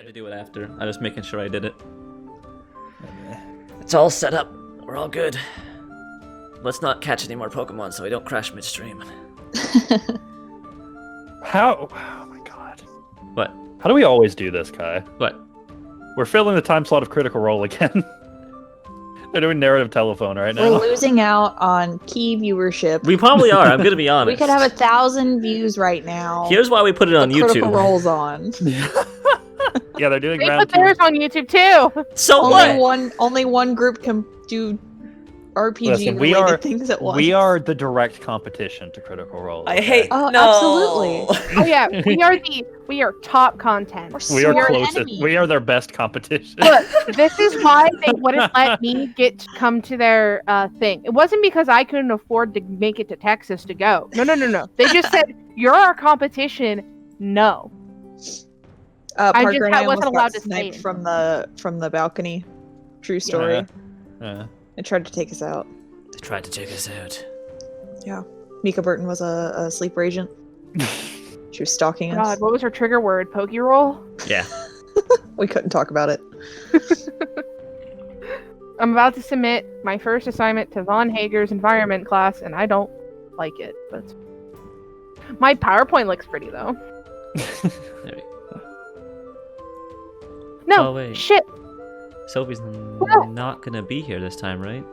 had to do it after. I was making sure I did it. It's all set up. We're all good. Let's not catch any more Pokemon so we don't crash midstream. How? Oh my god. What? How do we always do this, Kai? What? We're filling the time slot of Critical Role again. They're doing narrative telephone right now. We're losing out on key viewership. We probably are. I'm gonna be honest. We could have 1,000 views right now. Here's why we put it on The YouTube. Critical Role's on. Yeah, they're doing They round put theirs 2. on YouTube too. So what? Only one group can do RPG Listen, related things at once. We are the direct competition to Critical Role. I okay? hate. Oh, no. absolutely. Oh yeah, we are top content. We are Sworn closest. enemy. We are their best competition. Look, this is why they wouldn't let me get to come to their thing. It wasn't because I couldn't afford to make it to Texas to go. No. They just said, you're our competition. No. Parker and I wasn't almost allowed got to sniped say it. from the balcony. True story. Yeah. They tried to take us out. They tried to take us out. Yeah. Mika Burton was a sleeper agent. She was stalking us. God, what was her trigger word? PokeRole? Yeah. We couldn't talk about it. I'm about to submit my first assignment to Von Hager's environment class, and I don't like it. But my PowerPoint looks pretty though. There we go. No, Oh, wait. shit. Sophie's not gonna be here this time, right?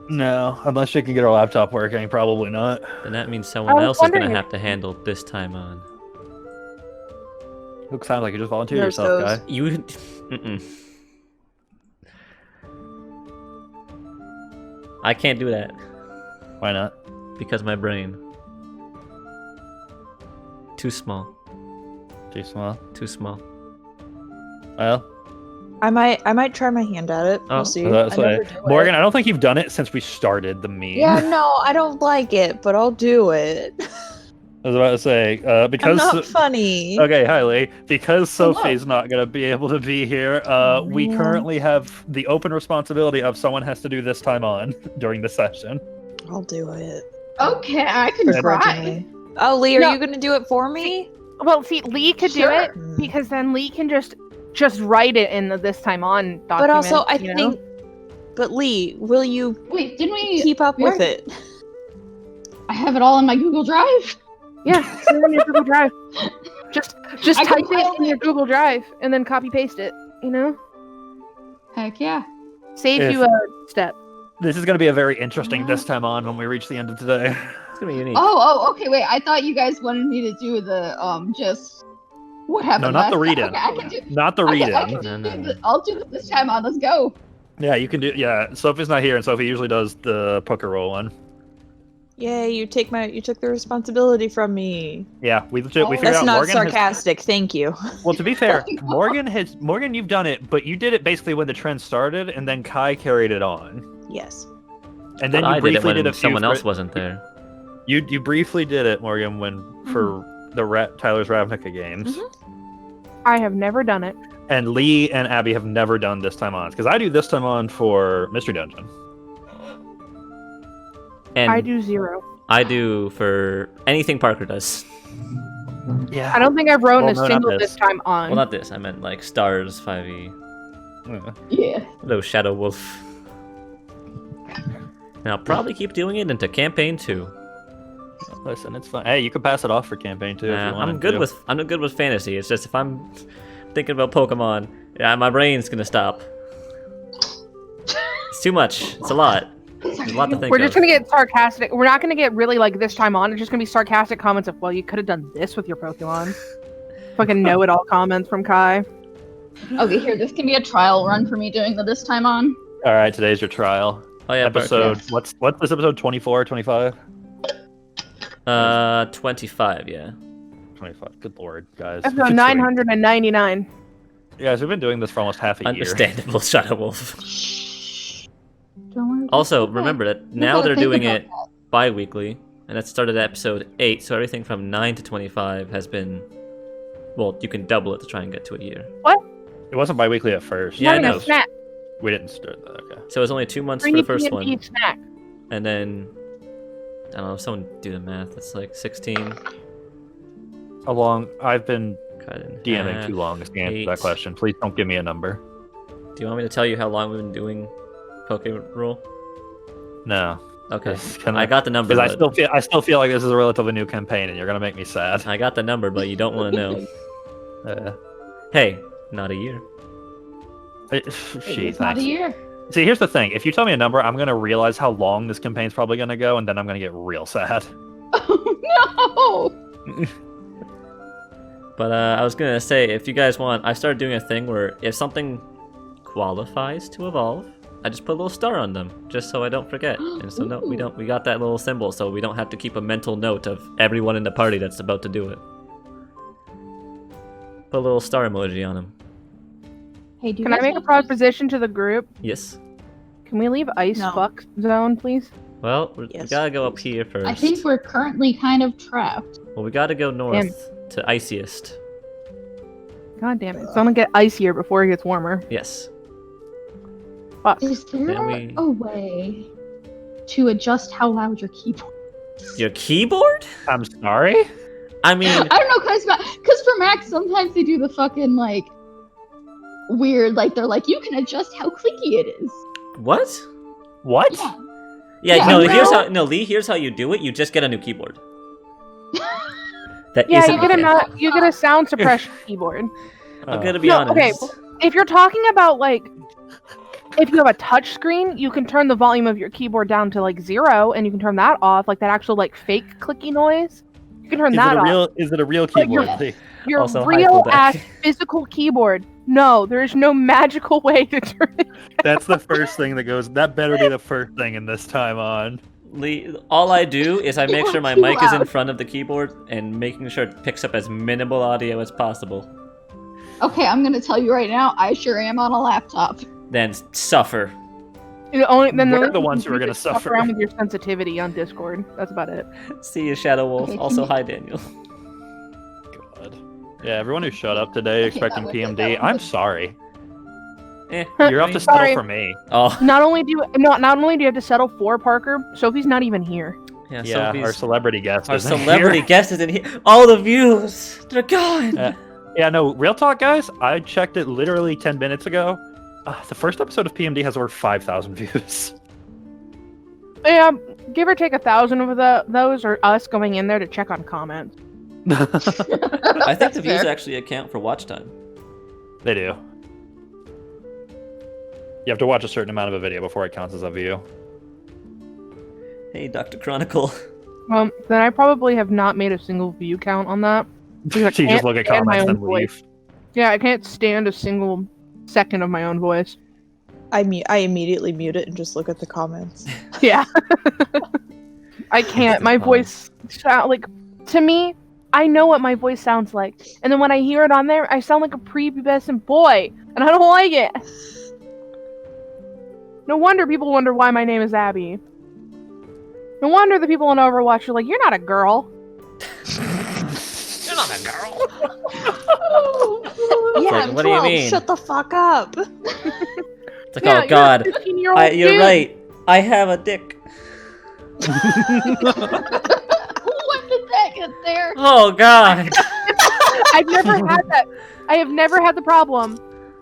No, unless she can get her laptop working, probably not. Then that means someone was else is gonna wondering have to handle this time on. It sounds like you just volunteered There's yourself, those. guy. You. Mm-mm. I can't do that Why not? because my brain. Too small. Too small. Too small. Well, I might try my hand at it. Oh, We'll see. that's I never why. do Morgan, it. I don't think you've done it since we started the meme. Yeah, no, I don't like it, but I'll do it. I was about to say, I'm because... not funny. Okay, hi Lee. Because Hello. Sophie's not going to be able to be here, we man. currently have the open responsibility of someone has to do this time on during the session. I'll do it. Okay, I can try. Begrudgingly. Oh, Lee, are No. you gonna do it for me? Well, see, Lee could do it Sure. because then Lee can just write it in the this time on document. But also, I you know? think. But Lee, will you Wait, didn't we? keep up with where- it? I have it all in my Google Drive. Yeah, it's in your Google Drive. Just I can type it in your Google Drive and then copy paste it. You know, Heck yeah. save If- you a step. This is going to be a very interesting this time on when we reach the end of today. It's gonna be unique. Okay, wait. I thought you guys wanted me to do the just what happened. No, not the last read-in. time. Okay, I can do. Not the I read-in. can No, do no. the- I'll do it this time on. Let's go. Yeah, you can do. Yeah, Sophie's not here, and Sophie usually does the PokeRole one. Yay! You took the responsibility from me. Yeah, we figured That's out not Morgan. sarcastic. Thank you. Well, to be fair, Morgan, you've done it, but you did it basically when the trend started, and then Kai carried it on, Yes. and then I you did it briefly when did a few. someone else wasn't there. You briefly did it, Morgan, when for the Tyler's Ravnica games. I have never done it. And Lee and Abby have never done this time on because I do this time on for Mystery Dungeon. And I do 0. I do for anything Parker does. Yeah. I don't think I've written Well, a no, not single this. this time on. Well, not this. I meant like Stars 5e. Yeah. Hello, Shadow Wolf. And I'll probably keep doing it into campaign 2. Listen, it's fine. Hey, you can pass it off for campaign too. If you I'm wanted good to. with fantasy. It's just if I'm thinking about Pokemon, yeah, my brain's gonna stop. It's too much. It's a lot. There's a lot to think We're of. just gonna get sarcastic. We're not gonna get really like this time on. It's just gonna be sarcastic comments of, well, you could have done this with your Pokemon. Fucking know-it-all comments from Kai. Okay, here. This can be a trial run for me doing the this time on. All right, today's your trial Oh yeah, episode. What's this episode? 24, 25? 25. Yeah. 25. Good lord, guys. Episode 999. You guys, we've been doing this for almost half a year. Understandable, Shadow Wolf. Don't worry. Also, Okay. remember that You now gotta they're think doing about it bi-weekly, and that started at episode 8. So everything from 9 to 25 has been. Well, you can double it to try and get to a year. It wasn't bi-weekly at first. Yeah, I Having know. a snack. We didn't start that. Okay. So it was only 2 months for Free the first one, D&D snack. and then I don't know. Someone do the math. It's like 16. I've been Cut in DMing half. too long to answer 8. that question. Please don't give me a number. Do you want me to tell you how long we've been doing PokeRole? No. Okay. Just kinda- I got the number. Because but- I still feel like this is a relatively new campaign, and you're gonna make me sad. I got the number, but you don't want to know. Hey, not a year. Gee, It's not a thanks. year. See, here's the thing. If you tell me a number, I'm gonna realize how long this campaign's probably gonna go, and then I'm gonna get real sad. Oh no! But I was gonna say, if you guys want, I started doing a thing where if something qualifies to evolve, I just put a little star on them, just so I don't forget. And so no, we got that little symbol, so we don't have to keep a mental note of everyone in the party that's about to do it. Put a little star emoji on them. Hey, do you Can I guys make a want proposition to the group? Yes. Can we leave Ice No. Fuck Zone, please? Well, we Yes, gotta go up here first. I think we're currently kind of trapped. Well, we gotta go north to iciest. God damn it. It's gonna get icier before it gets warmer. Yes. Fuck. Is there Then we- a way to adjust how loud your keyboard? Your keyboard? I'm sorry? I mean, I don't know, because for Mac, sometimes they do the fucking like weird, like they're like, you can adjust how clicky it is. what? What? Yeah. Yeah, Yeah, no, I here's know. how Lee, here's how you do it. You just get a new keyboard. That Yeah, isn't you get a mechanical. you get a sound suppression keyboard. I'm gonna be No, honest. okay. If you're talking about like if you have a touch screen, you can turn the volume of your keyboard down to like 0 and you can turn that off, like that actual like fake clicky noise. You can turn that off. Is it a real But you're- keyboard? Lee? Your Also, hi, real Quebec. ass physical keyboard. No, there is no magical way to turn it. That's the first thing that goes. That better be the first thing in this time on. Lee, all I do is I make sure my Too mic is in loud. front of the keyboard and making sure it picks up as minimal audio as possible. Okay, I'm gonna tell you right now, I sure am on a laptop. Then suffer. Then We're only the ones thing who are you gonna can fuck suffer. around with your sensitivity on Discord. That's about it. See you, Shadow Wolf. Okay, can Also, you- hi, Daniel. God. Yeah, everyone who showed up today Okay, expecting that was it, PMD, that was I'm it. sorry. Eh, You're I up to mean- settle Sorry. for me. Oh, Not only do you have to settle for Parker, Sophie's not even here. yeah. Yeah, our Sophie's, celebrity guest. our isn't celebrity here. guest is in here. All the views, they're gone. Yeah, no, real talk, guys. I checked it literally 10 minutes ago. The first episode of PMD has over 5,000 views. Yeah, give or take 1,000 of those are us going in there to check on comments. I think the views fair. actually account for watch time. They do. You have to watch a certain amount of a video before it counts as a view. Hey, Dr. Chronicle. Then I probably have not made a single view count on that. So you can't just look at stand my comments own and voice. leave. Yeah, I can't stand a single second of my own voice. I immediately mute it and just look at the comments. Yeah. I can't. My voice like to me, I know what my voice sounds like. And then when I hear it on there, I sound like a prepubescent boy, and I don't like it. No wonder people wonder why my name is Abby. No wonder the people on Overwatch are like, "You're not a girl." You're not a girl. Yeah, like, I'm what do you 12. mean? Shut the fuck up. It's like, Yeah, oh God, you're a 15-year-old you're dude. right. I have a dick. When did that get there? Oh God. I've never had that. I have never had the problem.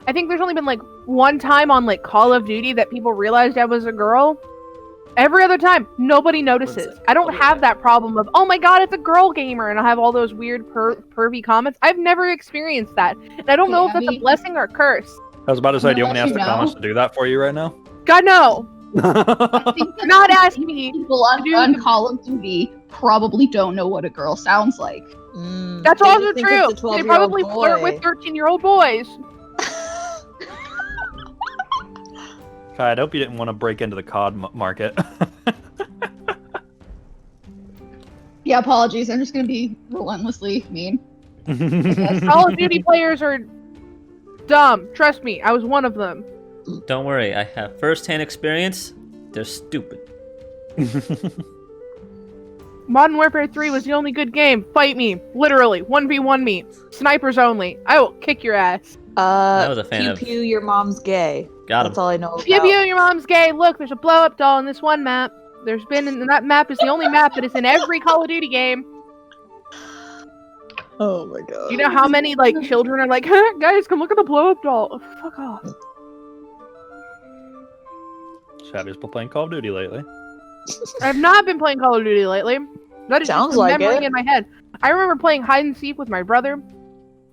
I think there's only been like one time on like Call of Duty that people realized I was a girl. Every other time, nobody notices. What's it? I don't What is have that? that problem of, oh my god, it's a girl gamer, and I have all those weird pervy comments. I've never experienced that. And I don't know if that's a Abby? blessing or a curse. I was about to say, do you I'll want me to let ask the you know. comments to do that for you right now? God, no. I think Do not ask me. people on, Dude. on Call of Duty probably don't know what a girl sounds like. That's They also just think true. it's a They 12-year-old probably flirt boy. with 13-year-old boys. Kai, I hope you didn't want to break into the COD market. Yeah, apologies. I'm just gonna be relentlessly mean. Call of Duty players are dumb. Trust me, I was one of them. Don't worry, I have first-hand experience. They're stupid. Modern Warfare 3 was the only good game. Fight me. Literally. 1v1 me. Snipers only. I will kick your ass. I was a fan pew of- pew, your mom's gay. Got That's him. all I know about. Pew pew, your mom's gay. Look, there's a blow up doll in this one map. And that map is the only map that is in every Call of Duty game. Oh my god. You know how many like children are like, guys, come look at the blow up doll. Oh, fuck off. Shabby's been playing Call of Duty lately. I have not been playing Call of Duty lately. That is Sounds just a like memory it. in my head. I remember playing hide and seek with my brother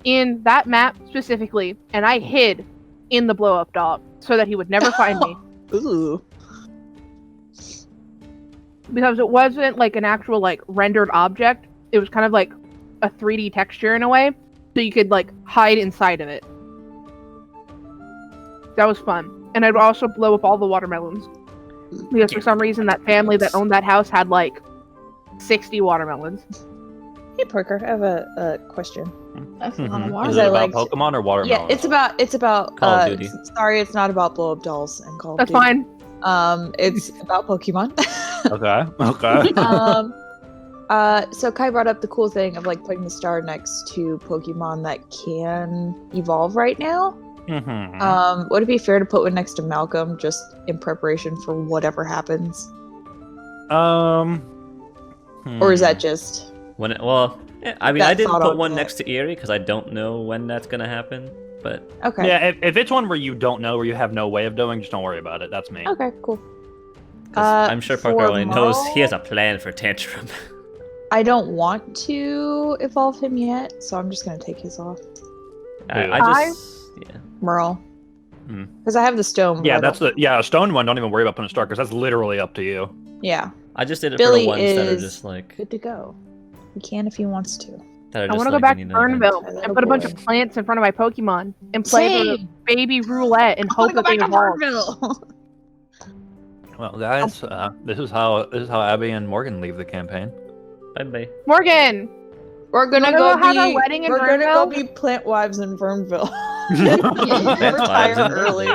in that map specifically, and I hid in the blow up doll so that he would never find me. Ooh. Because it wasn't like an actual like rendered object. It was kind of like a 3D texture in a way, so you could like hide inside of it. That was fun. And I'd also blow up all the watermelons. Because for some reason that family that owned that house had like 60 watermelons. Hey Parker, I have a question. That's a lot of Is water. Is it I about like- Pokemon or watermelon? Yeah, it's about Call of Duty. Sorry, it's not about blow up dolls and Call of That's Duty. fine. It's about Pokemon. Okay. So Kai brought up the cool thing of like putting the star next to Pokemon that can evolve right now. Mhm. Would it be fair to put one next to Malcolm just in preparation for whatever happens? Or is that just When it, well, yeah, I mean, That I didn't thought put on one that. next to Eerie because I don't know when that's gonna happen. But okay? Yeah, if it's one where you don't know, where you have no way of doing, just don't worry about it. That's me. Okay, cool. 'cause I'm sure Parker for already knows Merle, he has a plan for Tantrum. I don't want to evolve him yet, so I'm just gonna take his off. I just yeah. Merle. Hmm. Because I have the stone. but Yeah, I that's don't- a stone one. Don't even worry about putting a star because that's literally up to you. Yeah, I just did it Billy for the ones that are is just like good to go. He can if he wants to. that are I just want to go like, back we to need an event. Fernville and put a bunch of plants in front of my Pokemon and play the Same. baby roulette and hope that they evolve. Well, guys, this is how Abby and Morgan leave the campaign. Bye bye. Morgan! We're gonna wanna go go have be. a wedding in we're gonna go Vernville? be plant wives in Vernville. That's Retire vibes. early.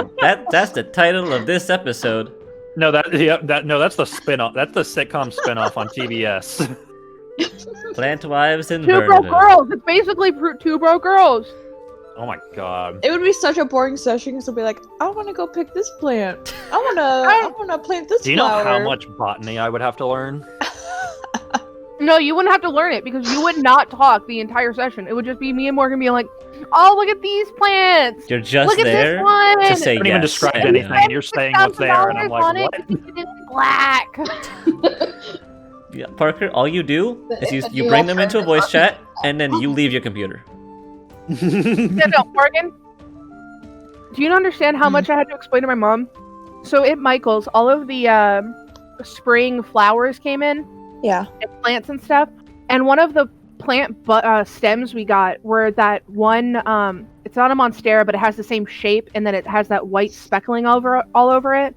That's the title of this episode. No, that's the spin-off. That's the sitcom spin-off on TBS. Plant wives in Two broke Vernville. girls! It's basically two broke girls! Oh my god. It would be such a boring session because it'll be like, I want to go pick this plant. I wanna plant this Do you know flower. how much botany I would have to learn? No, you wouldn't have to learn it because you would not talk the entire session. It would just be me and Morgan being like, oh, look at these plants! You're just Look at there this one! to say I don't yes. even describe and anything. no. You're saying what's there, and I'm like, on it what? because it's black. Yeah, Parker, all you do is If you you bring want them into a her- voice chat, and then you leave your computer. No, Morgan. Do you understand how much I had to explain to my mom? So at Michael's, all of the spring flowers came in, Yeah. and plants and stuff. And one of the plant stems we got were that one. It's not a monstera, but it has the same shape, and then it has that white speckling all over it.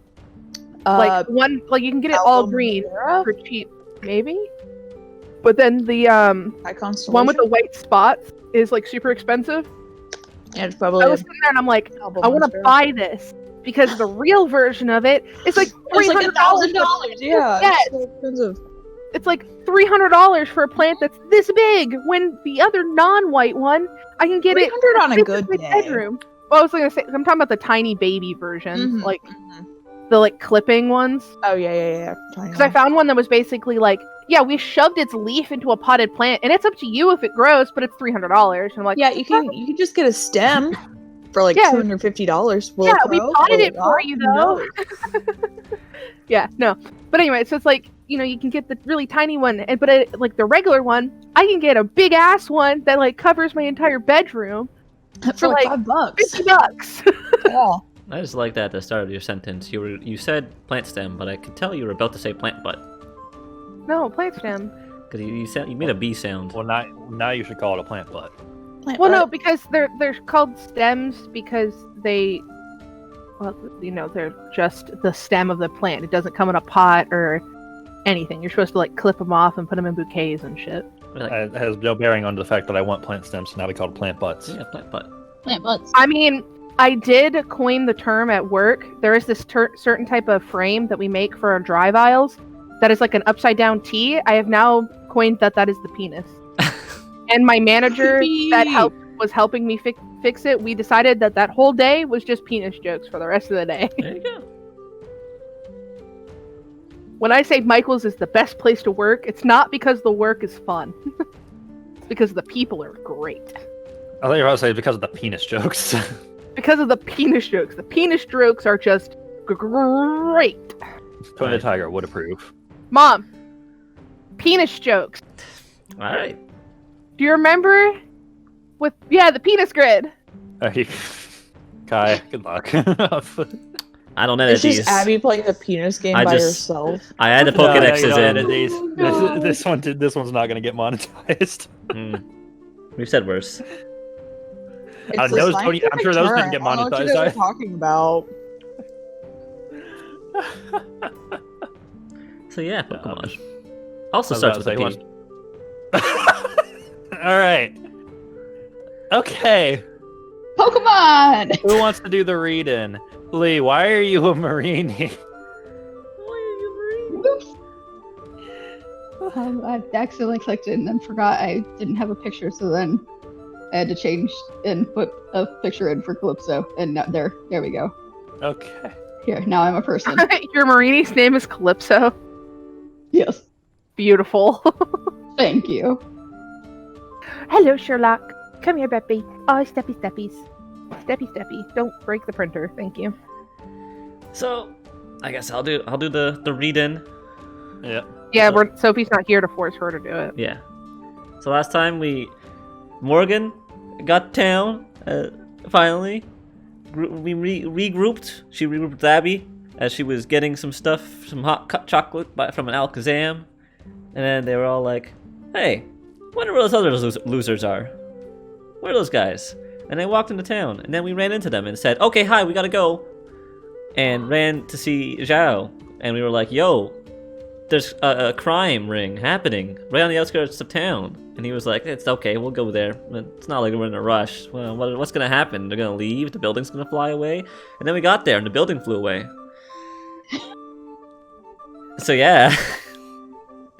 Like one, like you can get it all green Almera? for cheap, maybe. But then the High Constellation? one with the white spots is like super expensive. Yeah, it's probably I was sitting there and I'm like, Alba I want to Monstera. buy this because the real version of it is like It's like $300. $1,000. Yeah. Yes. It's so expensive. It's like $300 for a plant that's this big. When the other non-white one, I can get it 300 on a fit good my day. bedroom. Well, I was gonna say, I'm talking about the tiny baby version, Mhm, like mhm. the like clipping ones. Oh yeah. Tiny Because I one. found one that was basically like, yeah, we shoved its leaf into a potted plant, and it's up to you if it grows, but it's $300. I'm like, Yeah, you can just get a stem for like Yeah. $250. Will yeah, it we grow? potted Will it for not? you though. No. Yeah, no. But anyway, so it's like, you know, you can get the really tiny one, but like the regular one, I can get a big ass one that like covers my entire bedroom For like like $5. $50. Yeah. I just like that at the start of your sentence. You said plant stem, but I could tell you were about to say plant butt No, plant stem. because you made a B sound. Well, now you should call it a plant butt. Well, no, because they're called stems because they, well, you know, they're just the stem of the plant. It doesn't come in a pot or anything. You're supposed to like clip them off and put them in bouquets and shit. Like, It has no bearing on the fact that I want plant stems, so now we call it plant butts. yeah, plant butt. Plant butts. I mean, I did coin the term at work. There is this certain type of frame that we make for our dry vials that is like an upside down T. I have now coined that is the penis. And my manager that was helping me fix it, we decided that whole day was just penis jokes for the rest of the day. There you go. When I say Michael's is the best place to work, it's not because the work is fun. because the people are great. I thought you were about to say because of the penis jokes. Because of the penis jokes. The penis jokes are just great. Tony the Tiger would approve. Mom, penis jokes. All right. Do you remember the penis grid? Kai, good luck. I don't edit It's just these. Abby playing the penis game I by just- herself. I had the No, you Pokedexes don't in. edit these. No. This one's not gonna get monetized. We've said worse. It's I the know, Tony, I'm sure those didn't get turn. I don't know what monetized you guys either. are talking about. So yeah, Yeah, Pokemon. I Also was starts with about a to P. say, All right. Okay. Pokemon! Who wants to do the read-in? Lee, why are you a Marini? Whoops. I accidentally clicked it and then forgot I didn't have a picture, so then I had to change and put a picture in for Calypso, and now, there we go. Okay. Here, now I'm a person. Your Marini's name is Calypso. Yes, Beautiful. thank you. Hello, Sherlock. Come here, Beppy. Oh, steppy steppies. Steppy steppy. Don't break the printer. Thank you. So, I guess I'll do the read-in. Yeah. Yeah, Sophie's not here to force her to do it. Yeah. So last time Morgan got to town. Finally, we regrouped. She regrouped with Abby as she was getting some stuff, some hot chocolate from an Alakazam, and then they were all like, "Hey, wonder where those other losers are. Where are those guys?" And they walked into town, and then we ran into them and said, "Okay, hi, we gotta go," and ran to see Zhao, and we were like, "Yo, there's a crime ring happening right on the outskirts of town." And he was like, "It's okay, we'll go there. It's not like we're in a rush. Well, what's gonna happen? They're gonna leave? The building's gonna fly away?" And then we got there, and the building flew away. So yeah.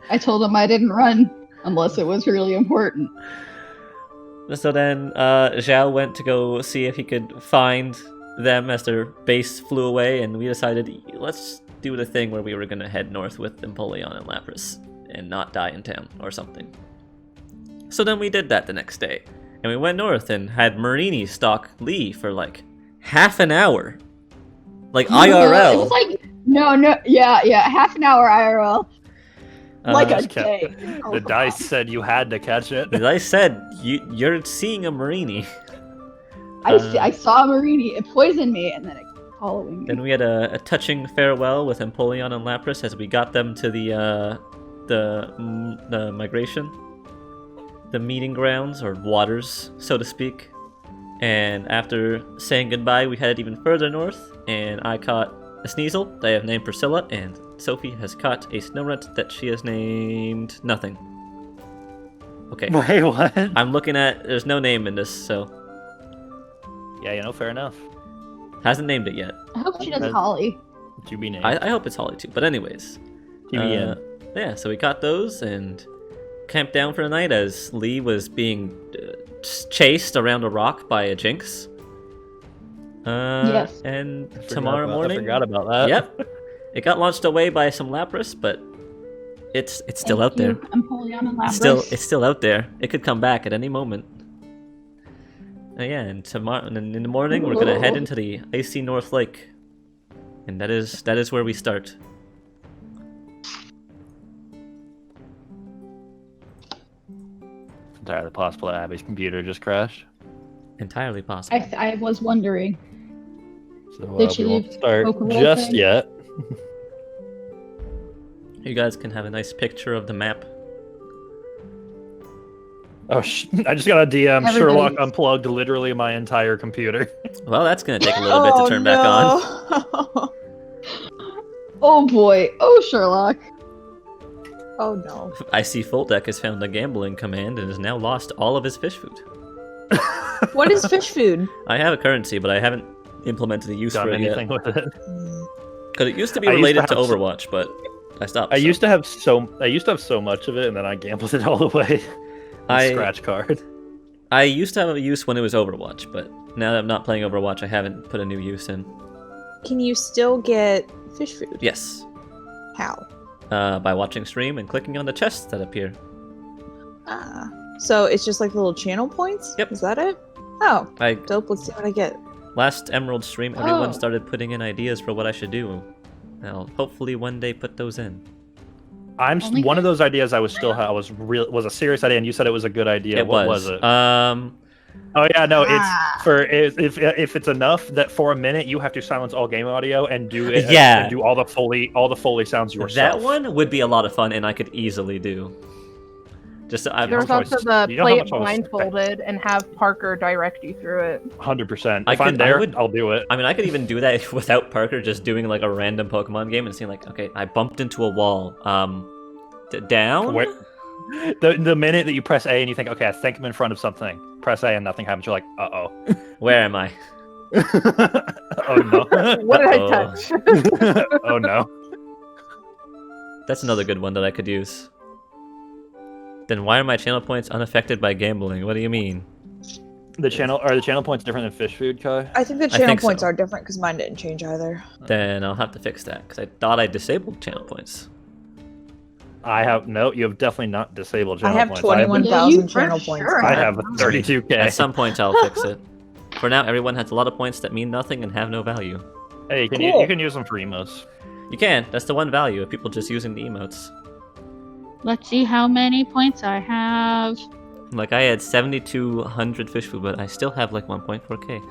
I told him I didn't run unless it was really important. So then Zhao went to go see if he could find them as their base flew away, and we decided, let's do the thing where we were gonna head north with Empoleon and Lapras and not die in town or something. So then we did that the next day, and we went north and had Marini stalk Lee for like half an hour. Like It was IRL. like, yeah, half an hour IRL. Like a just kept- day. The dice said you had to catch it. As I said, you're seeing a Marini. I saw Marini, it poisoned me, and then it kept following me. Then we had a touching farewell with Empoleon and Lapras as we got them to the migration, the meeting grounds or waters, so to speak. And after saying goodbye, we headed even further north, and I caught a Sneasel that I have named Priscilla, and Sophie has caught a Snorunt that she has named nothing. Okay, Wait, what? I'm looking at. There's no name in this, so Yeah, fair enough. hasn't named it yet. I hope she does That's- Holly. To be named. I hope it's Holly too. But anyways, TBN. yeah. So we caught those and camped down for the night as Lee was being chased around a rock by a Jinx. Yes. And tomorrow morning, I forgot about that. Yep, it got launched away by some Lapras, but it's still out there. Empoleon and It's Lapras. still out there. It could come back at any moment. Yeah, and tomorrow in the morning we're gonna head into the icy North Lake, and that is where we start. It's entirely possible that Abby's computer just crashed. Entirely possible. I was wondering. So Did she we won't leave start PokeRole just thing? yet. You guys can have a nice picture of the map. Oh, I just got a DM. Everybody- Sherlock unplugged literally my entire computer. Well, that's gonna take a little bit to turn back on. on. Oh boy. Oh, Sherlock. Oh no. I see Foldeck has found a gambling command and has now lost all of his fish food. What is fish food? I have a currency, but I haven't implemented a use Done for it yet. anything with it. Because it used to be I used to related to have some- Overwatch, but I stopped. I so. used to have so much of it, and then I gambled it all away. Scratch card. I used to have a use when it was Overwatch, but now that I'm not playing Overwatch, I haven't put a new use in. Can you still get fish food? Yes, How? by watching stream and clicking on the chests that appear. So it's just like the little channel points? Yep. Is that it? Oh, I dope. Let's see what I get. last Emerald stream, everyone Oh. started putting in ideas for what I should do. I'll hopefully one day put those in. Only One of those ideas I was a serious idea, and you said it was a good idea. It What was it? Oh yeah, no, it's Ah. for if it's enough that for a minute you have to silence all game audio and do it. Yeah. And do all the foley sounds yourself. That one would be a lot of fun, and I could easily do. Just I, There There's how also much the you know play how it much I was- blindfolded and have Parker direct you through it. 100%. I If I'm could- I there, would- I'll do it. I mean, I could even do that without Parker, just doing like a random Pokemon game and seeing like, okay, I bumped into a wall. Down. Where- the minute that you press A and you think, okay, I think I'm in front of something, press A and nothing happens. You're like, uh-oh. Where am I? Oh no. What did I Uh-oh. touch? Oh no. That's another good one that I could use. Then why are my channel points unaffected by gambling? What do you mean? Are the channel points different than fish food, Kai? I think the channel think points so. are different because mine didn't change either. Then I'll have to fix that because I thought I disabled channel points. I have no. You have definitely not disabled channel I have points. 21,000 Yeah, channel for points. sure. I have 32k. At some point, I'll fix it. For now, everyone has a lot of points that mean nothing and have no value. Hey, Cool. you can use them for emos. You can. That's the one value of people just using the emotes. Let's see how many points I have. Like I had 7,200 fish food, but I still have like 1.4k.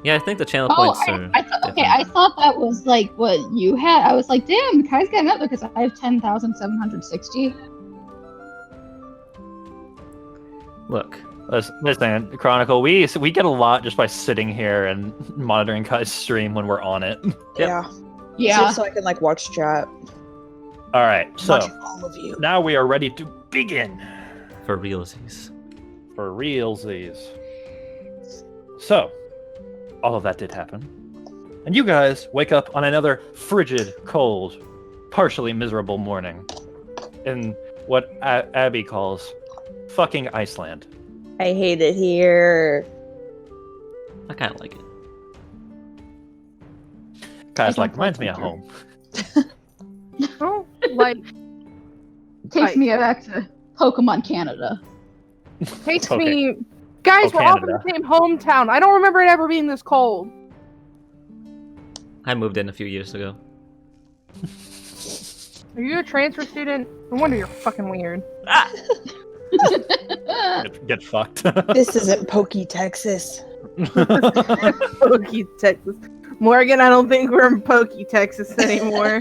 Yeah, I think the channel Oh, points I are. thought, okay. different. I thought that was like what you had. I was like, damn, Kai's getting up there because I have 10,760. Look, Listen, Chronicle, we get a lot just by sitting here and monitoring Kai's stream when we're on it. Yeah. Yeah. Just so I can like watch chat. All right, so Watch all of you. now we are ready to begin for realsies. for realsies. So, all of that did happen, and you guys wake up on another frigid, cold, partially miserable morning in what Abby calls fucking Iceland. I hate it here. I kind of like it. Kai's don't like, reminds me like of winter. home. Oh, like Takes me back to Pokemon Canada. takes Okay. me. Guys, Oh, we're all from Canada. the same hometown. I don't remember it ever being this cold. I moved in a few years ago. Are you a transfer student? No wonder you're fucking weird. Get fucked. This isn't Pokey, Texas. Pokey, Texas. Morgan, I don't think we're in Pokey, Texas anymore.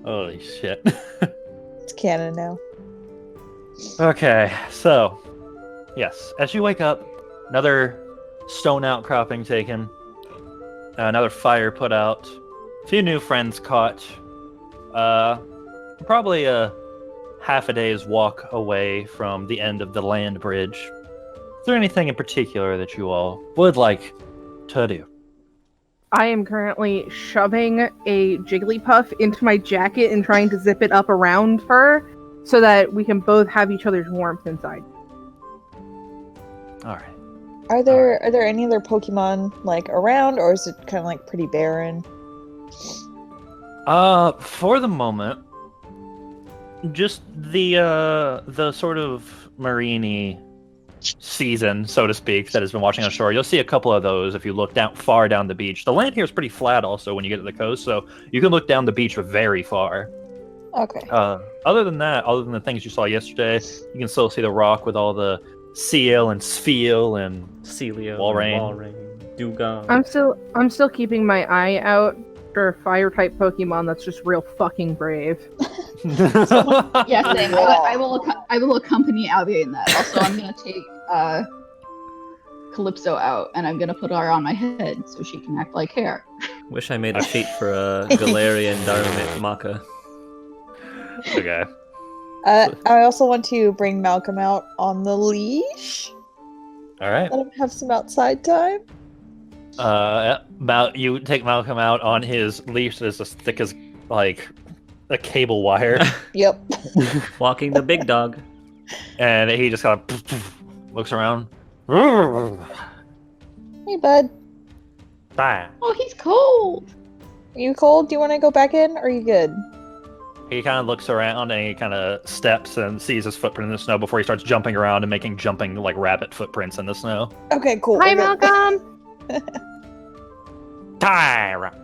Holy shit. It's Canada now. Okay, so yes, as you wake up, another stone outcropping taken, another fire put out, a few new friends caught, probably a half a day's walk away from the end of the land bridge. Is there anything in particular that you all would like to do? I am currently shoving a Jigglypuff into my jacket and trying to zip it up around her so that we can both have each other's warmth inside. All right. Are there any other Pokemon like around, or is it kind of like pretty barren? For the moment, just the sort of marine season, so to speak, that has been washing on shore. You'll see a couple of those if you look far down the beach. The land here is pretty flat also when you get to the coast, so you can look down the beach very far. Okay. Other than that, other than the things you saw yesterday, you can still see the rock with all the seal and spheal and Celio, Walrein. Dugong. I'm still keeping my eye out for a fire type Pokemon that's just real fucking brave. Yeah, same. I will accompany Abby in that. Also, I'm gonna take Calypso out, and I'm gonna put her on my head so she can act like hair. Wish I made a cheat for a Galarian Darumaka. Okay. I also want to bring Malcolm out on the leash. All right. Let him have some outside time. You take Malcolm out on his leash that is as thick as like a cable wire, Yep. Walking the big dog. and he just kind of looks around. Hey, bud. Bye. Oh, he's cold. Are you cold? Do you want to go back in? Or are you good? He kind of looks around and he kind of steps and sees his footprint in the snow before he starts jumping around and making jumping like rabbit footprints in the snow. Okay, cool. Hi, we're good. Malcolm. Tyra.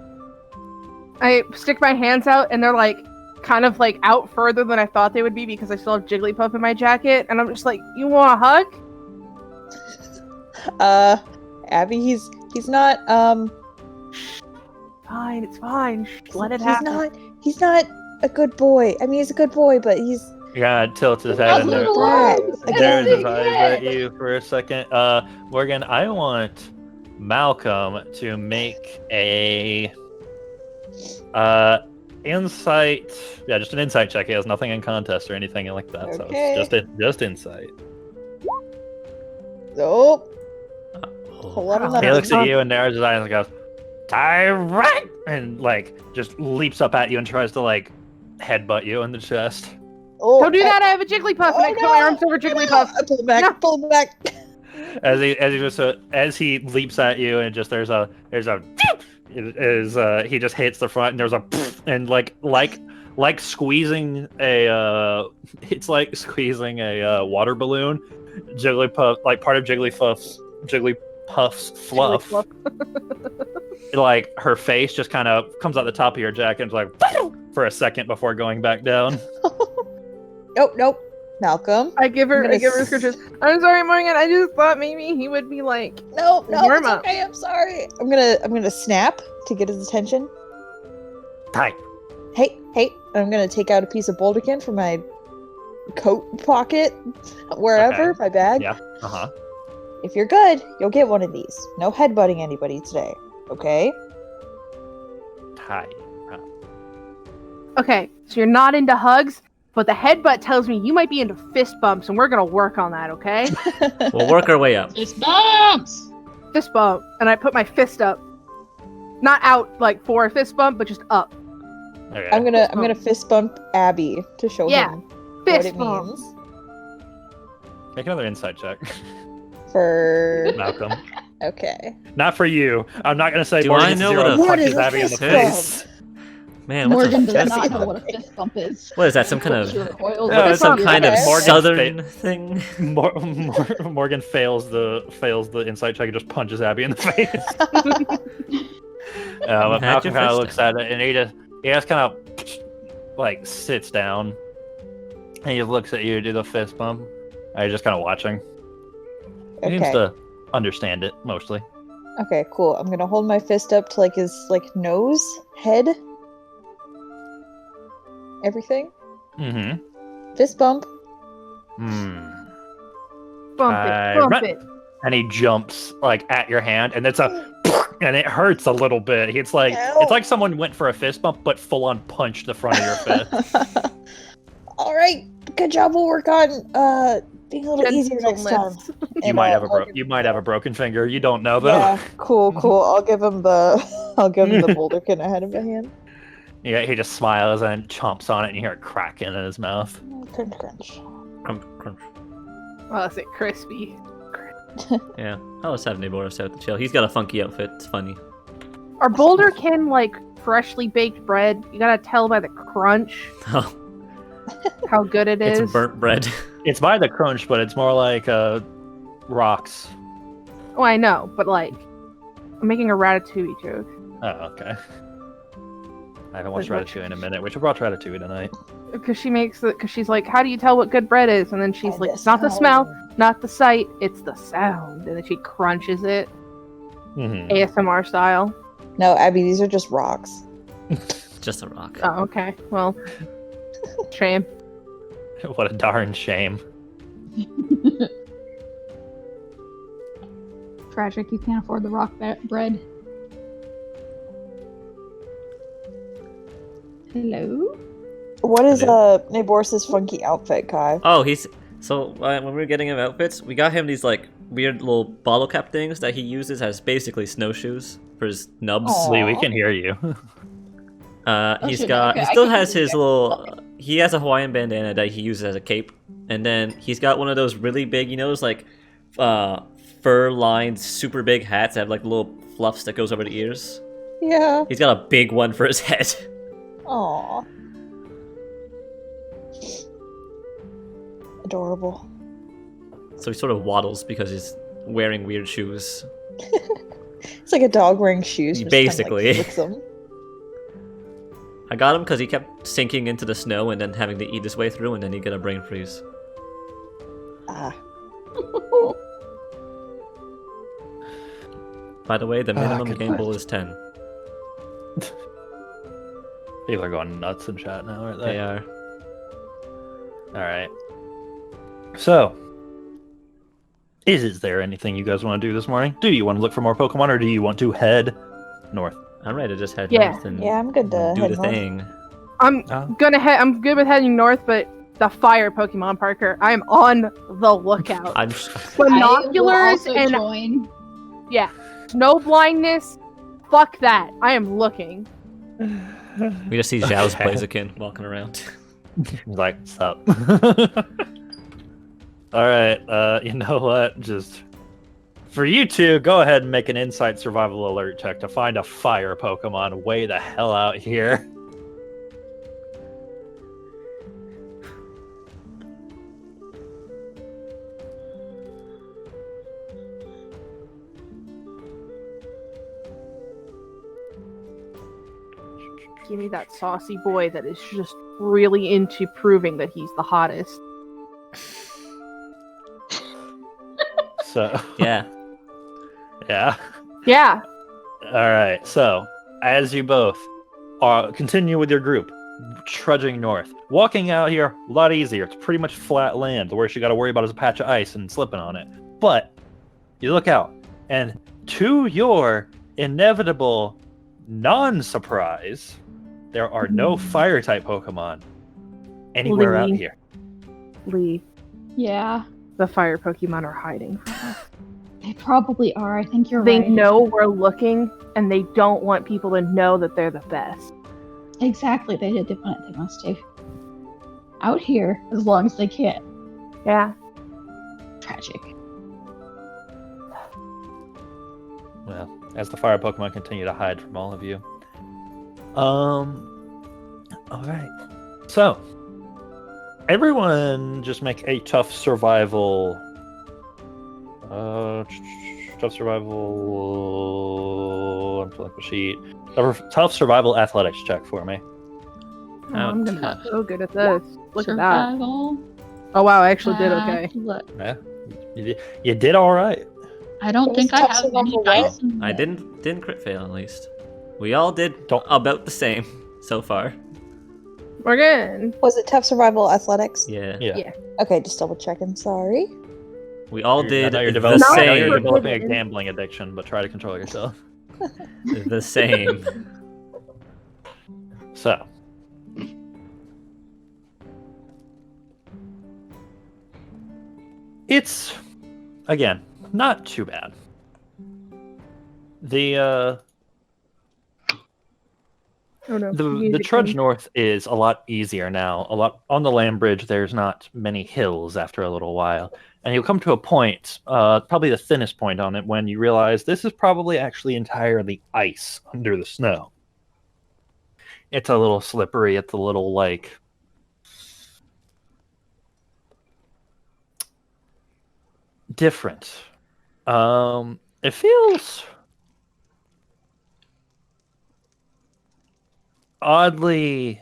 I stick my hands out, and they're like kind of like out further than I thought they would be because I still have Jigglypuff in my jacket, and I'm just like, "You want a hug?" Abby, he's not Fine, it's fine. Shh, let it happen. He's not a good boy. I mean, he's a good boy, but he's He kind of tilts his head I'll and leave it there, alone. I there's his Big eyes head. at you for a second. Morgan, I want Malcolm to make a insight. Yeah, just an insight check. He has nothing in contest or anything like that, Okay. so it's just insight. oh, Oh. whole lot of He nothing. looks at you and narrows his eyes and goes, "Tyrant!" and like just leaps up at you and tries to like headbutt you in the chest. Oh, Don't do that. I have a Jigglypuff, and I put my arms over Jigglypuff. I pull back. No. Pull back. As he leaps at you and just there's a he just hits the front and there's a and like squeezing a it's like squeezing a water balloon. Jigglypuff, like part of Jigglypuff's fluff, like her face just kind of comes out the top of your jacket and is like for a second before going back down. Nope. Malcolm. I give her I'm gonna scratches. I'm sorry, Morgan. I just thought maybe he would be like, No, Warm it's up. okay. I'm sorry. I'm gonna snap to get his attention. Hi. Hey. I'm gonna take out a piece of boulderkin from my coat pocket, wherever, Okay. my bag. Yeah. Uh-huh. If you're good, you'll get one of these. No headbutting anybody today. Okay? Hi. okay, so you're not into hugs, but the headbutt tells me you might be into fist bumps, and we're gonna work on that, okay? We'll work our way up. Fist bumps! Fist bump, and I put my fist up, not out like for a fist bump, but just up. Okay. I'm gonna fist bump Abby to show Yeah, him what Fist it bump. means. Make another insight check, For Malcolm. okay. Not for you. I'm not gonna say Do Morgan I gets know 0 what a- What punches is a Abby in the fist face. Man, what's Morgan a does fist not know bump? what a fist bump is. What is that? Some kind of She recoils. No, what is it's some not- kind of okay. Morgan's southern thing? Morgan fails the insight check and just punches Abby in the face. But Had Malcolm your kind of fist looks at it and he just kind of like sits down and he just looks at you, do the fist bump. And he's just kind of watching. He seems Okay. to understand it mostly. Okay, cool. I'm gonna hold my fist up to like his nose, head, everything. Mm-hmm. Fist bump. Bump it, bump Right. it. And he jumps like at your hand, and it's and it hurts a little bit. It's like someone went for a fist bump, but full on punched the front of your fist. All right, good job. We'll work on being a little easier next time. Gentleness. You And, might have I'll give you him might have the- a broken finger. You don't know though. Yeah, cool. I'll give him the boulderkin I had in my hand. Yeah, he just smiles and chomps on it, and you hear it cracking in his mouth. Crunch, crunch. Crunch, crunch. Oh, is it crispy? Yeah, I always have Neighboros out to chill. He's got a funky outfit. It's funny. Are boulderkin like freshly baked bread? You gotta tell by the crunch Oh, how good it is. it's burnt bread. It's by the crunch, but it's more like rocks. Oh, I know, but like, I'm making a ratatouille joke. Oh, okay. I haven't watched Like what- Ratatouille in a minute. We should watch Ratatouille tonight. Because she's like, how do you tell what good bread is? And then she's And like, the it's not the smell, sound. not the sight, it's the sound. And then she crunches it, Mm-hmm. ASMR style. No, Abby, these are just rocks. Just a rock. Oh, okay. Well, shame. What a darn shame. Tragic, you can't afford the rock bread. Hello? What is Hello. Neighboris' funky outfit, Kai? Oh, he's so when we were getting him outfits, we got him these like weird little bottle cap things that he uses as basically snowshoes for his nubs. Aw. Lee, we can hear you. He's shit, got. okay, He I still can has do his that. little. He has a Hawaiian bandana that he uses as a cape, and then he's got one of those really big, you know, those like fur-lined, super big hats that have like little fluffs that goes over the ears. Yeah. He's got a big one for his head. Aw. Adorable. So he sort of waddles because he's wearing weird shoes. It's like a dog wearing shoes. Just Basically. Kinda, like, flicks them. I got him because he kept sinking into the snow and then having to eat his way through, and then he'd get a brain freeze. Ah. By the way, the minimum good game goal point. is 10. People are going nuts in chat now, aren't They are. All right. So, is there anything you guys want to do this morning? Do you want to look for more Pokemon, or do you want to head north? I'm ready to just head Yeah. north and Yeah, I'm good to do head the north. thing. I'm Oh. gonna head. I'm good with heading north, but the fire Pokemon Parker. I am on the lookout. I'm Binoculars I will also and join. snow blindness. Fuck that. I am looking. we just see Zhao's Okay. Blaziken walking around. He's like, sup? All right. You know what? Just for you two, go ahead and make an insight survival alert check to find a fire Pokemon way the hell out here. Give me that saucy boy that is just really into proving that he's the hottest. So, Yeah. yeah. Yeah. All right. So, as you both continue with your group, trudging north, walking out here, a lot easier. It's pretty much flat land. The worst you got to worry about is a patch of ice and slipping on it. But you look out, and to your inevitable non-surprise, there are no fire-type Pokemon anywhere out Lee. here. Lee, Yeah, the fire Pokemon are hiding. they probably are. I think you're They right. know we're looking, and they don't want people to know that they're the best. Exactly. They did. They want to stay out here as long as they can. Yeah. Tragic. Well, as the fire Pokemon continue to hide from all of you. All right. So, everyone just make a tough survival. Tough survival. I'm filling up the sheet. Tough survival athletics check for me. Oh, I'm gonna tough. be so good at this. Look at that. Survival. Oh wow, I actually did okay. Look, Yeah, you did all right. I don't What think was I tough have any survival dice. what? in I there. didn't crit fail at least. We all did Don't- about the same so far. We're good. Was it tough survival athletics? Yeah. Yeah. Okay, just double checking. Sorry. We all I did know you're the developing, I know you're same. developing a Forbidden. gambling addiction, but try to control yourself. The same. So, it's again not too bad. The Oh no. the music trudge thing. north is a lot easier now. A lot on the land bridge. There's not many hills after a little while, and you'll come to a point, probably the thinnest point on it, when you realize this is probably actually entirely ice under the snow. It's a little slippery. It's a little like different. It feels oddly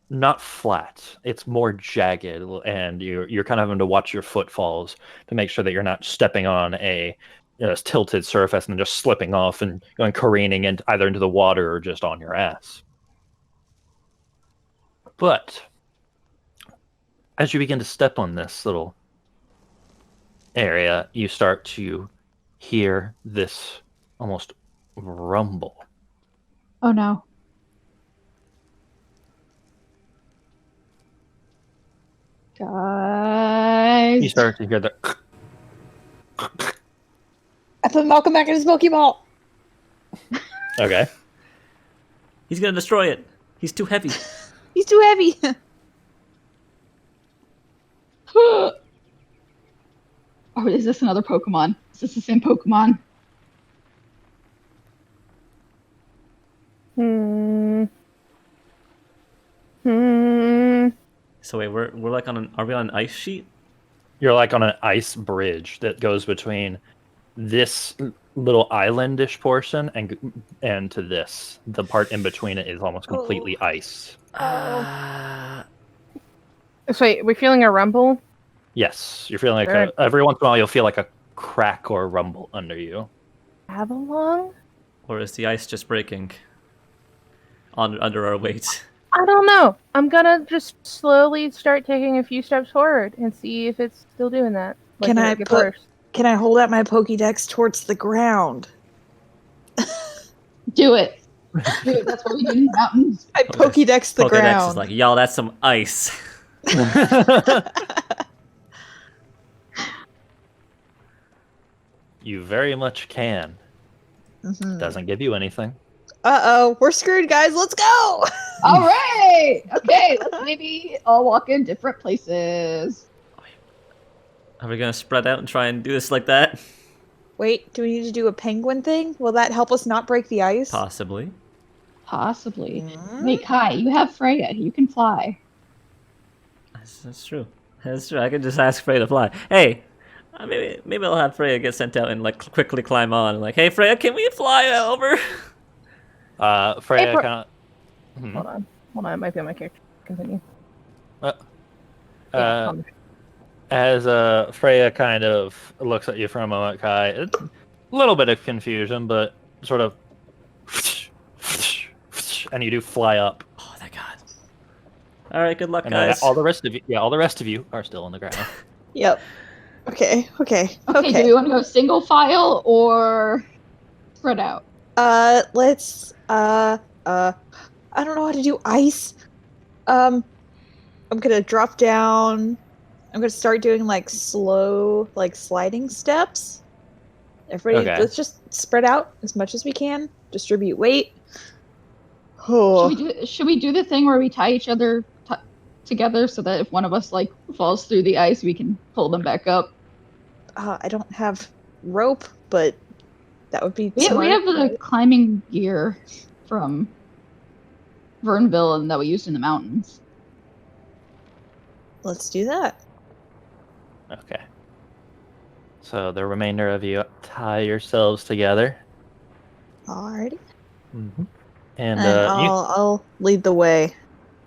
not flat. It's more jagged, and you're kind of having to watch your footfalls to make sure that you're not stepping on a tilted surface and just slipping off and going careening either into the water or just on your ass. But as you begin to step on this little area, you start to hear this almost rumble. Oh no. Guys. You start to hear the I put Malcolm back in his Pokeball. okay. He's gonna destroy it. He's too heavy. He's too heavy. Or is this another Pokemon? Is this the same Pokemon? Hmm. So wait, we're like are we on an ice sheet? You're like on an ice bridge that goes between this little islandish portion and to this. The part in between it is almost completely ice. So wait, we're feeling a rumble. Yes, you're feeling like Sure. every once in a while you'll feel like a crack or a rumble under you. Avalon? Or is the ice just breaking under our weight? I don't know. I'm gonna just slowly start taking a few steps forward and see if it's still doing that. Like Can it I did put- first. Can I hold out my Pokédex towards the ground? Do it. Do it. That's what we do in the mountains. I Pokédex the Pokedex ground. is like, y'all, that's some ice. You very much can. Mhm. Doesn't give you anything. Uh-oh, we're screwed, guys. Let's go! All right. Okay. Let's maybe all walk in different places. Are we gonna spread out and try and do this like that? Wait, do we need to do a penguin thing? Will that help us not break the ice? Possibly. Possibly. Mm. Wait, Kai, you have Freya. You can fly. That's true. That's true. I can just ask Freya to fly. Hey, maybe I'll have Freya get sent out and like quickly climb on. Like, hey Freya, can we fly over? Freya Hey, kind of. Hold on. It might be on my character. Continue. Uh, Yeah, As Freya kind of looks at you for a moment, Kai, a little bit of confusion, but sort of, and you do fly up. Oh, thank God. All right, good luck, And then guys. all the rest of you are still on the ground. Yep. Okay. Okay, do we want to go single file or spread out? Let's I don't know how to do ice. I'm gonna drop down. I'm gonna start doing like slow, like sliding steps. Everybody, Okay. let's just spread out as much as we can. Distribute weight. Should Oh, we do the thing where we tie each other together so that if one of us like falls through the ice, we can pull them back up? I don't have rope, but that would be. We smart, have the right? climbing gear from Vernville and that we used in the mountains. Let's do that. Okay. So the remainder of you tie yourselves together, Alrighty. and And you I'll lead the way.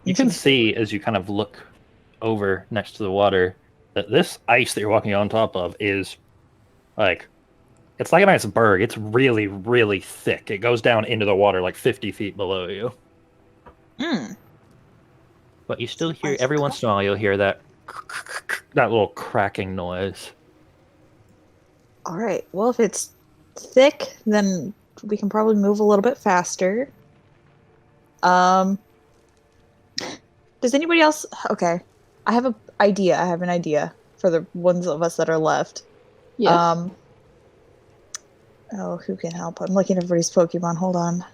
you can see as you kind of look over next to the water that this ice that you're walking on top of is like it's like an iceberg. It's really, really thick. It goes down into the water like 50 feet below you. Mm. But you still hear Ice every once in a while you'll hear that little cracking noise. All right. Well, if it's thick, then we can probably move a little bit faster. Does anybody else? Okay, I have an idea. I have an idea for the ones of us that are left. Yes. Oh, who can help? I'm looking at everybody's Pokemon. Hold on.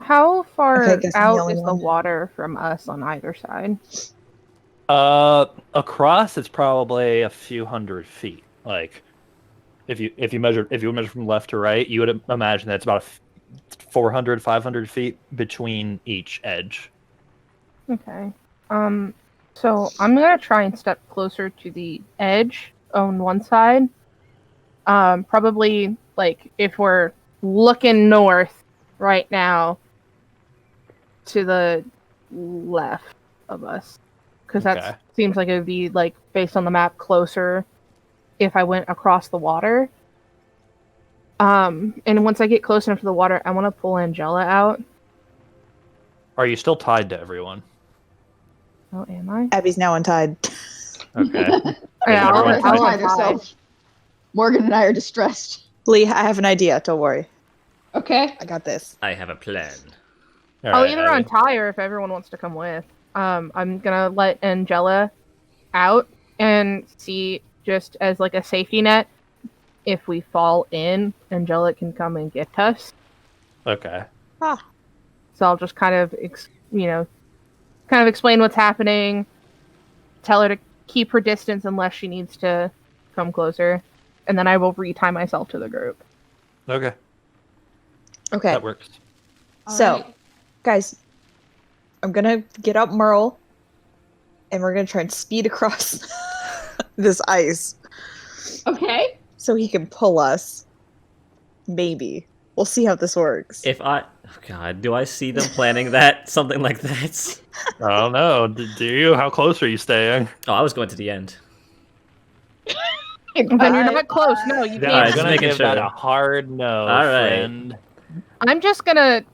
How far Okay, I guess I'm the out only is the one. water from us on either side? Across it's probably a few hundred feet. Like if you measure from left to right, you would imagine that it's about 400, 500 feet between each edge. Okay. So I'm gonna try and step closer to the edge on one side. Probably like if we're looking north right now, to the left of us, because Okay. that seems like it would be like based on the map closer if I went across the water. And once I get close enough to the water, I want to pull Angela out. Are you still tied to everyone? Oh, am I? Abby's now untied. Okay. Yeah, I'll- Morgan I'll untied herself. Morgan and I are distressed. Lee, I have an idea. Don't worry. Okay. I got this. I have a plan. I'll either untie her if everyone wants to come with. I'm gonna let Angela out and see, just as like a safety net, if we fall in, Angela can come and get us. Okay. Ah, So I'll just kind of, kind of explain what's happening, tell her to keep her distance unless she needs to come closer, and then I will retie myself to the group. Okay. okay. That works. So, Alright. guys, I'm gonna get up Merle, and we're gonna try and speed across this ice Okay. so he can pull us. Maybe. We'll see how this works. Oh God, do I see them planning that? Something like that? I don't know. Do you? How close are you staying? Oh, I was going to the end. Then you're not close. No, you Yeah, Alright, I'm just can't. gonna making give that sure. a hard no, All right. friend. I'm just gonna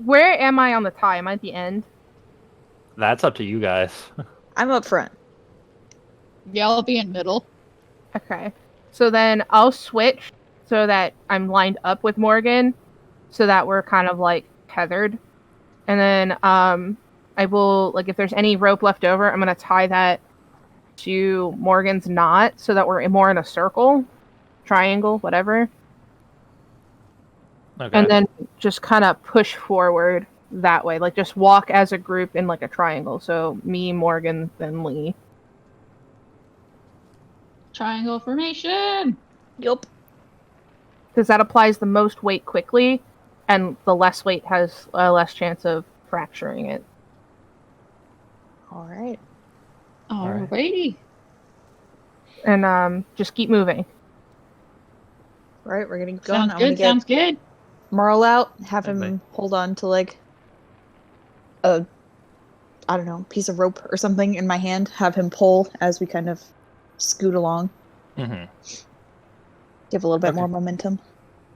Where am I on the tie? Am I at the end? That's up to you guys. I'm up front. Yeah, I'll be in middle. Okay. So then I'll switch so that I'm lined up with Morgan, so that we're kind of like tethered. And then I will, like, if there's any rope left over, I'm gonna tie that to Morgan's knot so that we're more in a circle, triangle, whatever. Okay. And then just kind of push forward that way. Like, just walk as a group in like a triangle. So me, Morgan, then Lee. Triangle formation. Yup. Because that applies the most weight quickly, and the less weight has a less chance of fracturing it. All right. right. Alrighty. And just keep moving. All right, we're gonna keep going. Sounds I'm gonna good. get Sounds good. Marl out, have him Okay. hold on to like a, I don't know, piece of rope or something in my hand. Have him pull as we kind of scoot along. Mm-hmm. Give a little bit Okay. more momentum.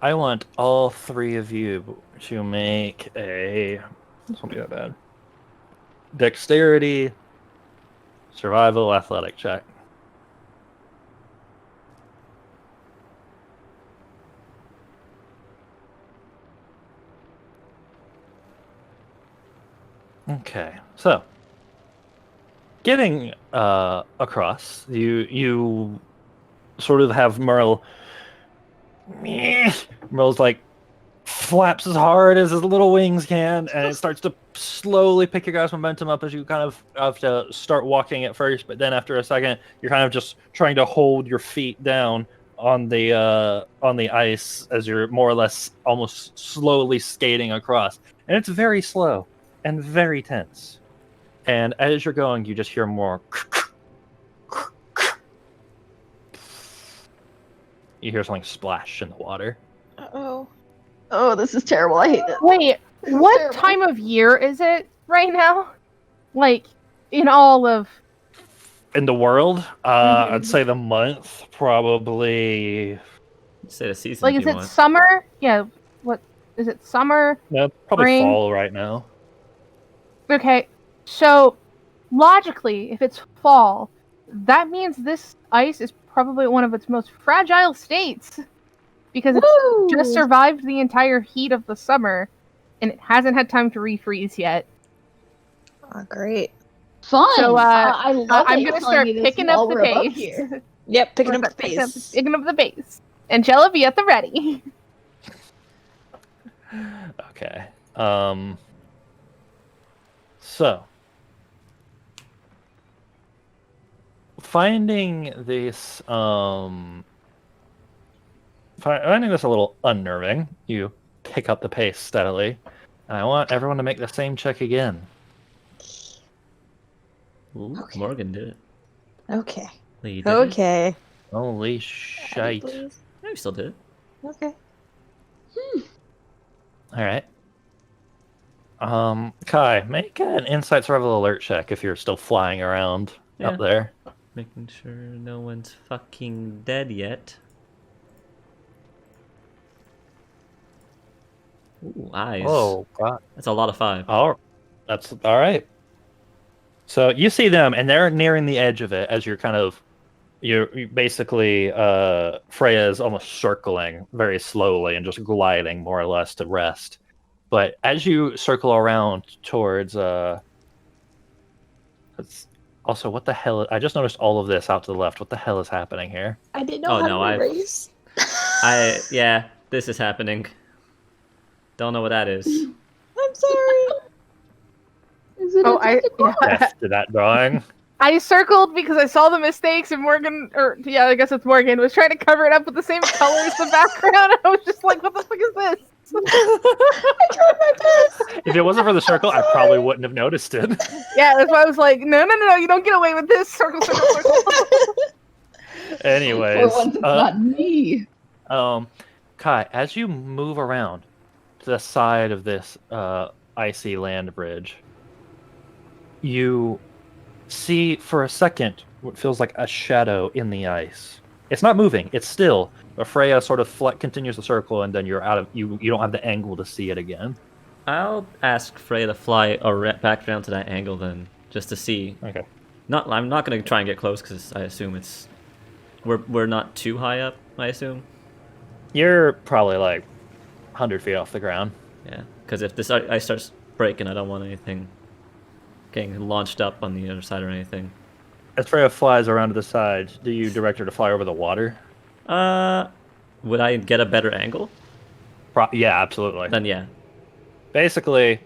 I want all three of you to make a. This won't be that bad. Dexterity, survival, athletic check. Okay, so getting across, you sort of have Merle. Merle's like flaps as hard as his little wings can, and it starts to slowly pick your guys' momentum up as you kind of have to start walking at first, but then after a second, you're kind of just trying to hold your feet down on the ice as you're more or less almost slowly skating across, and it's very slow and very tense. And as you're going, you just hear more. You hear something splash in the water. Uh-oh. Oh, this is terrible. I hate this. Wait, This is what terrible. time of year is it right now? Like, in all of... In the world, Mhm. I'd say the month probably. Say the season Like, if is you it want. summer? Yeah, what... Is it summer? No, probably Spring. fall right now. Okay, so logically, if it's fall, that means this ice is probably one of its most fragile states because it's just Woo! survived the entire heat of the summer and it hasn't had time to refreeze yet. Oh, great. Fun. So, I love that I'm you're gonna telling start me this picking while up the we're above pace. here. Yep, picking up the Picking up- pace. Picking up the pace. And Jella be at the ready. Okay. So finding this finding this a little unnerving, you pick up the pace steadily, and I want everyone to make the same check again. Ooh, Okay. Morgan did it. Okay. Lee did it. Okay. Holy Ready, shite! please? Yeah, we still did it. Okay. All right. Kai, make an insight survival alert check if you're still flying around Yeah. up there. Making sure no one's fucking dead yet. Ooh, eyes. Oh God. That's a lot of 5. Oh, that's all right. So you see them, and they're nearing the edge of it as you're kind of, you're basically Freya is almost circling very slowly and just gliding more or less to rest. But as you circle around towards, it's also what the hell? I just noticed all of this out to the left. What the hell is happening here? I didn't know Oh, how no, to I- erase. Yeah, this is happening. Don't know what that is. I'm sorry. Is it Oh, a tentacle? Yes, to that drawing. I circled because I saw the mistakes and Morgan, I guess it's Morgan, was trying to cover it up with the same color as the background. I was just like, what the fuck is this? I tried my best. If it wasn't for the circle, I probably wouldn't have noticed it. Yeah, that's why I was like, no, you don't get away with this. Circle, circle, circle. Anyways, For once, it's not me. Kai, as you move around to the side of this icy land bridge, you see for a second what feels like a shadow in the ice. It's not moving; it's still. But Freya sort of continues the circle, and then you're out of you. You don't have the angle to see it again. I'll ask Freya to fly back down to that angle then, just to see. Okay. I'm not gonna try and get close because I assume we're not too high up. I assume. You're probably like 100 feet off the ground. Yeah, because if this ice starts breaking, I don't want anything getting launched up on the other side or anything. As Freya flies around to the side, do you direct her to fly over the water? Would I get a better angle? Yeah, absolutely. Then yeah. Basically,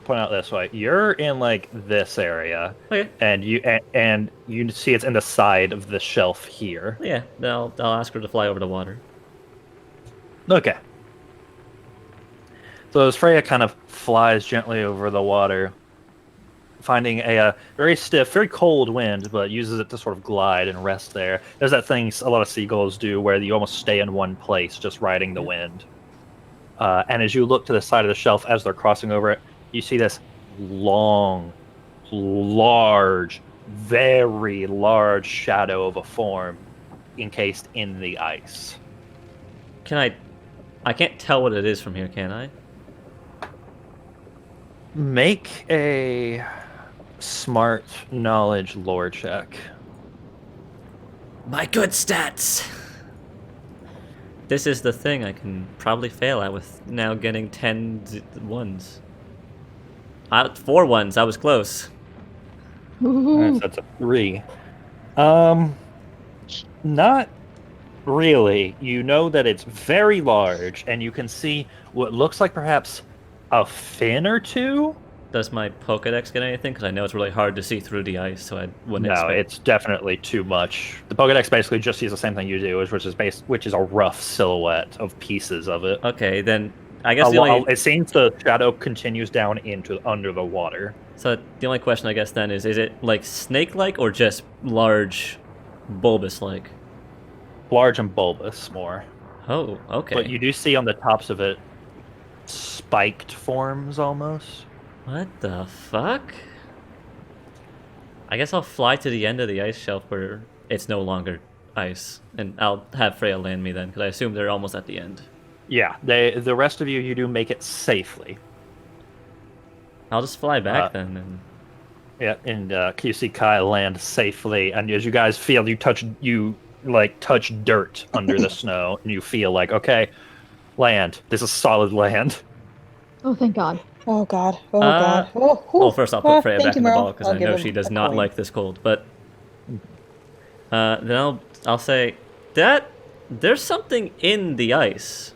point out this way: you're in like this area, Okay. and you see it's in the side of the shelf here. Yeah. Then I'll ask her to fly over the water. Okay. So as Freya kind of flies gently over the water, finding a very stiff, very cold wind, but uses it to sort of glide and rest there. There's that thing a lot of seagulls do where you almost stay in one place, just riding the wind. And as you look to the side of the shelf as they're crossing over it, you see this long, large, very large shadow of a form encased in the ice. I can't tell what it is from here, can I? Make a smart knowledge lore check. My good stats! This is the thing I can probably fail at with now getting 10 ones. 4 ones, I was close. Ooh. That's a 3. Not really. You know that it's very large, and you can see what looks like perhaps a fin or two. Does my Pokedex get anything? Because I know it's really hard to see through the ice, so I wouldn't No, expect... it's definitely too much. The Pokedex basically just sees the same thing you do, which is a rough silhouette of pieces of it. Okay, then I guess the only... It seems the shadow continues down into under the water. So the only question I guess then is it like snake-like or just large, bulbous-like? Large and bulbous, more. Oh, okay. But you do see on the tops of it spiked forms almost. What the fuck? I guess I'll fly to the end of the ice shelf where it's no longer ice, and I'll have Freya land me then, because I assume they're almost at the end. Yeah, the rest of you do make it safely. I'll just fly back then. And... Yeah, and you see Kai land safely, and as you guys feel, you touch dirt under the snow, and you feel like, okay, land. This is solid land. Oh, thank God. Oh God. Oh God. Oh, well, first I'll put Freya thank back you, in the Meryl. ball because I'll I give know him she does a not coin. like this cold. But then I'll say that there's something in the ice.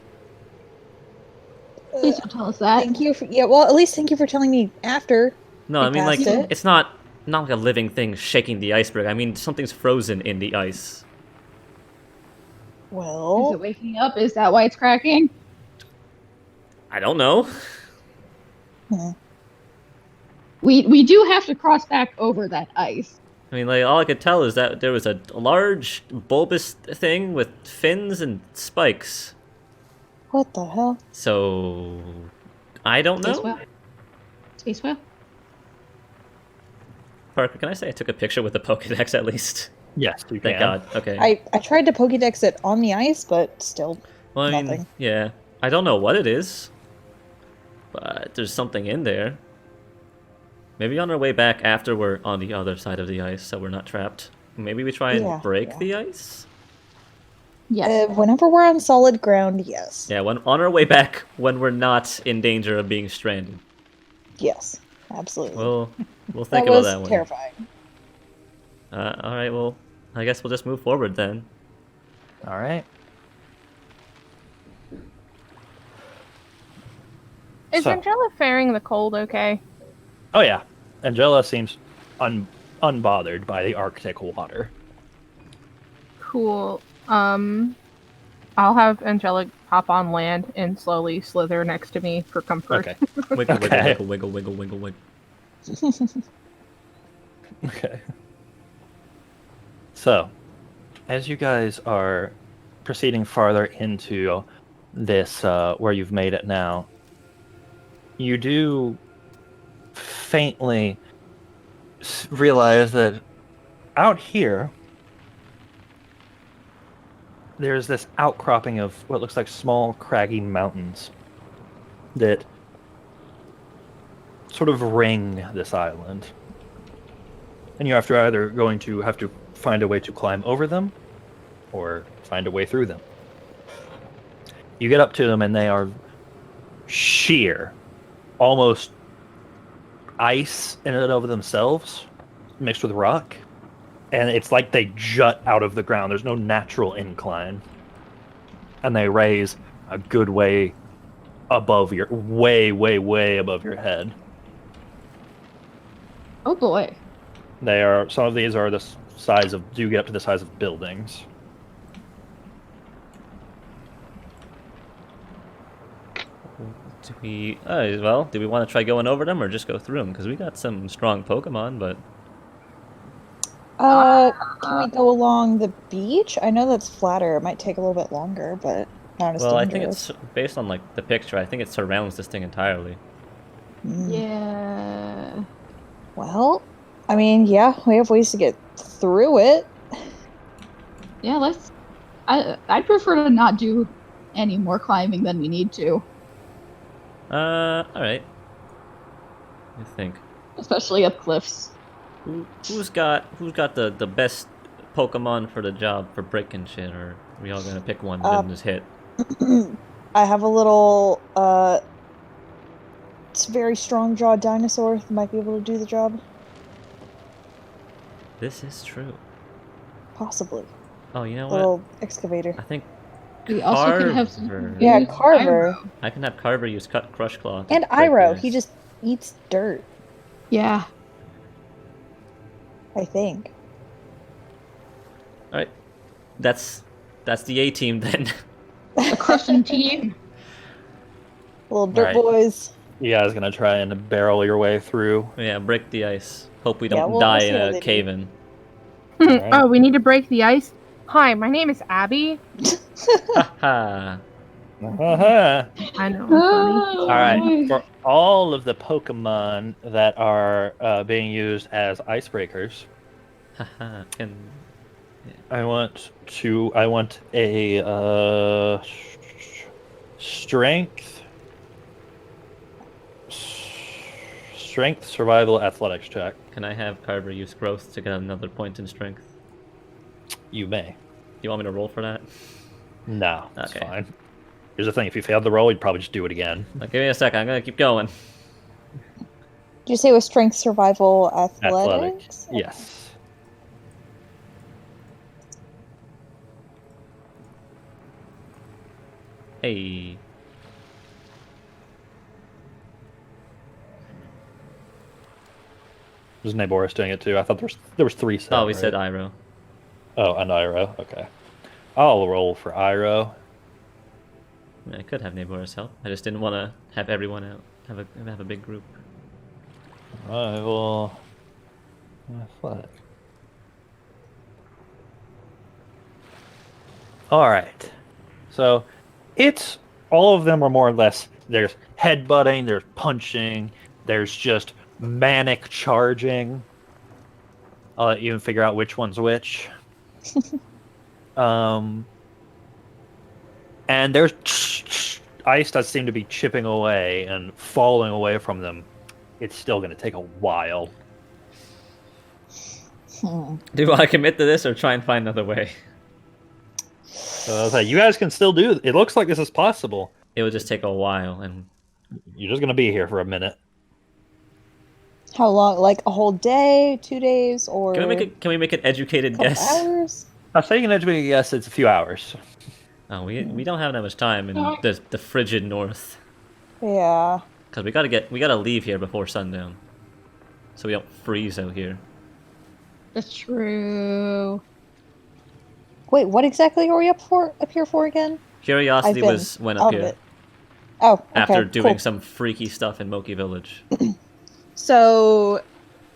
Please don't tell us that. Thank you for well, at least thank you for telling me after. No, I mean like passed it. it's not like a living thing shaking the iceberg. I mean something's frozen in the ice. Is Well, it waking up? Is that why it's cracking? I don't know. We do have to cross back over that ice. I mean, like all I could tell is that there was a large bulbous thing with fins and spikes. what the hell? So I don't Space know. whale. Space whale. Parker, can I say I took a picture with the Pokedex at least? Yes, you Thank can. God. Okay. I tried to Pokédex it on the ice, but still. Well, I mean, Nothing. yeah. I don't know what it is, but there's something in there. Maybe on our way back after we're on the other side of the ice, so we're not trapped. Maybe we try and Yeah, break yeah. the ice? Yes. Whenever we're on solid ground, yes. Yeah, on our way back when we're not in danger of being stranded. Yes, absolutely. We'll that think was about that one. terrifying. Alright, well, I guess we'll just move forward then. All right. Is So- Angela faring the cold okay? Oh yeah, Angela seems unbothered by the Arctic water. Cool. I'll have Angelic hop on land and slowly slither next to me for comfort. Okay. Wiggle, Okay. wiggle, wiggle, wiggle, wiggle, wiggle. Okay. So, as you guys are proceeding farther into this, where you've made it now, you do faintly realize that out here, there's this outcropping of what looks like small, craggy mountains that sort of ring this island. And you have to either have to find a way to climb over them or find a way through them. You get up to them and they are sheer, almost ice in and of themselves, mixed with rock. And it's like they jut out of the ground. There's no natural incline. And they raise a good way above your, way above your head. Oh boy. Some of these are the size of, do get up to the size of buildings. Do we want to try going over them or just go through them? Because we got some strong Pokemon, but Can we go along the beach? I know that's flatter. It might take a little bit longer, but not as well, I dangerous. think it's based on like the picture. I think it surrounds this thing entirely. Yeah. Well, I mean, yeah, we have ways to get through it. Yeah, let's. I'd prefer to not do any more climbing than we need to, All right. I think. especially up cliffs. Who's got the best Pokemon for the job for breaking shit, or are we all gonna pick one and then just hit? I have a little, it's very strong jawed dinosaur that might be able to do the job. This is true. Possibly. Oh, you know Little what? excavator. I think We also could have Carver. Yeah, use Carver. Iroh. I can have Carver use Crush Claw. to And break the Iroh. ice. He just eats dirt, Yeah. I think. All right. That's the A team then. A crushing team. Little dirt Right. boys. You guys gonna try and barrel your way through? Yeah, break the ice. Hope we Yeah, don't we'll die see in how a they do. cave-in. Alright. Oh, we need to break the ice? Hi, my name is Abby. Haha. Uh-huh. I know, I'm funny. Oh, All right. boy. For all of the Pokemon that are being used as icebreakers, Haha. And I want a strength, survival, athletics check. can I have Carver use growth to get another point in strength? You may. You want me to roll for that? No, it's Okay. fine. Here's the thing: if you failed the roll, you'd probably just do it again. Give me a second. I'm gonna keep going. Did you say it was strength, survival, athletics? Yes. Hey. Was Naboris doing it too? I thought there was three. Oh, we right? said Iroh. Oh, and Iroh. Okay. I'll roll for Iroh. I mean, I could have Naboris help. I just didn't want to have everyone out. Have a big group. I will. Athletic. All right. So, it's all of them are more or less. There's headbutting. There's punching. There's just manic charging. I'll let you figure out which one's which. And there's ice does seem to be chipping away and falling away from them. It's still going to take a while. Hmm. Do you want to commit to this or try and find another way? So I was like, you guys can still do it. It looks like this is possible. It would just take a while, and You're just going to be here for a minute. How long? Like a whole day, 2 days, or can we make an educated couple guess? hours? I'll say you can educate a guess. It's a few hours. Oh, we don't have that much time in the frigid north. Yeah. Cause we gotta leave here before sundown, so we don't freeze out here. That's true. Wait, what exactly are we up here for again? Curiosity been went out up of here it. Oh, okay, after doing cool. some freaky stuff in Moki Village. So,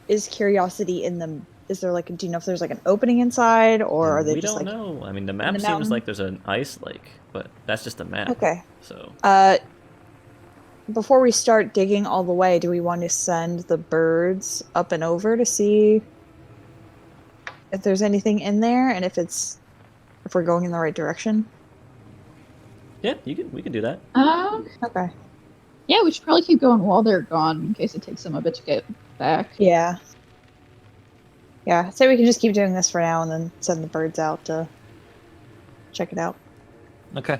is Curiosity in the? Is there like? Do you know if there's like an opening inside, or are they We just don't like? know. I mean, the in map the seems mountain? like there's an ice lake, but that's just a map. Okay. So Before we start digging all the way, do we want to send the birds up and over to see if there's anything in there and if we're going in the right direction? yeah, we can do that. Okay. Yeah, we should probably keep going while they're gone in case it takes them a bit to get back. Yeah. Yeah. So we can just keep doing this for now and then send the birds out to check it out. Okay.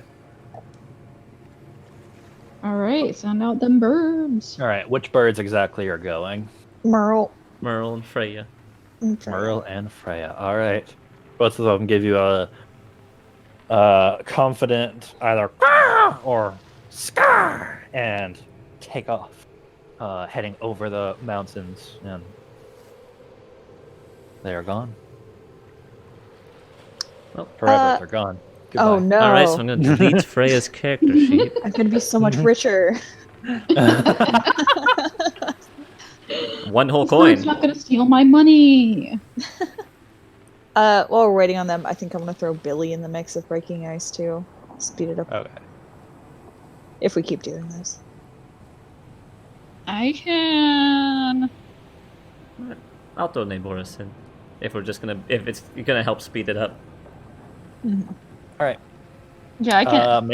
All right, send out them birds. All right. Which birds exactly are going? Merle. Merle and Freya. Merle and Freya. All right. Both of them give you a confident either "Caw" or scar and take off, heading over the mountains, and they are gone. Well, Forever, they're gone. Goodbye. Oh no. all right, so I'm going to delete Freya's character sheet. I'm going to be so much richer. One whole This bird's coin. not gonna steal my money. While we're waiting on them, I think I'm going to throw Billy in the mix of breaking ice too. Speed it up Okay. if we keep doing this. I can. I'll throw Naboris in. If it's gonna help speed it up. Mhm. All right. Yeah, I can.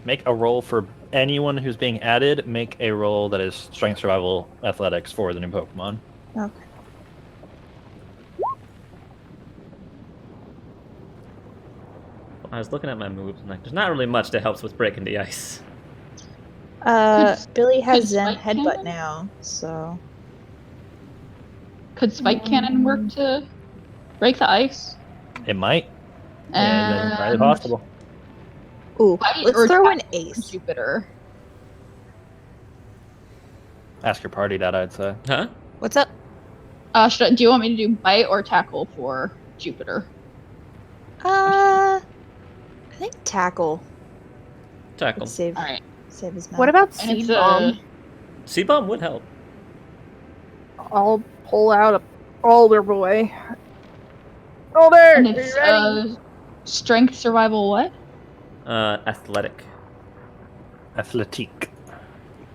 Make a roll for anyone who's being added. Make a roll that is strength, survival, athletics for the new Pokemon. Okay. I was looking at my moves, and like, there's not really much that helps with breaking the ice. Billy has could Zen Spike Headbutt Cannon? now, so Could Spike Cannon work to break the ice? It might. Yeah, that's entirely And possible. ooh, Bite let's or throw an tackle for ace. Jupiter. Ask your party that, I'd say. Huh? What's up? Do you want me to do bite or tackle for Jupiter? I think tackle. Tackle. Would save All right. his mouth. What about And Seed it's Bomb? C-Bomb would help. I'll pull out a Alder boy. Alder, and are you it's ready? strength, survival, what? Athletic. Athletic.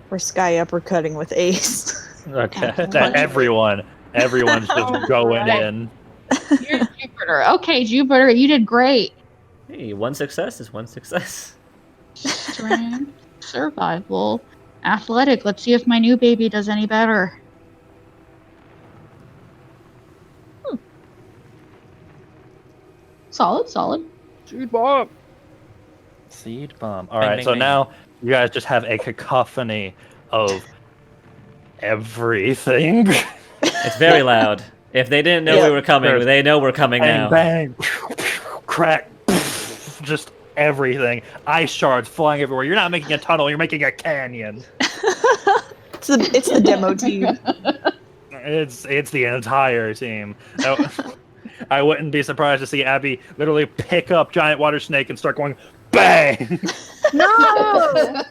We're sky uppercutting with ace. Okay. Punch. That everyone's just going Alright. in. You're Jupiter. Okay, Jupiter, you did great. Hey, one success is one success. Strength, survival, athletic. Let's see if my new baby does any better. Solid, solid. Seed Bomb. Seed bomb. All Bang, right. bang, So bang. now you guys just have a cacophony of everything. It's very loud. If they didn't know Yeah. we were coming, There's they know we're coming Bang, now. bang, crack, just everything. Ice shards flying everywhere. You're not making a tunnel. You're making a canyon. It's the demo team. It's the entire team. I wouldn't be surprised to see Abby literally pick up giant water snake and start going bang. No!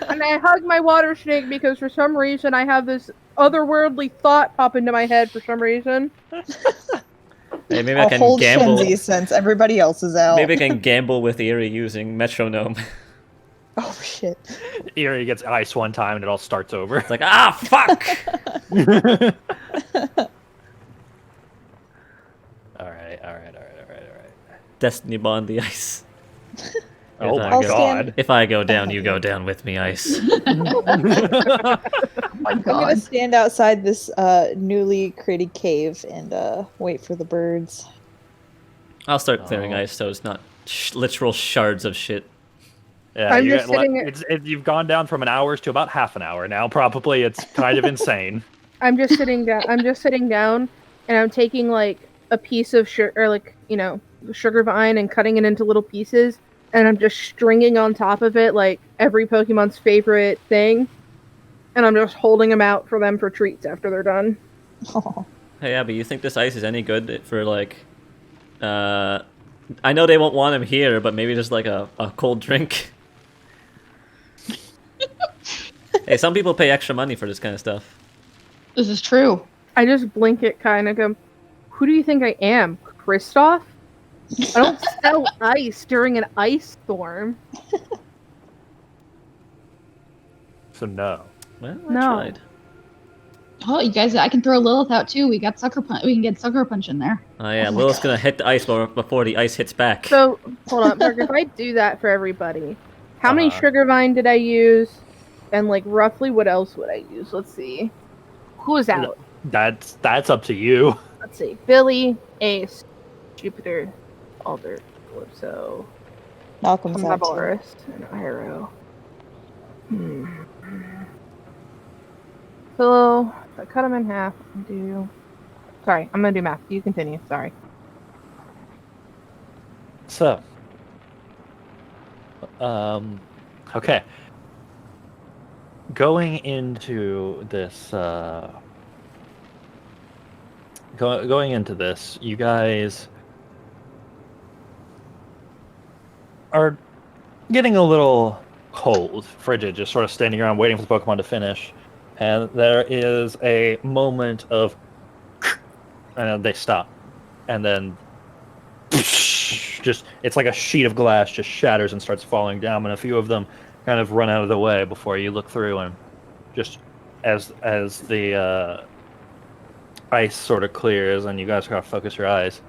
And I hug my water snake because for some reason I have this otherworldly thought pop into my head for some reason. Hey, maybe I I'll can hold gamble. Shenzi since everybody else is out. Maybe I can gamble with Eerie using metronome. Oh shit. Eerie gets ice one time and it all starts over. It's like, ah, fuck! All right. Destiny bond the ice. Oh If my I go- god. If I go down, you go down with me, ice. Oh my I'm gonna god. stand outside this newly created cave and wait for the birds. I'll start clearing Oh. ice so it's not literal shards of shit. Yeah, I'm you just get sitting- you've gone down from an hour to about half an hour now. Probably it's kind of insane. I'm just sitting down. And I'm taking like a piece of sugar, or like sugar vine, and cutting it into little pieces, and I'm just stringing on top of it like every Pokemon's favorite thing, and I'm just holding them out for them for treats after they're done. Oh. Hey, Abby, you think this ice is any good for like I know they won't want him here, but maybe just like a cold drink. Hey, some people pay extra money for this kind of stuff. This is true. I just blink at Kai and I go, who do you think I am? Kristoff? I don't sell ice during an ice storm. So no. Well, I No. tried. Oh, you guys, I can throw Lilith out too. We got sucker punch. We can get sucker punch in there. Oh yeah, Oh my Lilith's God. gonna hit the ice before the ice hits back. So, hold on, Mark, if I do that for everybody, how many Uh-huh. Sugar Vine did I use? And, like, roughly what else would I use? Let's see. Who was out? That's up to you. Let's see. Billy, Ace, Jupiter, Alder, Calypso, Malcolm's out too. Boris, and Iroh. So, if I cut them in half, I can do... Sorry, I'm gonna do math. You continue. Sorry. So, okay. Going into this, going into this, you guys are getting a little cold, frigid, just sort of standing around waiting for the Pokemon to finish, and there is a moment of, and then they stop, and then just it's like a sheet of glass just shatters and starts falling down, and a few of them kind of run out of the way before you look through, and just as the ice sort of clears and you guys gotta focus your eyes,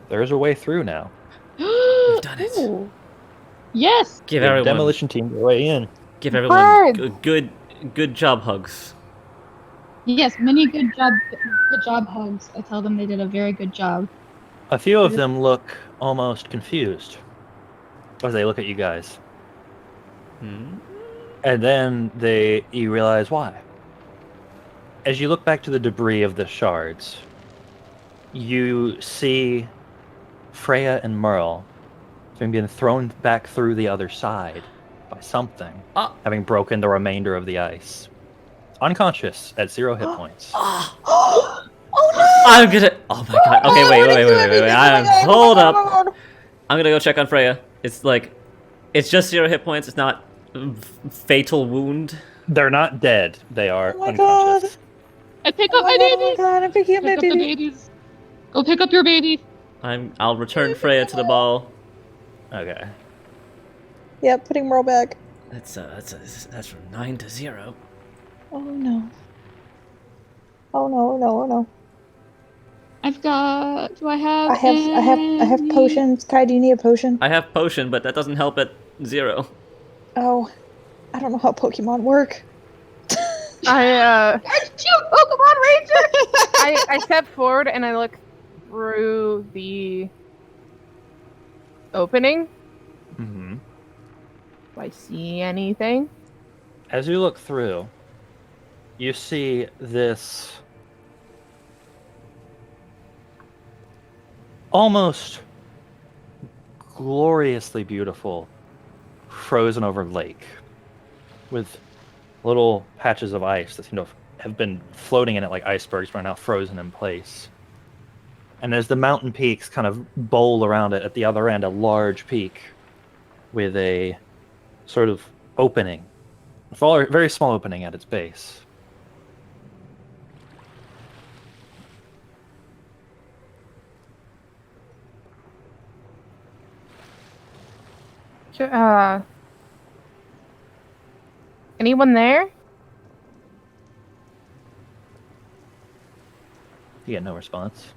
there's a way through now. We've done it. Ooh. Yes. Give The everyone, demolition team their way in. give everyone Hard. good job hugs. Yes. Many good job hugs. I tell them they did a very good job. A few of them look almost confused as they look at you guys, Hmm? and then you realize why. As you look back to the debris of the shards, you see Freya and Merle having been thrown back through the other side by something, having broken the remainder of the ice. Unconscious at 0 hit points. Oh I'm gonna. Oh my god. Okay, wait. Hold up. I'm gonna go check on Freya. It's like, it's just 0 hit points. It's not fatal wound. They're not dead. They are Oh my unconscious. I pick Oh up my my god, babies. I'm picking up my Pick up the baby. babies. Go pick up your baby. I'll return Freya to the ball. Okay. Yep, putting Merle back. That's from 9 to 0. Oh no. Oh no, no, no. I've got. Do I have? I have any- potions. Kai, do you need a potion? I have potion, but that doesn't help at 0. Oh, I don't know how Pokemon work. Aren't you Pokemon Ranger? I step forward and I look through the opening. Mm-hmm. Do I see anything? As you look through, you see this almost gloriously beautiful frozen over lake with little patches of ice that seem to have been floating in it like icebergs but are now frozen in place. And as the mountain peaks kind of bowl around it, at the other end, a large peak with a sort of opening, a very small opening at its base. Anyone there? You get no response.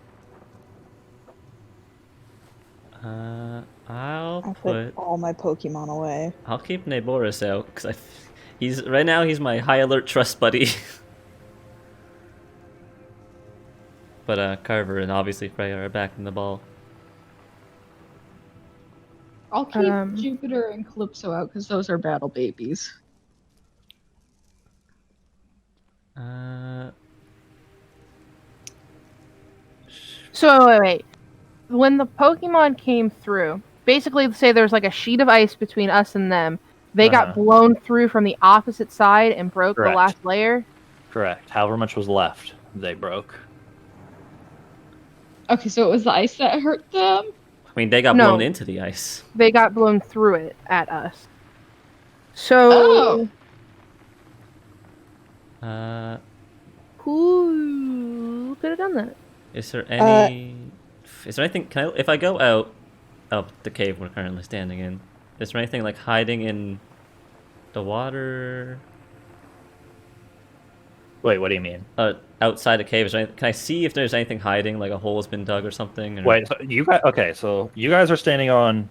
I'll I put. put all my Pokemon away. I'll keep Neboris out because he's right now. He's my high alert trust buddy. But Carver and obviously Freya are back in the ball. I'll keep Um, Jupiter and Calypso out because those are battle babies. So wait. When the Pokemon came through, basically say there's like a sheet of ice between us and them. They got Uh-huh. blown through from the opposite side and broke Correct. the last layer. Correct. However much was left, they broke. Okay, so it was the ice that hurt them. I mean, they got No. blown into the ice. They got blown through it at us. So Oh. who could have done that? Is there any? Is there anything? Can I? If I go out of the cave we're currently standing in, is there anything like hiding in the water? Wait, what do you mean? Outside the cave, is there can I see if there's anything hiding, like a hole has been dug or something? Or... Wait, so you guys? Okay, so you guys are standing on.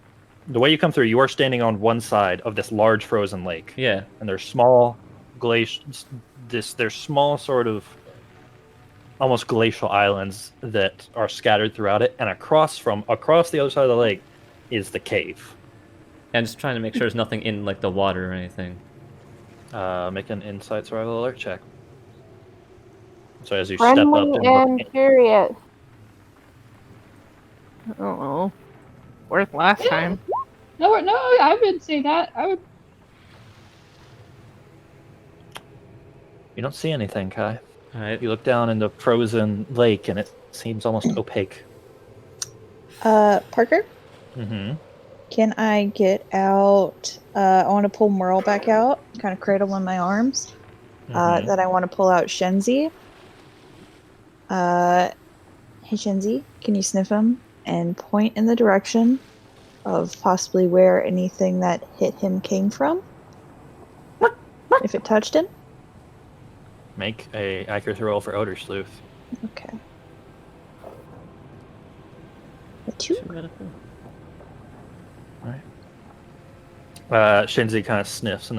The way you come through, you are standing on one side of this large frozen lake. Yeah. And there's small glaciers. There's small sort of almost glacial islands that are scattered throughout it, and across the other side of the lake is the cave. And just trying to make sure there's nothing in like the water or anything. Make an insight survival alert check. So as you Friendly step up and and curious. I don't know. Worth last Yeah. time. No, I would say that. I would. you don't see anything, Kai. All right. You look down in the frozen lake, and it seems almost opaque. Parker, Mm-hmm. can I get out? I want to pull Merle back out, kind of cradle in my arms. Mhm. That I want to pull out Shenzi. Hey Shenzi, can you sniff him and point in the direction of possibly where anything that hit him came from? If it touched him? Make a accuracy roll for odor sleuth. Okay. A 2? Shinzi kind of sniffs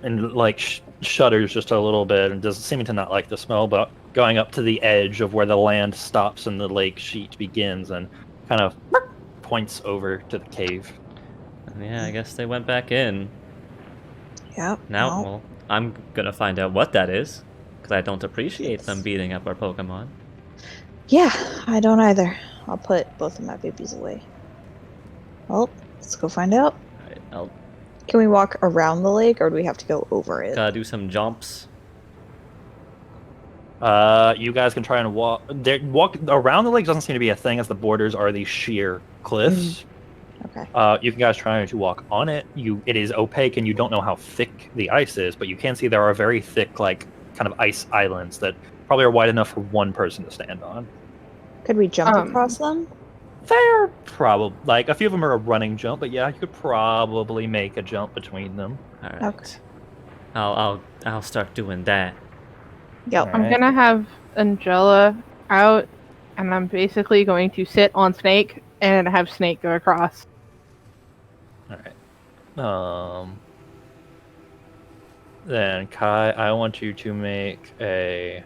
and like shudders just a little bit and doesn't seem to not like the smell, but going up to the edge of where the land stops and the lake sheet begins and kind of points over to the cave. Yeah, I guess they went back in. Yep. Now, no. well, I'm gonna find out what that is, because I don't appreciate them beating up our Pokemon. Yeah, I don't either. I'll put both of my babies away. Well, let's go find out. Alright, I'll Can we walk around the lake, or do we have to go over it? gotta do some jumps. You guys can try and walk around the lake. Doesn't seem to be a thing, as the borders are these sheer cliffs. Okay. You can guys try to walk on it. It is opaque, and you don't know how thick the ice is, but you can see there are very thick, like kind of ice islands that probably are wide enough for one person to stand on. Could we jump across them? They're probably like a few of them are a running jump, but yeah, you could probably make a jump between them. Alright. Okay. I'll start doing that. Yep. Alright. I'm gonna have Angela out, and I'm basically going to sit on Snake and have Snake go across. All right. Then Kai, I want you to make a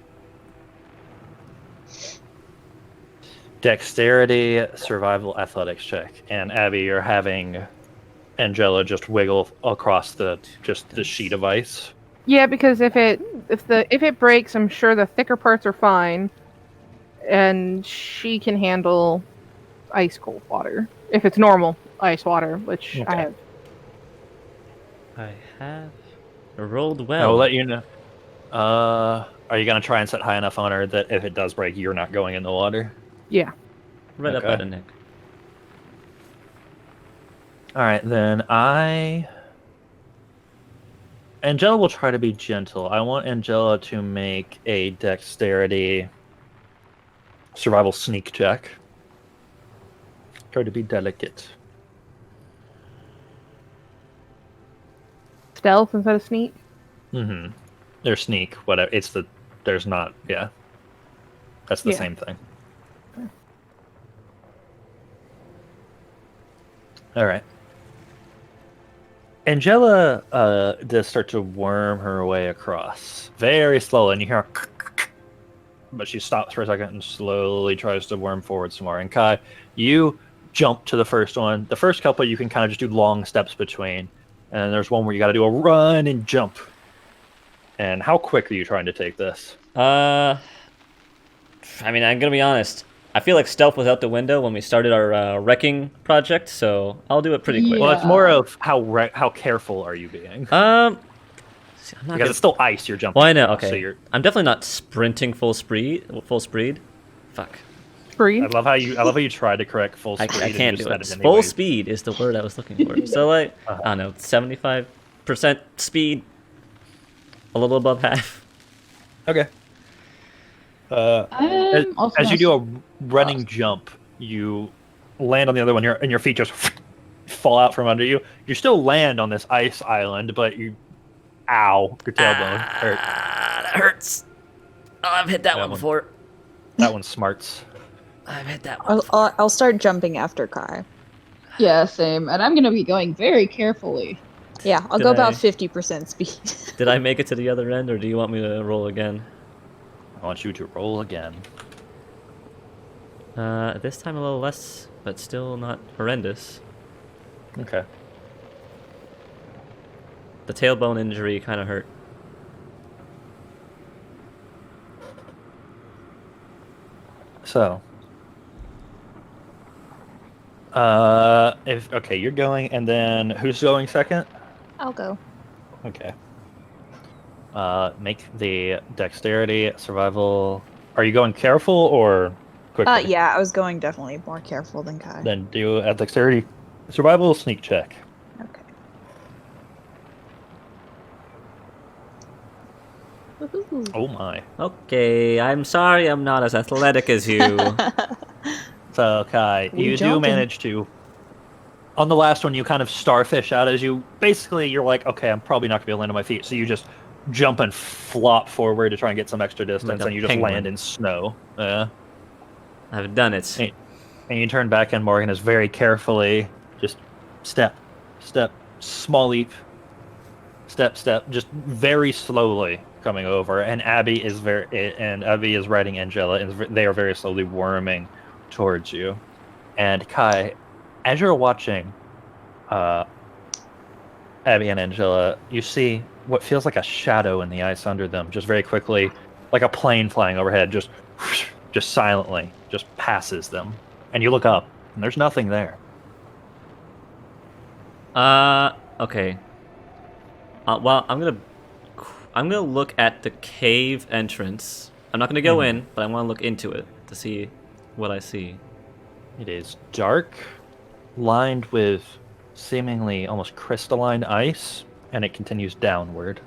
dexterity survival athletics check, and Abby, you're having Angela just wiggle across the sheet of ice. Yeah, because if it breaks, I'm sure the thicker parts are fine, and she can handle ice cold water if it's normal ice water, which I Okay. have. I have rolled I well. will let you know. Are you gonna try and set high enough on her that if it does break, you're not going in the water? Yeah. Right up Okay. at a Nick. All right, then Angela will try to be gentle. I want Angela to make a dexterity survival sneak check. Try to be delicate. Stealth instead of sneak. Mm-hmm. Or sneak, whatever. There's not, yeah. That's the Yeah. same thing. All right. Angela does start to worm her way across very slowly, and you hear, but she stops for a second and slowly tries to worm forward some more. And Kai, you jump to the first one. The first couple you can kind of just do long steps between, and there's one where you got to do a run and jump. And how quick are you trying to take this? I mean, I'm gonna be honest. I feel like stealth was out the window when we started our wrecking project, so I'll do it pretty quick. Well, it's more of how careful are you being? See, I'm not Because gonna... it's still ice you're jumping. Well, I know. across, Okay, So you're... I'm definitely not sprinting full speed. Fuck. Breathe. I love how you tried to correct full I speed. can't and do you it. said it Full anyways. speed is the word I was looking for. So like, I don't know, 75% speed, a little above half. Okay. I'm also As you do gonna a running jump, you land on the other one, and your feet just fall out from under you. You still land on this ice island, but your tailbone hurt. That hurts. Oh, I've hit that one before. That one smarts. I've hit that one before. I'll start jumping after Kai. Yeah, same. And I'm gonna be going very carefully. Yeah, I'll Did go I- about 50% speed. Did I make it to the other end, or do you want me to roll again? I want you to roll again. This time a little less, but still not horrendous. Okay. The tailbone injury kind of hurt. So. Okay, you're going, and then who's going second? I'll go. Okay. Make the dexterity survival. Are you going careful or quickly? Yeah, I was going definitely more careful than Kai. Then do a dexterity survival sneak check. Okay. Woohoo. Oh my. Okay, I'm sorry I'm not as athletic as you. So Kai, We you do jumping. manage to. On the last one, you kind of starfish out as you. Basically, you're like, okay, I'm probably not gonna be able to land on my feet, so you just jump and flop forward to try and get some extra distance, Like a and you just penguin. land in snow. Yeah. I've done it. Hey. And you turn back, and Morgan is very carefully just step, small leap, step, just very slowly coming over. And Abby is riding Angela, and they are very slowly worming towards you. And Kai, as you're watching Abby and Angela, you see what feels like a shadow in the ice under them, just very quickly, like a plane flying overhead, just silently, just passes them. And you look up, and there's nothing there. Okay. Well, I'm gonna look at the cave entrance. I'm not gonna go in, but I want to look into it to see what I see. It is dark, lined with seemingly almost crystalline ice, and it continues downward.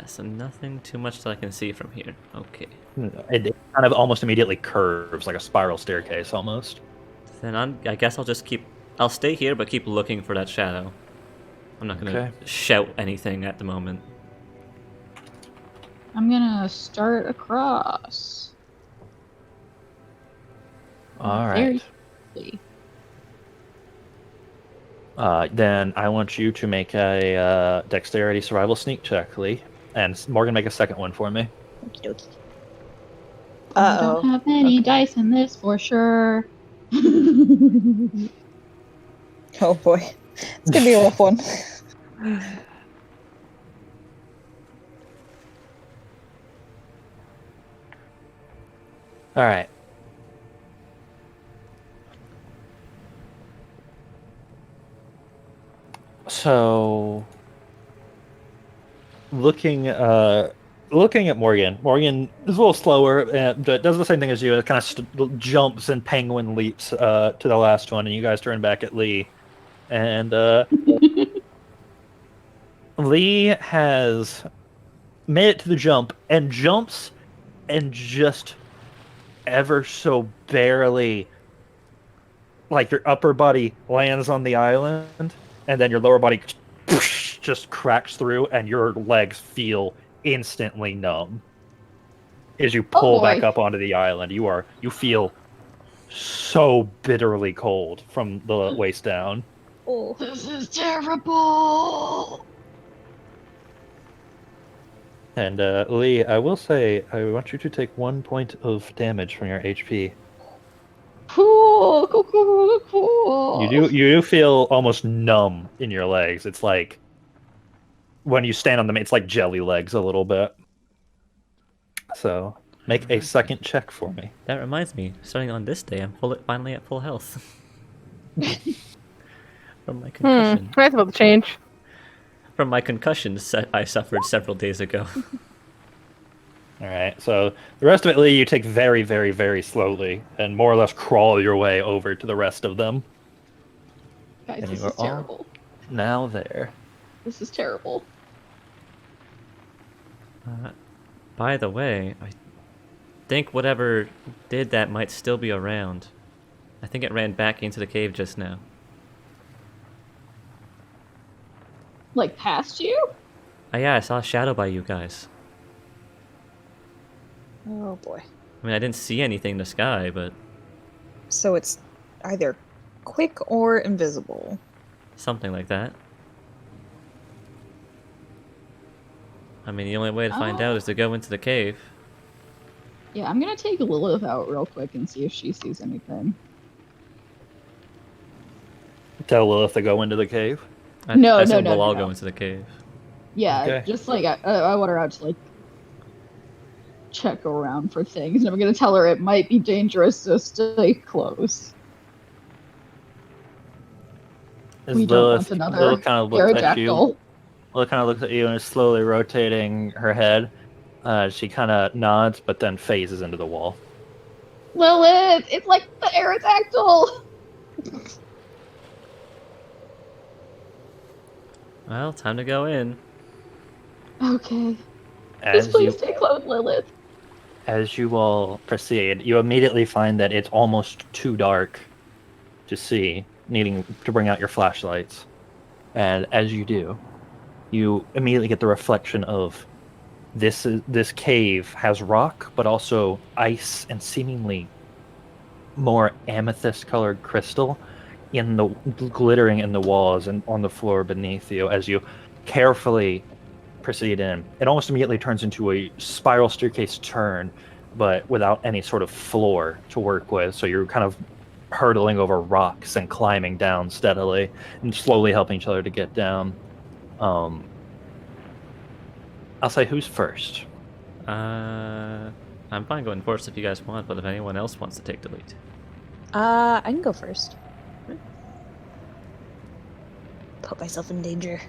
So nothing too much that I can see from here. Okay. It kind of almost immediately curves, like a spiral staircase almost. Then I guess I'll stay here, but keep looking for that shadow. I'm not gonna shout anything at the moment. I'm gonna start across. All Very right. quickly. Then I want you to make a dexterity survival sneak check, Lee. And Morgan, make a second one for me. Okie dokie. I don't have any dice in this for sure. Oh boy. It's gonna be a rough one. All right. So, looking at Morgan. Morgan is a little slower, but does the same thing as you. It kind of jumps and penguin leaps to the last one, and you guys turn back at Lee. And Lee has made it to the jump and jumps and just ever so barely, like your upper body lands on the island, and then your lower body just cracks through, and your legs feel instantly numb. As you pull back up onto the island, you feel so bitterly cold from the waist down. Oh. This is terrible. And Lee, I will say, I want you to take 1 point of damage from your HP. Cool. You do feel almost numb in your legs. It's like when you stand on them, it's like jelly legs a little bit. So make a second check for me. That reminds me, starting on this day, I'm finally at full health. From my concussion. That's about to change. From my concussion I suffered several days ago. All right. So the rest of it, Lee, you take very, very, very slowly and more or less crawl your way over to the rest of them. Guys, And this you are is terrible. now there. This is terrible. By the way, I think whatever did that might still be around. I think it ran back into the cave just now. Like past you? Oh yeah, I saw a shadow by you guys. Oh boy. I mean, I didn't see anything in the sky, but So it's either quick or invisible. something like that. I mean, the only way to find out is to go into the cave. Yeah, I'm gonna take Lilith out real quick and see if she sees anything. Tell Lilith to go into the cave. I No, assume no, we'll no, all no. go into the cave. Yeah, Okay. just like I want her out to like check around for things, and I'm gonna tell her it might be dangerous, so stay close. As We don't Lilith, want another Lilith kind of looks at you. Aerodactyl. Lilith kind of looks at you and is slowly rotating her head. She kind of nods, but then phases into the wall. Lilith, it's like the Aerodactyl. Well, time to go in. Okay, As just please you stay close, Lilith. As you all proceed, you immediately find that it's almost too dark to see, needing to bring out your flashlights. And as you do, you immediately get the reflection of this cave has rock, but also ice and seemingly more amethyst-colored crystal in the glittering in the walls and on the floor beneath you. As you carefully proceed in, it almost immediately turns into a spiral staircase turn, but without any sort of floor to work with. So you're kind of hurtling over rocks and climbing down steadily and slowly helping each other to get down. I'll say who's first. I'm fine going first if you guys want, but if anyone else wants to take the lead. I can go first. Put myself in danger.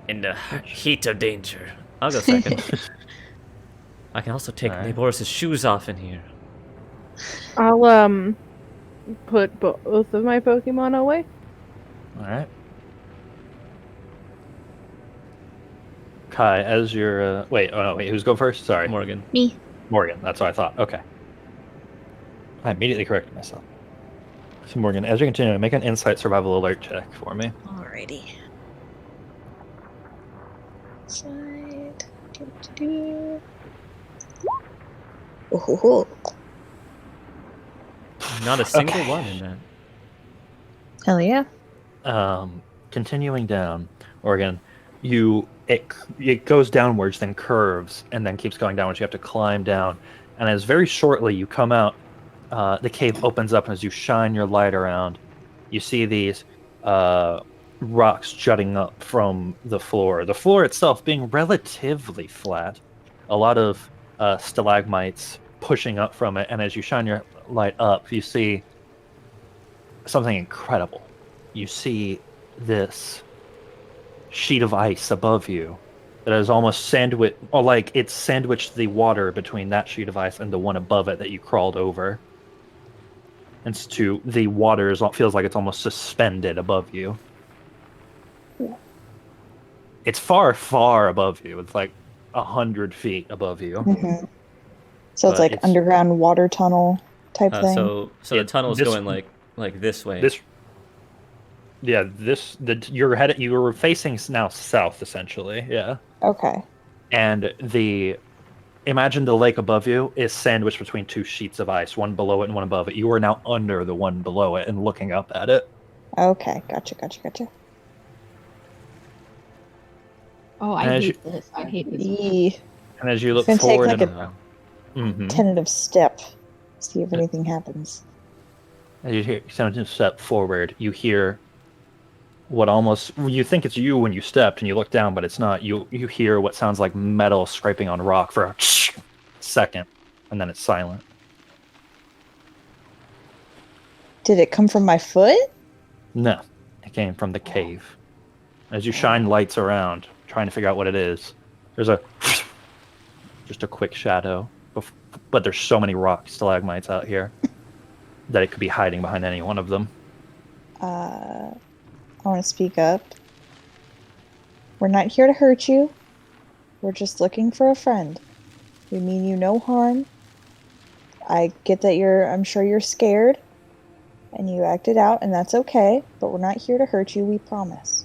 In the heat of danger. I'll go second. I can also take Alright. Boris's shoes off in here. I'll put both of my Pokemon away. All right. Kai, as your wait, who's going first? Sorry, Morgan. Me. Morgan. That's what I thought. Okay. I immediately corrected myself. So Morgan, as you continue, make an insight survival alert check for me. Alrighty. Side. Do. Oh. Not a single Okay. one in that. Hell yeah. Continuing down, Morgan, it goes downwards, then curves, and then keeps going downwards. You have to climb down, and as very shortly you come out, the cave opens up, and as you shine your light around, you see these rocks jutting up from the floor. The floor itself being relatively flat, a lot of stalagmites pushing up from it, and as you shine your light up, you see something incredible. You see this sheet of ice above you that is almost sandwiched, or like it's sandwiched the water between that sheet of ice and the one above it that you crawled over. And the water feels like it's almost suspended above you. It's far, far above you. It's like 100 feet above you. Mm-hmm. So it's But like it's- underground water tunnel type thing. So Yeah, the tunnel's this- going like this way. You were facing now south essentially, yeah. Okay. And imagine the lake above you is sandwiched between two sheets of ice, one below it and one above it. You are now under the one below it and looking up at it. Okay. Gotcha. Oh, I As hate this. I hate this. E And as you look It's gonna take, forward, like, and, a Mhm. tentative step. See if anything happens. As you hear tentative step forward, you hear you think it's you when you stepped and you look down, but it's not. You hear what sounds like metal scraping on rock for a second, and then it's silent. Did it come from my foot? No, it came from the cave. As you shine lights around, trying to figure out what it is, there's just a quick shadow but there's so many rock stalagmites out here that it could be hiding behind any one of them. I want to speak up. We're not here to hurt you. We're just looking for a friend. We mean you no harm. I get that I'm sure you're scared, and you acted out, and that's okay, but we're not here to hurt you, we promise.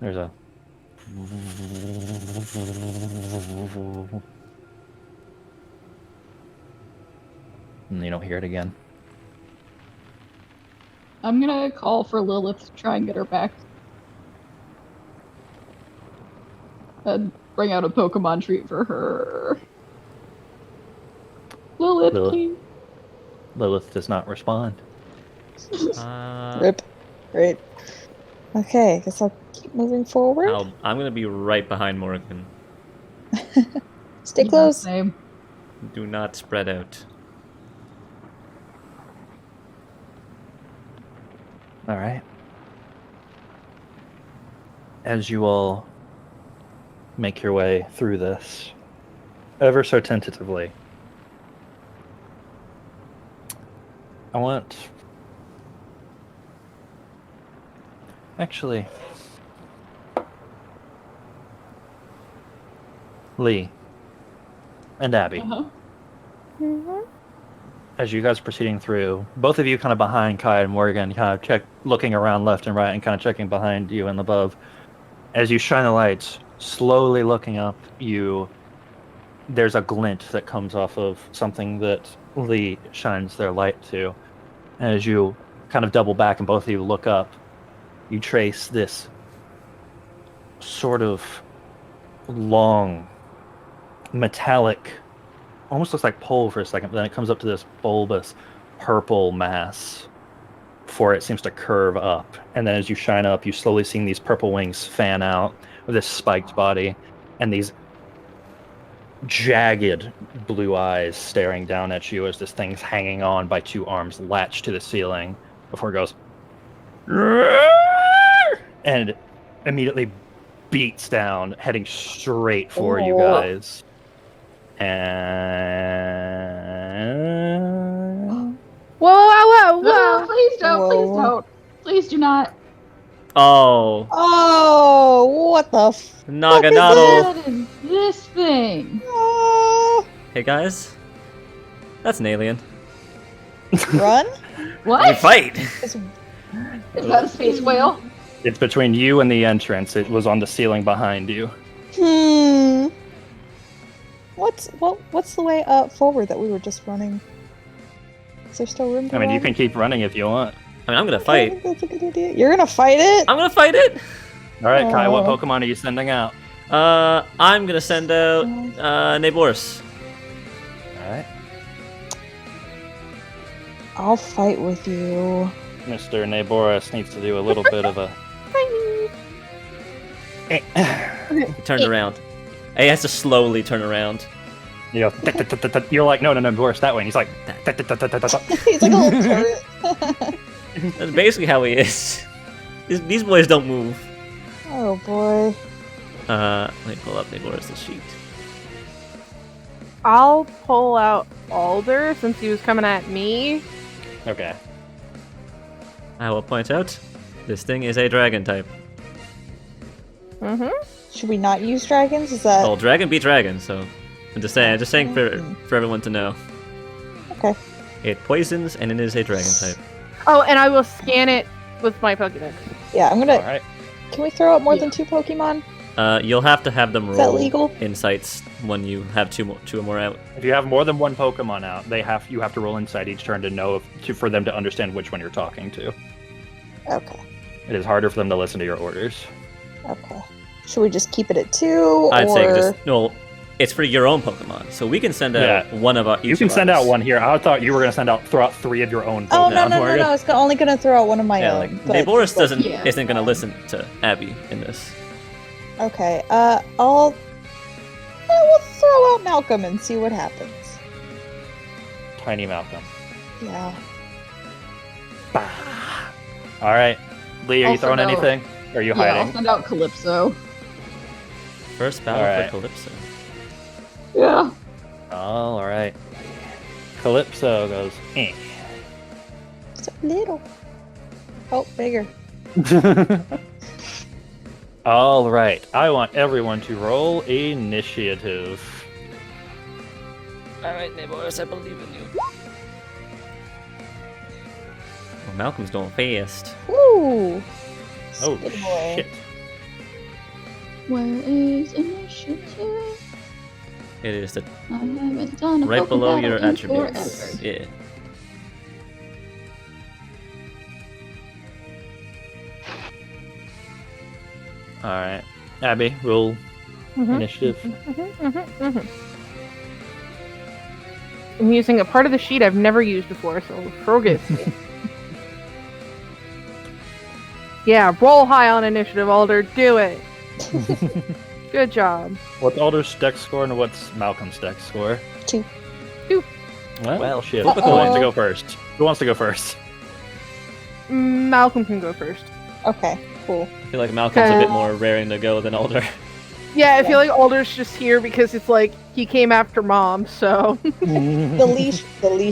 There's a... And you don't hear it again. I'm gonna call for Lilith to try and get her back. And bring out a Pokemon treat for her. Lilith, please. Lilith does not respond. Rip. Great. Okay, guess I'll keep moving forward. I'm gonna be right behind Morgan. Stay close. Same. Do not spread out. All right. As you all make your way through this, ever so tentatively, I want... Actually... Lee and Abby. Uh-huh. As you guys are proceeding through, both of you kind of behind Kai and Morgan, kind of looking around left and right and kind of checking behind you and above. As you shine the lights, slowly looking up, there's a glint that comes off of something that Lee shines their light to. And as you kind of double back and both of you look up, you trace this sort of long, metallic, almost looks like pole for a second, but then it comes up to this bulbous purple mass before it seems to curve up. And then as you shine up, you slowly see these purple wings fan out with this spiked body and these jagged blue eyes staring down at you as this thing's hanging on by two arms latched to the ceiling before it goes and immediately beats down, heading straight for you guys. And... Whoa! No, please don't, Whoa. please don't. Please do not. Oh, What the Naganadel. What is this thing? Oh, Hey guys, that's an alien. run? We What? fight. It's- Is that a space whale? It's between you and the entrance. It was on the ceiling behind you. What's the way up forward that we were just running? Is there still room to I mean, you run? can keep running if you want. I mean, I'm gonna I fight. think that's a good idea. You're gonna fight it? I'm gonna fight it. All right, Kai, what Oh. Pokemon are you sending out? I'm gonna send out Naboris. All right. I'll fight with you. Mr. Naboris needs to do a little bit of a... He turned around. He has to slowly turn around. You know, you're like, no, Boris, that way. And he's like... He's like a little turret. That's basically how he is. These boys don't move. Oh boy. Let me pull up Naboris' sheet. I'll pull out Alder since he was coming at me. Okay. I will point out, this thing is a dragon type. Mm-hmm. Should we not use dragons? Is that Well, dragon beat dragon, so I'm just saying for everyone to know. okay? It poisons and it is a dragon type. Oh, and I will scan it with my Pokédex. Yeah, I'm gonna. All right. Can we throw out more than 2 Pokemon? You'll have to have them Is that roll legal? insights when you have two or more out. If you have more than one Pokemon out, you have to roll inside each turn to know for them to understand which one you're talking to. Okay. It is harder for them to listen to your orders. Okay. Should we just keep it at 2? I'd or... say it's for your own Pokemon, so we can send out one of our. You can send out one here. I thought you were going to throw out 3 of your own Pokemon. Oh no! Morgan. I was only gonna throw out one of my Yeah, own. like but- Naboris but- isn't gonna listen to Abby in this. Okay. We'll throw out Malcolm and see what happens. Tiny Malcolm. Yeah. All right. Lee, are you Also, throwing no. anything? Or are you Yeah, I'll hiding? send out Calypso. First battle Alright. for Calypso. Yeah. All right. Calypso goes, eh. So little. Oh, bigger. All right. I want everyone to roll initiative. Alright, neighbors, I believe in you. Well, Malcolm's going fast. Woo! Oh, Good boy. shit. Where is initiative? It is the I haven't done a right Poke below battle your in attributes. forever. Yeah. All right. Abby, roll Mhm. initiative. I'm using a part of the sheet I've never used before, so forgive me. Yeah, roll high on initiative, Alder. Do it. Good job. What's Alder's dex score and what's Malcolm's dex score? 2. Well, shit. flip a Who wants to coin. go first? Who wants to go first? Malcolm can go first. Okay, cool. I feel like Malcolm's a bit more raring to go than Alder. Yeah, I feel like Alder's just here because it's like he came after Mom, so. The leash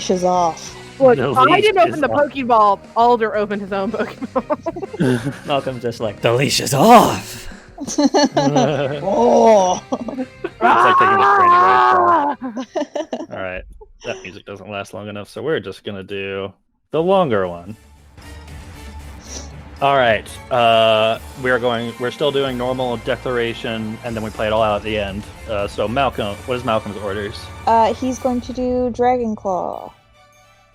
is off. Look, The I leash didn't open is the off. Pokeball. Alder opened his own Pokeball. Malcolm's just like, the leash is off! Oh! It's like taking the training ride. All right. That music doesn't last long enough, so we're just going to do the longer one. All right. We're still doing normal declaration, and then we play it all out at the end. So Malcolm, what is Malcolm's orders? He's going to do Dragon Claw.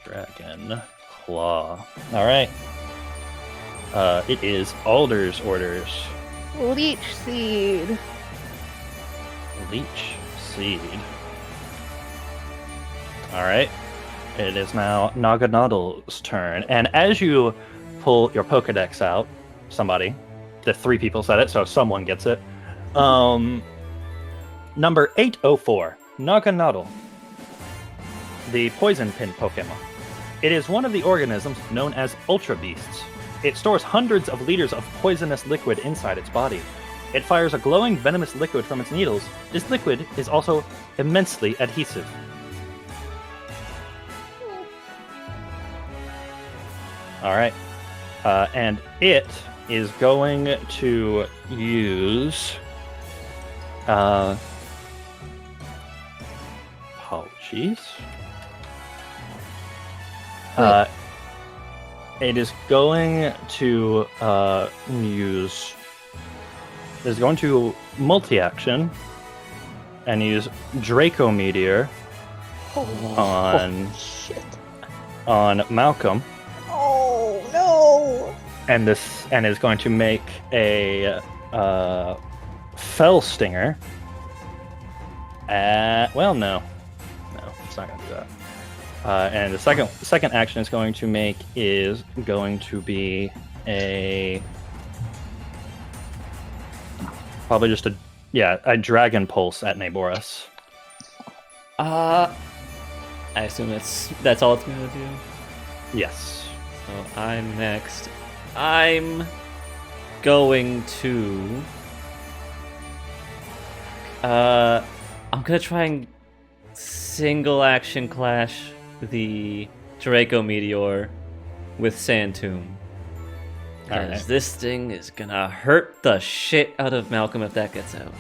Dragon Claw. All right. It is Alder's orders. Leech Seed. Leech Seed. All right. It is now Naganoddle's turn. And as you pull your Pokedex out, the 3 people said it, so someone gets it. Number 804, Naganoddle. The Poison Pin Pokemon. It is one of the organisms known as Ultra Beasts. It stores hundreds of liters of poisonous liquid inside its body. It fires a glowing venomous liquid from its needles. This liquid is also immensely adhesive. All right. And it is going to use... apologies. It is going to use... is going to multi-action and use Draco Meteor on Shit. on Malcolm, Oh, no! and is going to make a Fell Stinger. Well, no, it's not going to do that. And the second action is going to make is going to be probably just a Dragon Pulse at Naboris. I assume that's all it's gonna do. Yes. So I'm next. I'm going to. I'm gonna try and single action clash the Draco Meteor with Sand Tomb. Because Alright. this thing is gonna hurt the shit out of Malcolm if that gets out.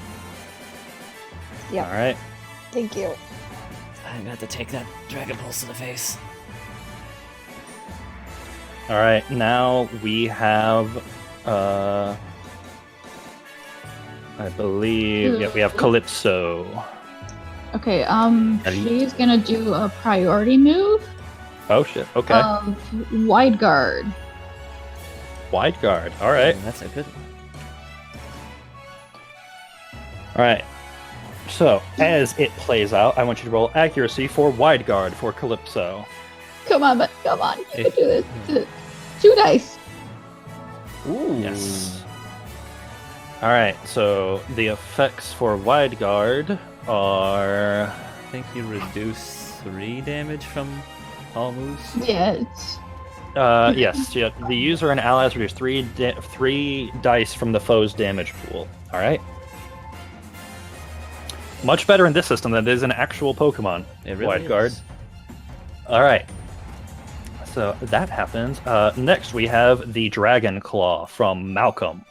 Yeah. All right. Thank you. I'm gonna have to take that Dragon Pulse to the face. All right. Now we have, I believe, we have Calypso. Okay, she's gonna do a priority move Oh shit. Okay. of Wide Guard. Wide Guard. All right. That's a good one. All right. So as it plays out, I want you to roll accuracy for Wide Guard for Calypso. Come on, you can do this. 2 dice. Ooh. Yes. All right. So the effects for Wide Guard are. I think you reduce 3 damage from all moves. Yeah, it's Yes. Yeah. The user and allies reduce 3 dice from the foe's damage pool. All right. Much better in this system than it is in actual Pokemon. It really Wide guard. is. All right. So that happens. Next, we have the Dragon Claw from Malcolm.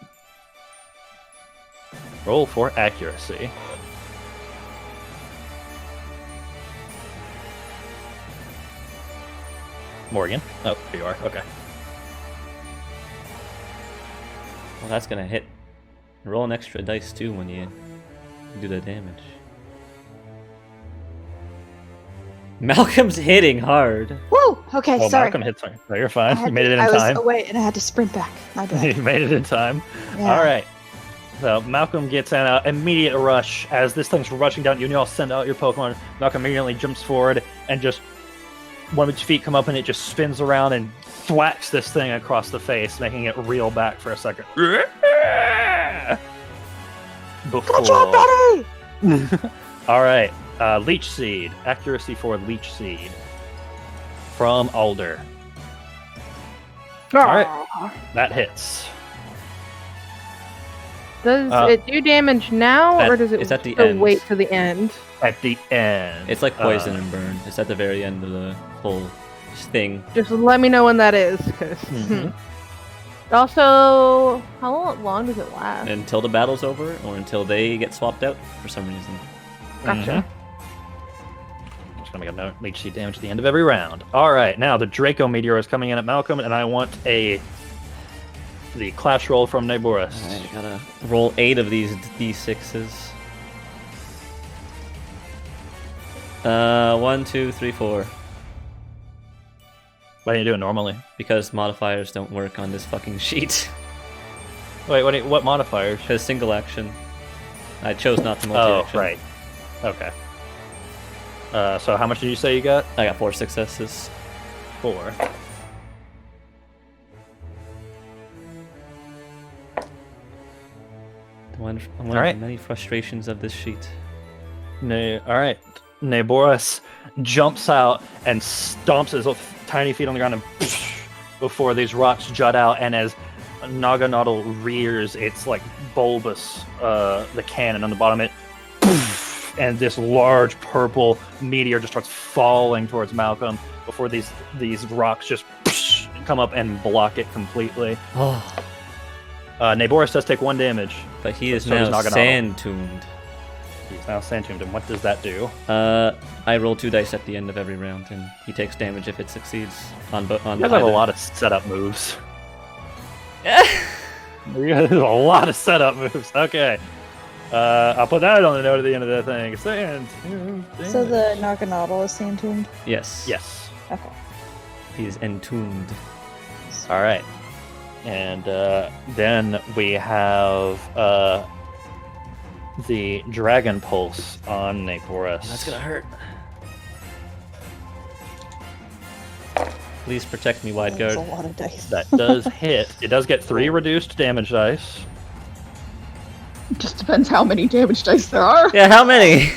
Roll for accuracy. Morgan. Oh, here you are. Okay. Well, that's gonna hit. Roll an extra dice too when you do the damage. Malcolm's hitting hard. Woo! Okay, Well, sorry. Malcolm hits her. No, you're fine. I You had made it in I time. was away and I had to sprint back. My bad. You made it in time. Yeah. All right. So Malcolm gets an immediate rush as this thing's rushing down. You all send out your Pokemon. Malcolm immediately jumps forward and just one of its feet come up and it just spins around and thwacks this thing across the face, making it reel back for a second. Good job, buddy! All right. Leech Seed. Accuracy for Leech Seed. From Alder. Alright. That hits. Does it do damage now, or does it it's at the still end. wait to the end? At the end. It's like poison and burn. It's at the very end of the whole thing. Just let me know when that is, because. Mhm. Also, how long does it last? Until the battle's over, or until they get swapped out for some reason. Gotcha. I'm just gonna make a note. Leech Seed damage at the end of every round. All right, now the Draco Meteor is coming in at Malcolm, and I want the Clash roll from Neighboris. Alright, gotta roll 8 of these d6s. 1, 2, 3, 4. Why do you do it normally? Because modifiers don't work on this fucking sheet. Wait, what modifiers? Because single action. I chose not to Oh, multi-action. right. Okay. So how much did you say you got? I got 4 successes. 4. One of Alright. the many frustrations of this sheet. All right. Neighboris jumps out and stomps his little tiny feet on the ground and before these rocks jut out, and as Naganadel rears its like bulbous the cannon on the bottom, it and this large purple meteor just starts falling towards Malcolm before these rocks just come up and block it completely. Oh, Neighboris does take 1 damage. but he is So does now Naganadel. sand-tuned. He's now Sand-Tuned, and what does that do? I roll 2 dice at the end of every round, and he takes damage if it succeeds on You guys have either. a lot of setup moves. You guys have a lot of setup moves. Okay. I'll put that on the note at the end of the thing. Sand-Tuned. So the Naganadel is sand-tuned? Yes. Yes. Okay. He is entombed. All right. And then we have the Dragon Pulse on Neighboris. That's gonna hurt. Please protect me, wide That's guard. a lot of dice. That does hit. It does get 3 reduced damage dice. It just depends how many damage dice there are. Yeah, how many?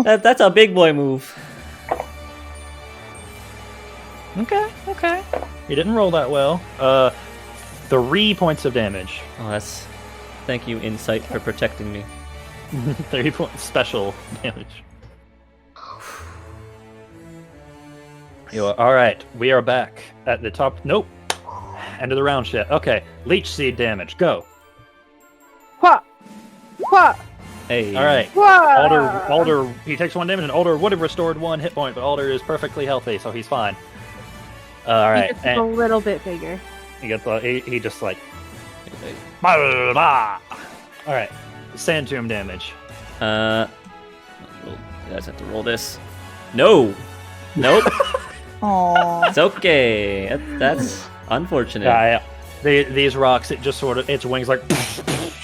That's a big boy move. Okay. You didn't roll that well. 3 points of damage. Oh, that's. Thank you, Insight, for protecting me. 3 points special damage. All right, we are back at the top. Nope. End of the round shit. Okay, Leech Seed damage. Go. What? What? Hey. All right. What? Alder, he takes 1 damage, and Alder would have restored 1 hit point, but Alder is perfectly healthy, so he's fine. All right, Just a little bit bigger. he just like. Blah, blah. All right, Sand Tomb damage. You guys have to roll this. No. Nope. Aww. It's okay. That's unfortunate. Yeah. These rocks, it just sort of its wings like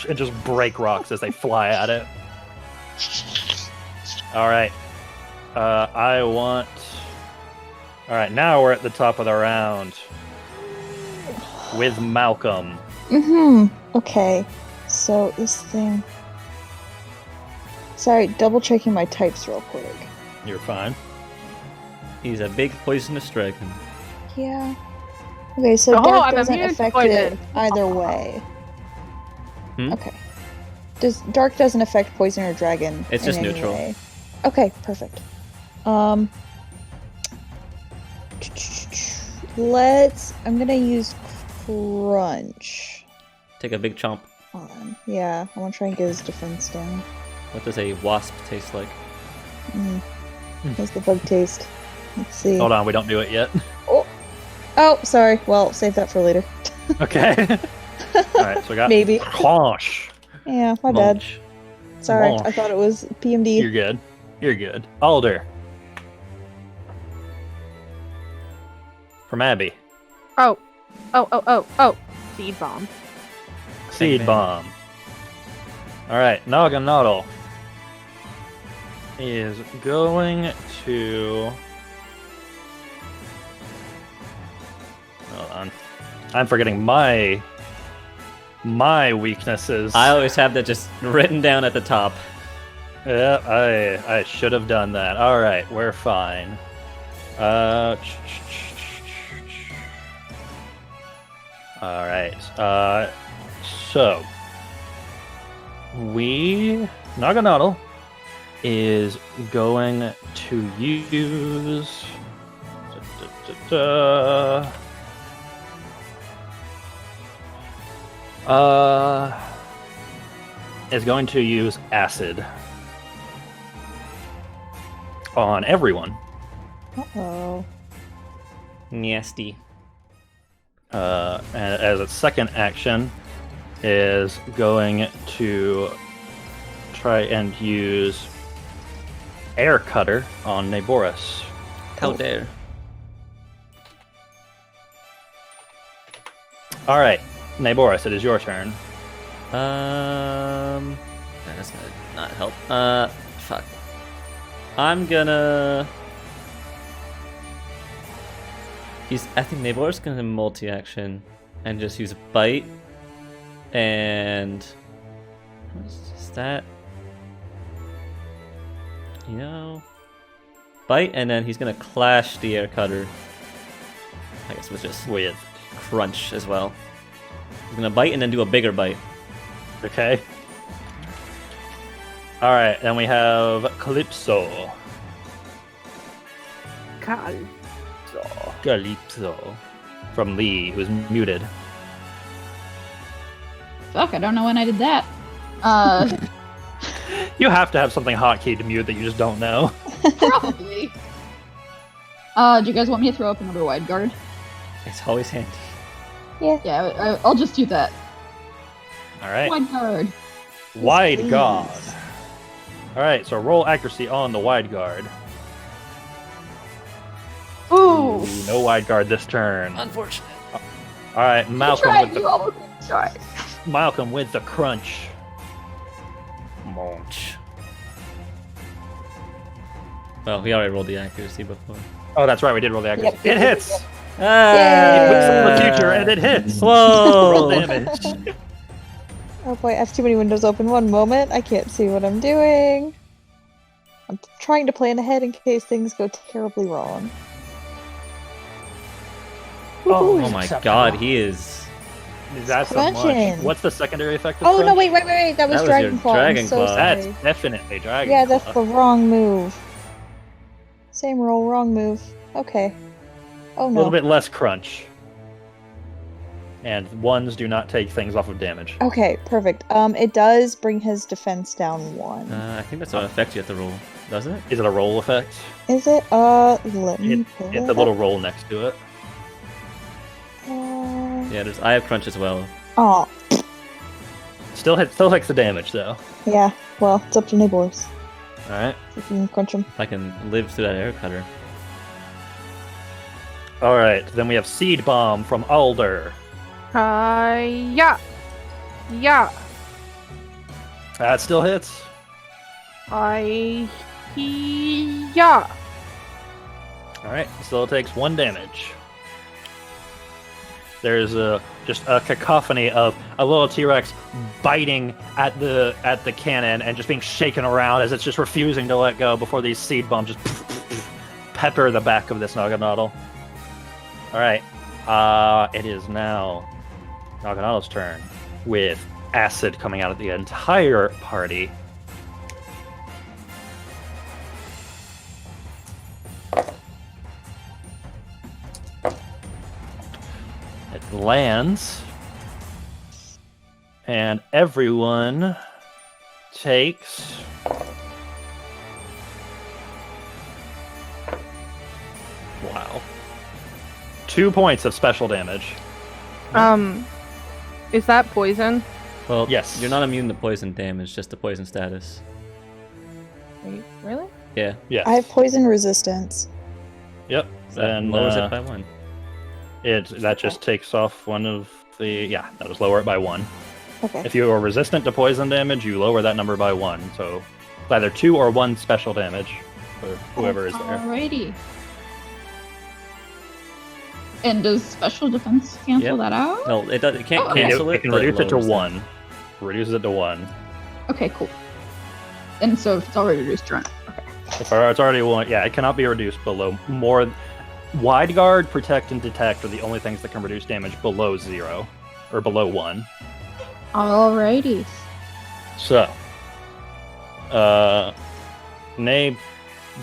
and just break rocks as they fly at it. All right. I want. All right, now we're at the top of the round with Malcolm. Okay. So this thing. Sorry, double checking my types real quick. You're fine. He's a big poisonous dragon. Yeah. Okay, so Oh, dark I'm doesn't immune to affect poison. it either way. Hmm? Okay. Dark doesn't affect poison or dragon. It's in just any neutral. way. Okay, perfect. I'm gonna use crunch. Take a big chomp. Yeah, I want to try and get his defense down. What does a wasp taste like? How's the bug taste? Let's see. Hold on, we don't do it yet. Oh, sorry. Well, save that for later. Okay. Alright, so we got Maybe. Crunch. Yeah, my bad. Munch. Sorry, Munch. I thought it was PMD. You're good. You're good. Alder. From Abby. Oh. Seed bomb. Seed man. bomb. Alright, Naganadal is going to. Hold on. I'm forgetting my weaknesses. I always have that just written down at the top. Yeah, I should have done that. Alright, we're fine. Alright, so Naganadal is going to use is going to use acid on everyone. Uh-oh. Nasty. And as its second action is going to try and use Air Cutter on Naboris. How dare. All right, Naboris, it is your turn. That's gonna not help. Fuck. I'm gonna. I think Nabor's gonna multi-action and just use bite and. What's that? You know. Bite and then he's gonna clash the air cutter. I guess with just With crunch as well. He's gonna bite and then do a bigger bite. okay. All right, then we have Calypso. Calypso from Lee, who's muted. Fuck, I don't know when I did that. You have to have something hotkey to mute that you just don't know. Probably. Do you guys want me to throw up another wide guard? It's always handy. Yeah, I'll just do that. All right. Wide guard. Wide Please. guard. All right, so roll accuracy on the wide guard. Ooh. No wide guard this turn. Unfortunate. All right, Malcolm Try, with you the almost tried. Malcolm with the crunch. Munch. Well, we already rolled the accuracy before. Oh, that's right, we did roll the accuracy. Yep. It hits. Ah! It whips from the future and it hits. Whoa! Roll damage. Oh boy, I have too many windows open. One moment, I can't see what I'm doing. I'm trying to plan ahead in case things go terribly wrong. Oh, Oh my acceptable. god, he is. That's so much. Crunching. What's the secondary effect of Oh no, crunch? wait, that was That was Dragon your Claw. Dragon I'm so Claw. That's sorry. definitely Dragon Yeah, Claw. that's the wrong move. Same roll, wrong move. Okay. Oh A no. little bit less crunch. And ones do not take things off of damage. Okay, perfect. It does bring his defense down 1. I think that's what effect you have to roll, doesn't it? Is it a roll effect? Is it? Let me pull It's it a little up. roll next to it. Yeah, I have crunch as well. Oh, Still takes the damage though. yeah. Well, it's up to Naboris. Alright. If you can crunch him. If I can live through that air cutter. Alright, then we have Seed Bomb from Alder. Yeah. That still hits. Yeah. Alright, still takes 1 damage. There's just a cacophony of a little T-Rex biting at the cannon and just being shaken around as it's just refusing to let go before these seed bombs just pepper the back of this Naganadal. Alright, it is now Naganadal's turn with acid coming out of the entire party. It lands, and everyone takes wow, 2 points of special damage. Is that poison? Well, Yes. You're not immune to poison damage, just the poison status. Wait, really? Yeah. Yes. I have poison resistance. Yep. That And lowers it by 1. that just takes off one of the that was lower it by 1. Okay. If you are resistant to poison damage, you lower that number by 1. So it's either 2 or 1 special damage for whoever is there. Alrighty. And does special defense cancel Yep. that out? No, it does. It can't Oh, okay. cancel It it. can but reduce it to lowers 1. Reduces it to 1. Okay, cool. And so it's already reduced to run. Okay. It's already 1. Yeah, it cannot be reduced below more. Wide guard, protect, and detect are the only things that can reduce damage below 0 or below 1. Alrighty. So,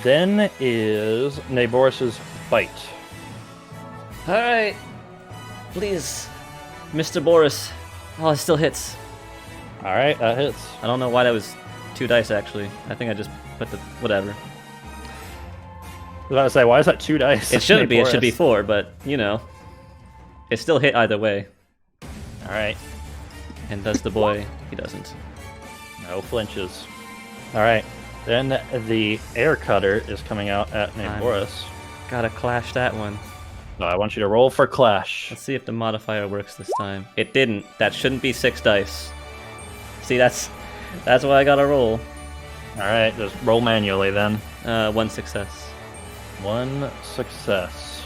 then is Naboris's bite. All right, please, Mr. Boris. Oh, it still hits. All right, that hits. I don't know why that was 2 dice actually. I think I just put the whatever. I was about to say, why is that 2 dice? It shouldn't be. It should be Naboris? 4, but you know, it still hit either way. All right, And does the boy? He doesn't. no flinches. All right, then the air cutter is coming out at Naboris. Gotta clash that one. So I want you to roll for clash. Let's see if the modifier works this time. It didn't. That shouldn't be 6 dice. See, that's why I gotta roll. All right, just roll manually then. 1 success. 1 success.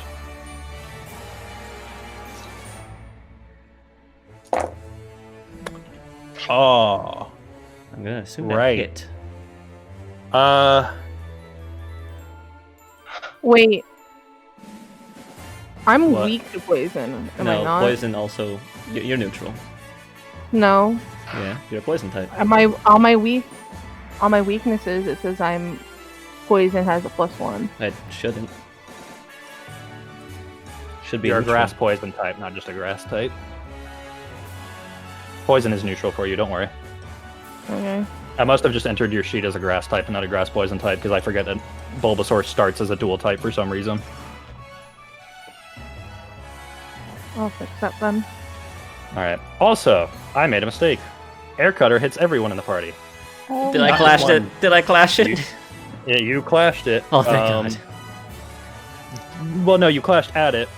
Oh, I'm gonna assume Right. that hit. Wait. I'm What? weak to poison. Am I No, not? poison also. You're neutral. No. Yeah, you're a poison type. Am I all my weaknesses? It says I'm poison has a +1. It shouldn't. Should be You're a neutral. grass poison type, not just a grass type. Poison is neutral for you, don't worry. Okay. I must have just entered your sheet as a grass type and not a grass poison type because I forget that Bulbasaur starts as a dual type for some reason. I'll fix that then. Alright. Also, I made a mistake. Air Cutter hits everyone in the party. Did I Not clash one. it? Did I clash it? Yeah, you clashed it. Oh, thank God. Well, no, you clashed at it.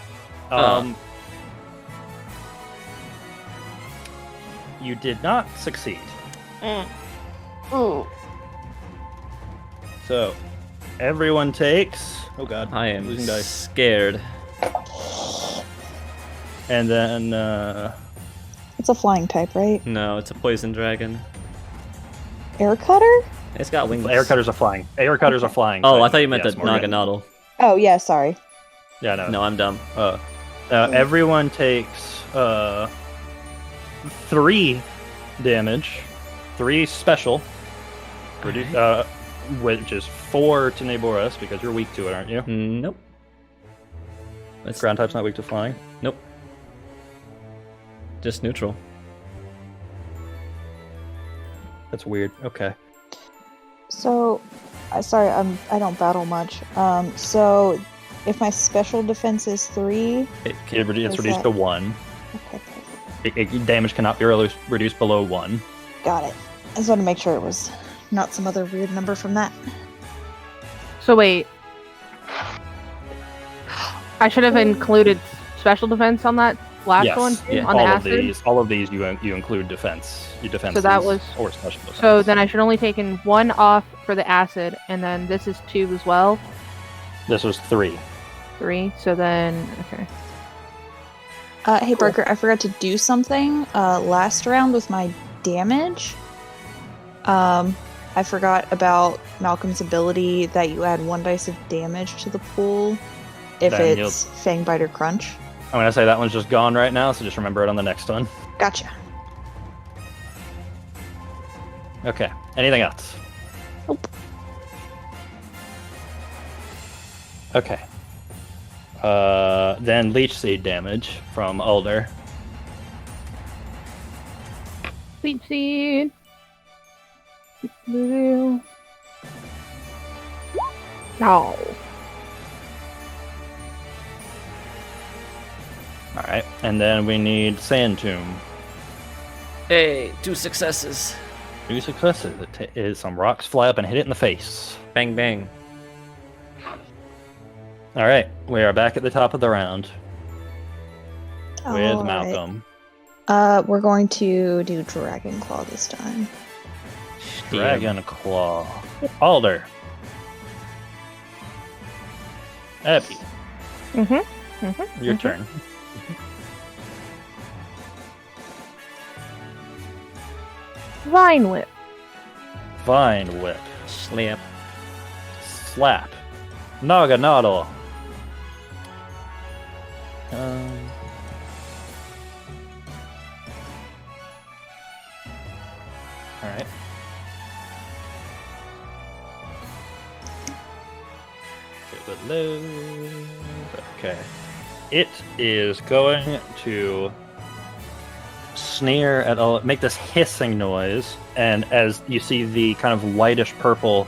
You did not succeed. Oh. So, everyone takes... Oh god, I am losing dice. scared. And then, It's a flying type, right? No, it's a poison dragon. Air cutter? It's got wings. Air Cutters are flying. Air Cutters are flying. Oh, type. I thought you meant Yes, the Morgan. Naganadel. Oh, yeah, sorry. Yeah, no. No, I'm dumb. Everyone takes 3 damage, 3 special, which is 4 to Naboris because you're weak to it, aren't you? Nope. That's Ground type's not weak to flying. Nope. Just neutral. That's weird. Okay. So, sorry, I don't battle much. So if my special defense is 3, It It's reduced that? to 1. okay, perfect. Damage cannot be reduced below 1. Got it. I just want to make sure it was not some other weird number from that. So wait. I should have included special defense on that last Yes, one too, yeah. on the all acid. of these, you include defense. You defense. So that was- or special defense. So then I should only taken 1 off for the acid, and then this is 2 as well. This was 3. 3. So then okay. Hey, Barker, I forgot to do something last round with my damage. I forgot about Malcolm's ability that you add 1 dice of damage to the pool if Then it's Fang Bite or Crunch. I'm gonna say that one's just gone right now, so just remember it on the next one. Gotcha. Okay. Anything else? Nope. Okay. Then leech seed damage from Alder. Sweet seed. No. Alright. And then we need Sand Tomb. Hey, 2 successes. 2 successes. Some rocks fly up and hit it in the face. Bang bang. Alright. We are back at the top of the round with All right. Malcolm. We're going to do Dragon Claw this time. Dragon Claw. Alder. Abby. Your turn. Vine whip. Vine Whip. Slap. Slap. Naga Noddle. Alright. Okay. It is going to sneer at all, make this hissing noise, and as you see the kind of lightish purple,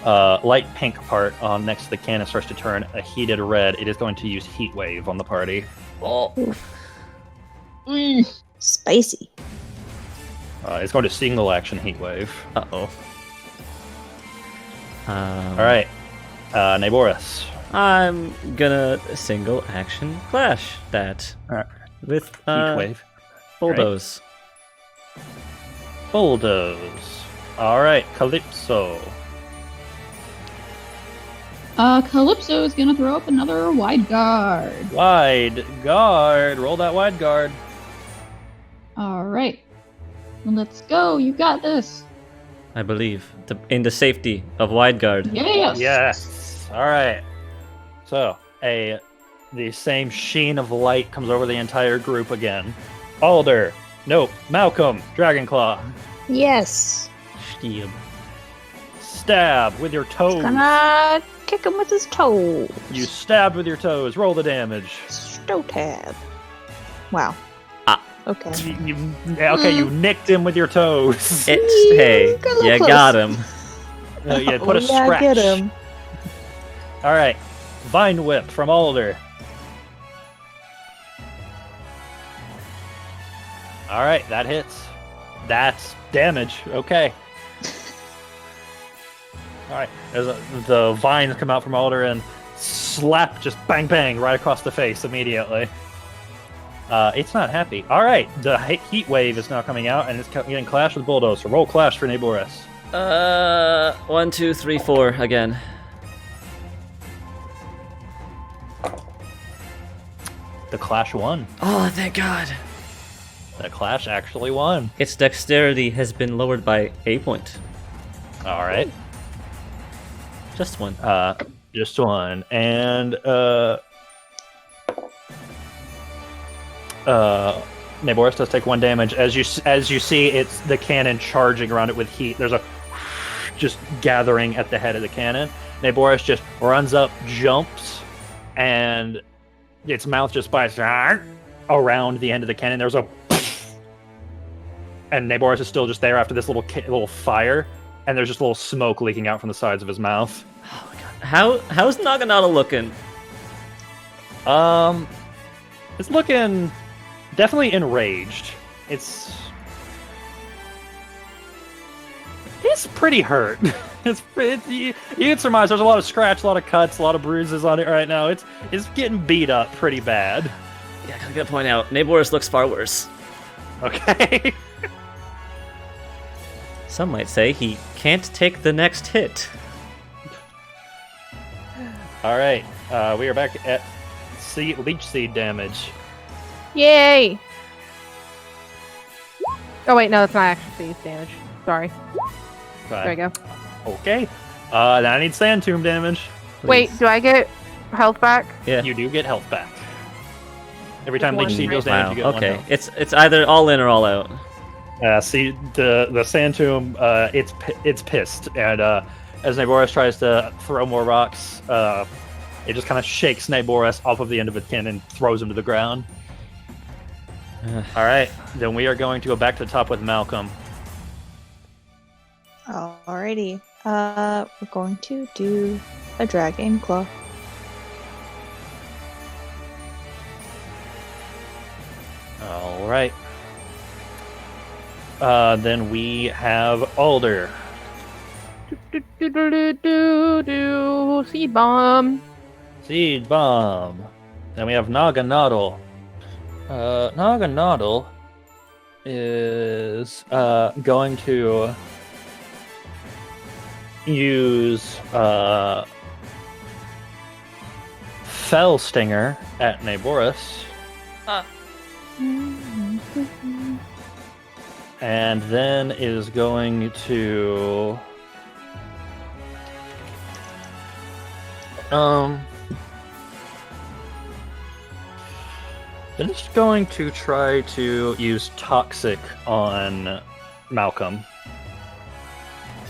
light pink part on next to the cannon starts to turn a heated red, it is going to use Heat Wave on the party. Oh. Spicy. It's going to single action Heat Wave. Uh-oh. Alright. Naboris. I'm gonna single action clash that Alright. with Heat Wave. bulldoze. Bulldoze. Alright, Calypso. Calypso is gonna throw up another wide guard. Wide guard. Roll that wide guard. Alright. Let's go. You got this. I believe in the safety of wide guard. Yes. Yes. Alright. So, the same sheen of light comes over the entire group again. Alder. Nope. Malcolm. Dragonclaw. Yes. Stieb. Stab with your toes. Gonna kick him with his toes. You stabbed with your toes. Roll the damage. Stotab. Wow. Ah. Okay. You nicked him with your toes. Hey, got a little you close. got him. You put a yeah, scratch. get him. Alright. Vine Whip from Alder. Alright, that hits. That's damage. Okay. Alright. The vines come out from Alder and slap, just bang bang, right across the face immediately. It's not happy. Alright, the Heat Wave is now coming out and it's getting clashed with Bulldoze. So roll clash for Naboris. 1, 2, 3, 4 again. The clash won. Oh, thank God. The clash actually won. Its dexterity has been lowered by a point. Alright. Just one. Just one. And Naboris does take 1 damage. As you see, it's the cannon charging around it with heat. There's a just gathering at the head of the cannon. Naboris just runs up, jumps, and its mouth just bites around the end of the cannon. There's a and Naboris is still just there after this little fire, and there's just a little smoke leaking out from the sides of his mouth. Oh my God. How's Naganata looking? It's looking definitely enraged. It's pretty hurt. You can surmise there's a lot of scratch, a lot of cuts, a lot of bruises on it right now. It's getting beat up pretty bad. Yeah, I gotta point out, Naboris looks far worse. Okay. Some might say he can't take the next hit. All right. We are back at leech seed damage. Yay! Oh wait, no, that's not actually seed damage. Sorry. There we go. Okay. Now I need Sand Tomb damage. Wait, do I get health back? Yeah. You do get health back. Every time One leech seed goes right down, Wow. you get 1 Okay. health. It's either all in or all out. See the sand tomb. It's pissed, and as Naboris tries to throw more rocks, it just kind of shakes Naboris off of the end of its cannon and throws him to the ground. All right, then we are going to go back to the top with Malcolm. Alrighty. We're going to do a dragon claw. All right. Then we have Alder. Seed bomb. Seed bomb. Then we have Naganadal. Naganadal is going to use Fell Stinger at Naboris. And then is going to then it's going to try to use Toxic on Malcolm.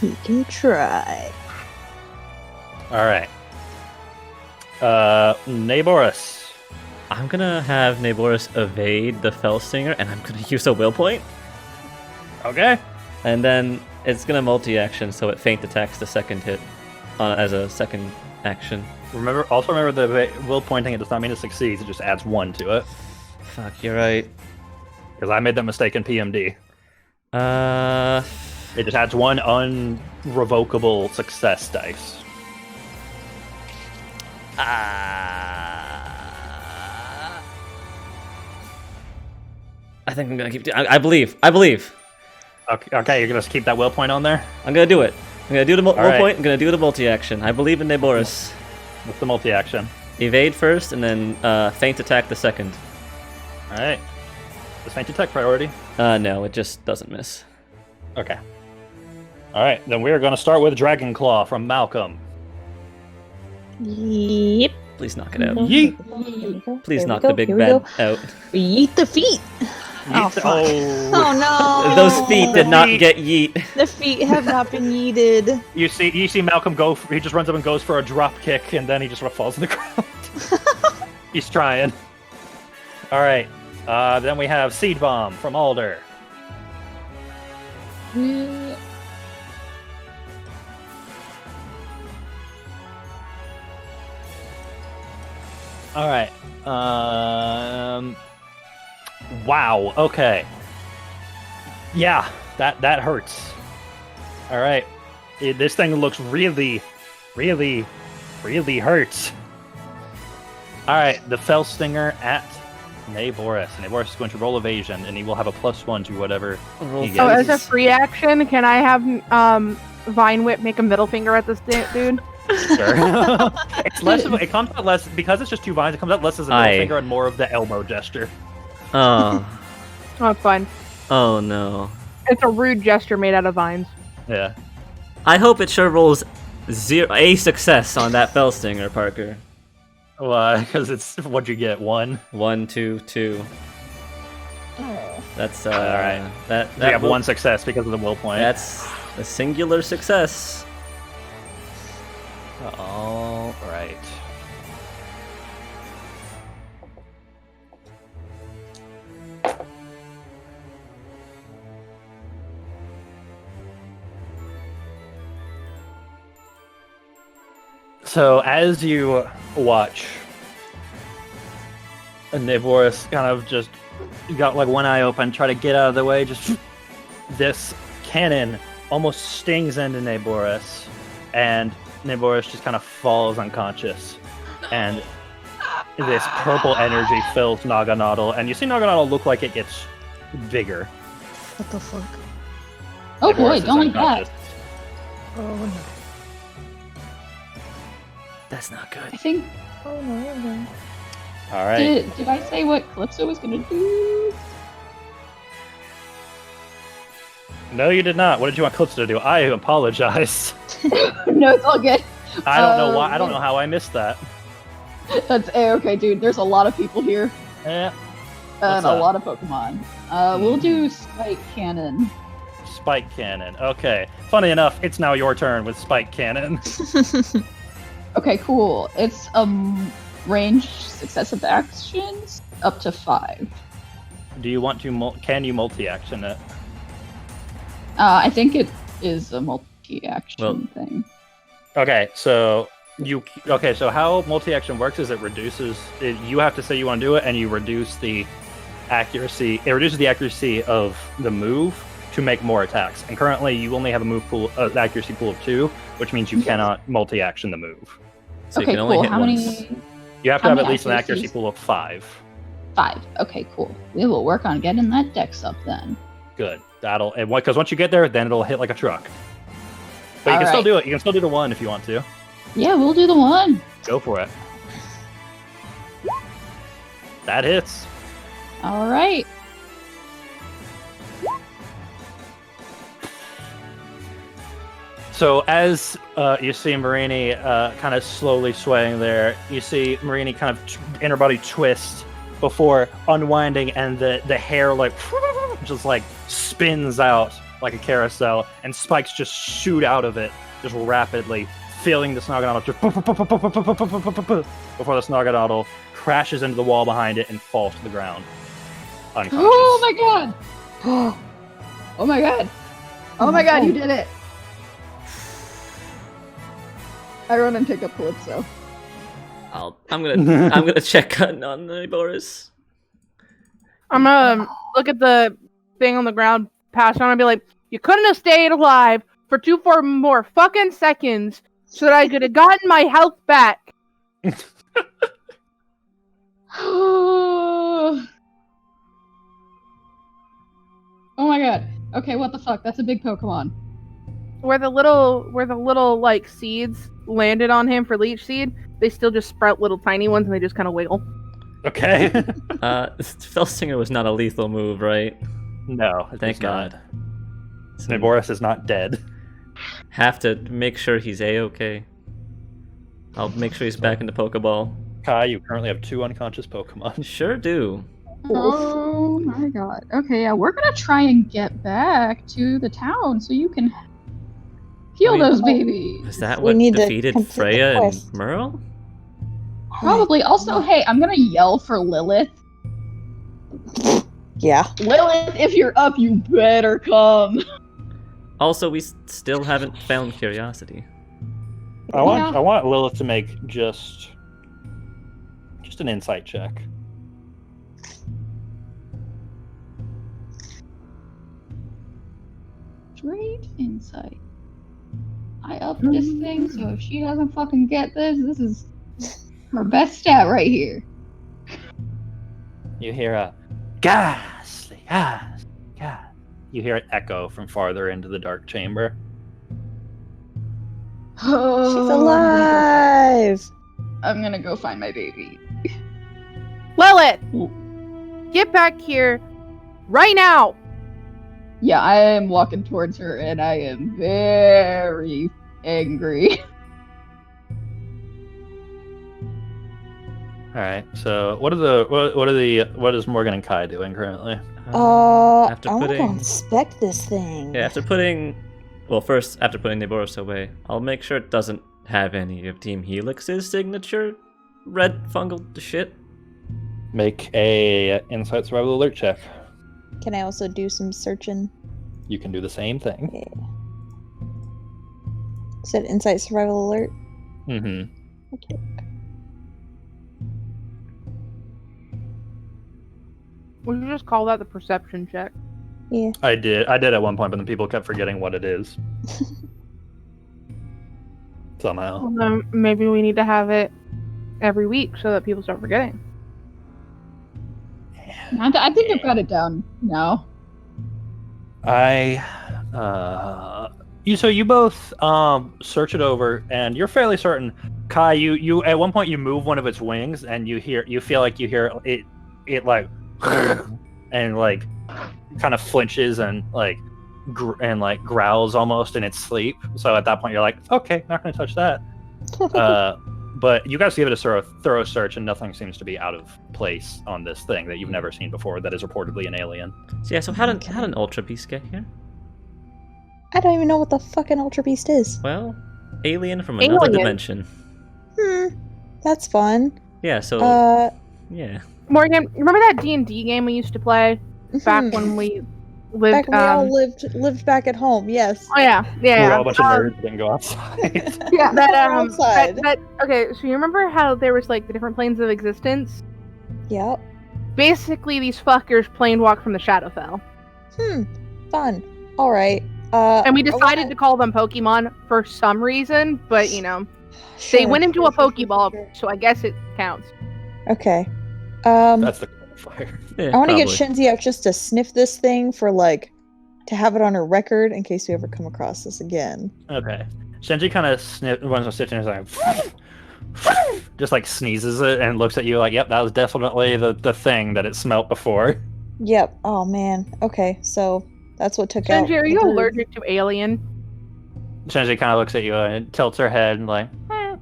He can try. Alright. Naboris. I'm gonna have Naboris evade the Fell Stinger, and I'm gonna use a will point. Okay. And then it's gonna multi-action, so it feint attacks the second hit as a second action. Also remember the will pointing, it does not mean it succeeds, it just adds 1 to it. Fuck, you're right. Because I made that mistake in PMD. It just adds 1 unrevocable success dice. I think I'm gonna keep. I believe. I believe. Okay, you're gonna keep that will point on there? I'm gonna do it. I'm gonna do the will right. point. I'm gonna do the multi-action. I believe in Naboris. What's the multi-action? Evade first, and then feint attack the second. Alright. Is feint attack priority? No, it just doesn't miss. Okay. Alright, then we are gonna start with Dragon Claw from Malcolm. Yep. Please knock it out. Yeet! Please knock the big bad out. Yeet the feet. Oh, fuck. Oh no. Those feet did not get yeet. The feet have not been yeeted. You see Malcolm go. He just runs up and goes for a drop kick, and then he just sort of falls on the ground. He's trying. All right. Then we have Seed Bomb from Alder. All right. Wow. Okay. Yeah, that hurts. All right. This thing looks really hurts. All right. The Fell Stinger at Naboris. Naboris is going to roll evasion, and he will have a +1 to whatever he gets. Oh, as a free action, can I have Vine Whip make a middle finger at this dude? Sure. It's less of, it comes out less because it's just 2 vines. It comes out less as a middle finger and more of the elbow gesture. Oh. Oh, it's fine. Oh no. It's a rude gesture made out of vines. Yeah. I hope it sure rolls a success on that Fell Stinger, Parker. Why? Because it's what'd you get? 1. 1, 2, 2. That's all right. That you have 1 success because of the will point. That's a singular success. All right. So as you watch, Naboris kind of just got like one eye open, try to get out of the way. Just this cannon almost stings into Naboris, and Naboris just kind of falls unconscious. And this purple energy fills Naganadal, and you see Naganadal look like it gets bigger. What the fuck? Oh Naboris boy, is don't like that. unconscious. Oh no. That's not I good. think. Oh no. All right. Did I say what Calypso was gonna do? No, you did not. What did you want Calypso to do? I apologize. No, it's all good. I don't know why. I don't know how I missed that. That's okay, dude. There's a lot of people here. Yeah. What's a up? lot of Pokemon. We'll do Spike Cannon. Spike Cannon. Okay. Funny enough, it's now your turn with Spike Cannon. Okay, cool. It's range successive actions up to 5. Do you want to? Can you multi-action it? I think it is a multi-action Well- thing. Okay, so so how multi-action works is it reduces. You have to say you want to do it, and you reduce the accuracy. It reduces the accuracy of the move to make more attacks. And currently, you only have a move pool, accuracy pool of 2, which means you cannot multi-action the move. So you Okay, can only cool. hit How once. many? You have to How have many at least an accuracy accuracies? pool of 5. 5. Okay, cool. We will work on getting that dex up then. Good. That'll because once you get there, then it'll hit like a truck. But you can still Alright. do it. You can still do the 1 if you want to. Yeah, we'll do the 1. Go for it. That hits. All right. So as you see Marini kind of slowly swaying there, you see Marini kind of inner body twist before unwinding, and the hair like just like spins out like a carousel, and spikes just shoot out of it just rapidly, filling the Snogganaddle just before the Snogganaddle crashes into the wall behind it and falls to the ground unconscious. Oh my god! Oh my god! Oh my god, you did it! I run and pick up Calypso. I'm gonna check on Boris. I'm gonna look at the thing on the ground, pass on, and be like, "You couldn't have stayed alive for 2 more fucking seconds, so that I could have gotten my health back." Oh my god. Okay, what the fuck? That's a big Pokemon. Where the little like seeds landed on him for leech seed, they still just sprout little tiny ones, and they just kind of wiggle. Okay. Felsinger was not a lethal move, right? No, it Thank is not. God. So Boris is not dead. have to make sure he's A-okay. I'll make sure he's back in the Pokeball. Kai, you currently have 2 unconscious Pokemon. Sure do. Oh my god. Okay, yeah, we're gonna try and get back to the town so you can heal I mean, those babies. Is that We what need to defeated complete the Freya and quest. Merle? Probably. Also, hey, I'm gonna yell for Lilith. Yeah. Lilith, if you're up, you better come. Also, we still haven't found Curiosity. I want Lilith to make just an insight check. Great insight. I upped this thing, so if she doesn't fucking get this is her best stat right here. You hear a ghastly, ghastly, ghastly. You hear it echo from farther into the dark chamber. She's alive! I'm gonna go find my baby. Lilith, get back here right now. Yeah, I am walking towards her, and I am very angry. All right. So what is Morgan and Kai doing currently? After I want to go putting- inspect this thing. Yeah, after putting Neboris away, I'll make sure it doesn't have any of Team Helix's signature red fungal shit. Make a insight survival alert check. Can I also do some searching? You can do the same thing. Yeah. Said insight survival alert. Mm-hmm. Okay. Would you just call that the perception check? Yeah. I did at one point, but then people kept forgetting what it is. Somehow. Well, then maybe we need to have it every week so that people start forgetting. I think I've got it down now. You both search it over, and you're fairly certain. Kai, you at one point you move one of its wings, and you feel like you hear it like and like kind of flinches and like growls almost in its sleep. So at that point you're like, okay, not gonna touch that. But you guys give it a thorough search, and nothing seems to be out of place on this thing that you've never seen before that is reportedly an alien. So yeah, so how did an Ultra Beast get here? I don't even know what the fucking Ultra Beast is. Well, alien from another Alien. dimension. That's fun. Yeah, so yeah. Morgan, remember that D&D game we used to play back when we lived? Back when we all lived back at home. Yes. Oh yeah, yeah. We're all a bunch of nerds that didn't go outside. Yeah. That outside. Okay, so you remember how there was like the different planes of existence? Yep. Basically, these fuckers plane walk from the Shadowfell, Fun. All right. and we decided to call them Pokemon for some reason, but they went into a Pokeball, so I guess it counts. Okay. That's the qualifier. Yeah, I want to get probably. Shinzi out just to sniff this thing for to have it on her record in case we ever come across this again. Okay. Shinji kind of runs and sits in and is like, just like sneezes it and looks at you like, yep, that was definitely the thing that it smelt before. Yep. Oh man. Okay. So that's what took out. Shinji, are you the bird. allergic to alien? Shinji kind of looks at you and tilts her head and like,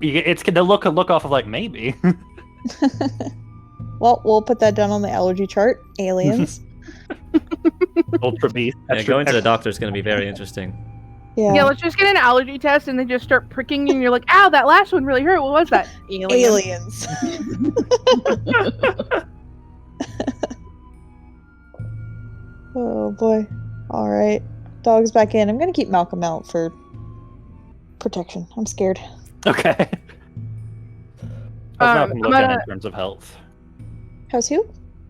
it's the look off of like maybe. Well, we'll put that down on the allergy chart. Aliens. Ultra beast. Yeah, going to the doctor is going to be very interesting. Yeah, let's just get an allergy test and then just start pricking you and you're like, ow, that last one really hurt. What was that? Aliens. Oh boy. All right. Dog's back in. I'm going to keep Malcolm out for protection. I'm scared. Okay. How's Malcolm I'm looking gonna- in terms of health? How's who?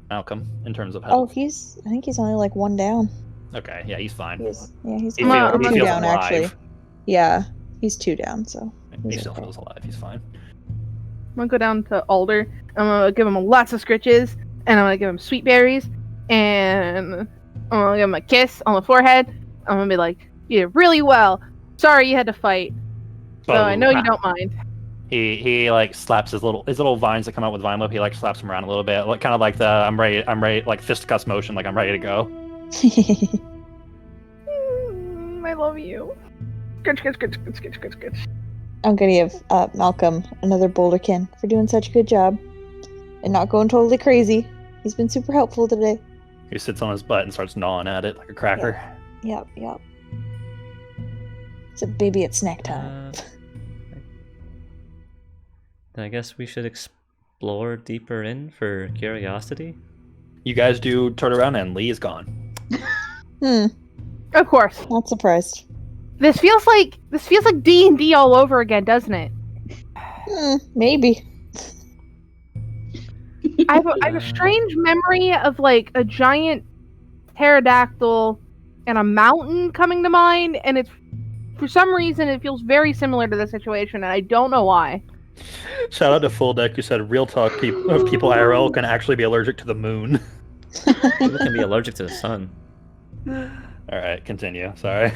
Malcolm, in terms of Oh, health. I think he's only one down. Okay, yeah, he's fine. He's He feels- two he feels down alive. actually. Yeah, he's 2 down. So He he's still okay. feels alive. He's fine. I'm gonna go down to Alder. I'm gonna give him lots of scritches, and I'm gonna give him sweet berries, and I'm gonna give him a kiss on the forehead. I'm gonna be like, "You did really well. Sorry you had to fight. So I know you don't mind." He like slaps his little vines that come out with vine whip. He like slaps them around a little bit, like kind of like the I'm ready like fisticuffs motion, like I'm ready to go. I love you. Good. I'm gonna give Malcolm another boulderkin for doing such a good job and not going totally crazy. He's been super helpful today. He sits on his butt and starts gnawing at it like a cracker. Yep. So baby, it's snack time. Then I guess we should explore deeper in for curiosity. You guys do turn around and Lee is gone. Of course. Not surprised. This feels like D&D all over again, doesn't it? Maybe. I have a strange memory of like a giant pterodactyl and a mountain coming to mind, and it's for some reason it feels very similar to the situation, and I don't know why. Shout out to Full Deck who said real talk people IRL can actually be allergic to the moon. People can be allergic to the sun. Alright, continue. Sorry.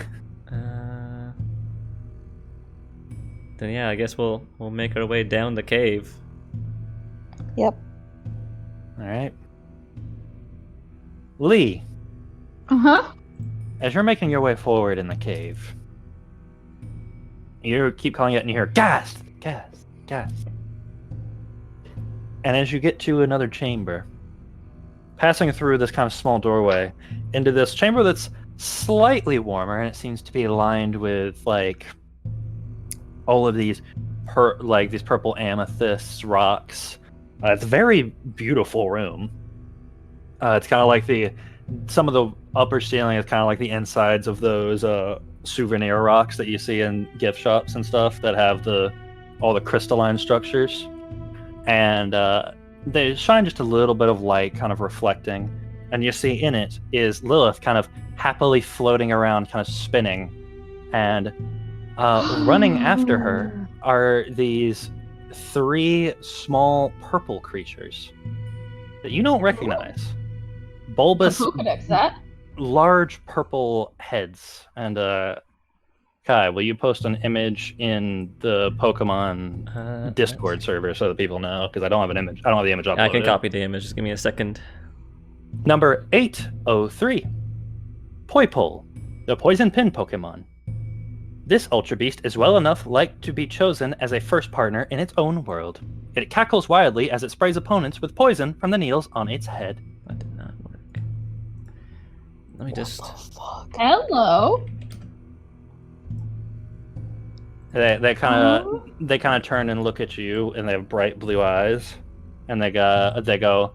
Then yeah, I guess we'll make our way down the cave. Yep. Alright. Lee, Uh-huh. as you're making your way forward in the cave, you keep calling it and you hear gas. And as you get to another chamber, passing through this kind of small doorway into this chamber that's slightly warmer, and it seems to be lined with like all of these these purple amethyst rocks. It's a very beautiful room. It's kind of like some of the upper ceiling is kind of like the insides of those souvenir rocks that you see in gift shops and stuff that have all the crystalline structures, and they shine just a little bit of light kind of reflecting, and you see in it is Lilith kind of happily floating around, kind of spinning, and running after her are these 3 small purple creatures that you don't recognize. Bulbous, Pokedex that. large purple heads. And Kai, will you post an image in the Pokemon Discord server so that people know? Because I don't have an image. I don't have the image uploaded. I can copy the image. Just give me a second. Number 803. Poipole, the poison pin Pokemon. This Ultra Beast is well enough like to be chosen as a first partner in its own world. It cackles wildly as it sprays opponents with poison from the needles on its head. That did not work. Let me just. Fuck. Hello. They kind of turn and look at you, and they have bright blue eyes, and they go,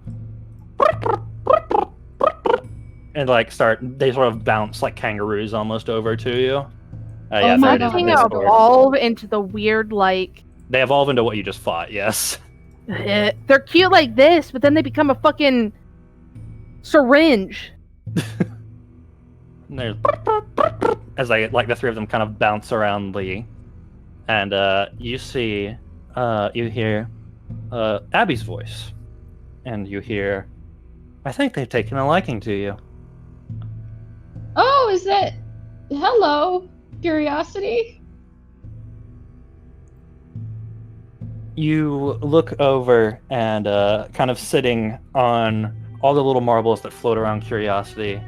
and like they sort of bounce like kangaroos almost over to you. Yeah, my there it is in God. Thing Discord. evolve into the weird like. They evolve into what you just fought. Yes. They're cute like this, but then they become a fucking syringe. And there's as the three of them kind of bounce around Lee, and you hear Abby's voice, and you hear, I think they've taken a liking to you. Oh, is that? Hello, Curiosity. You look over and kind of sitting on all the little marbles that float around Curiosity.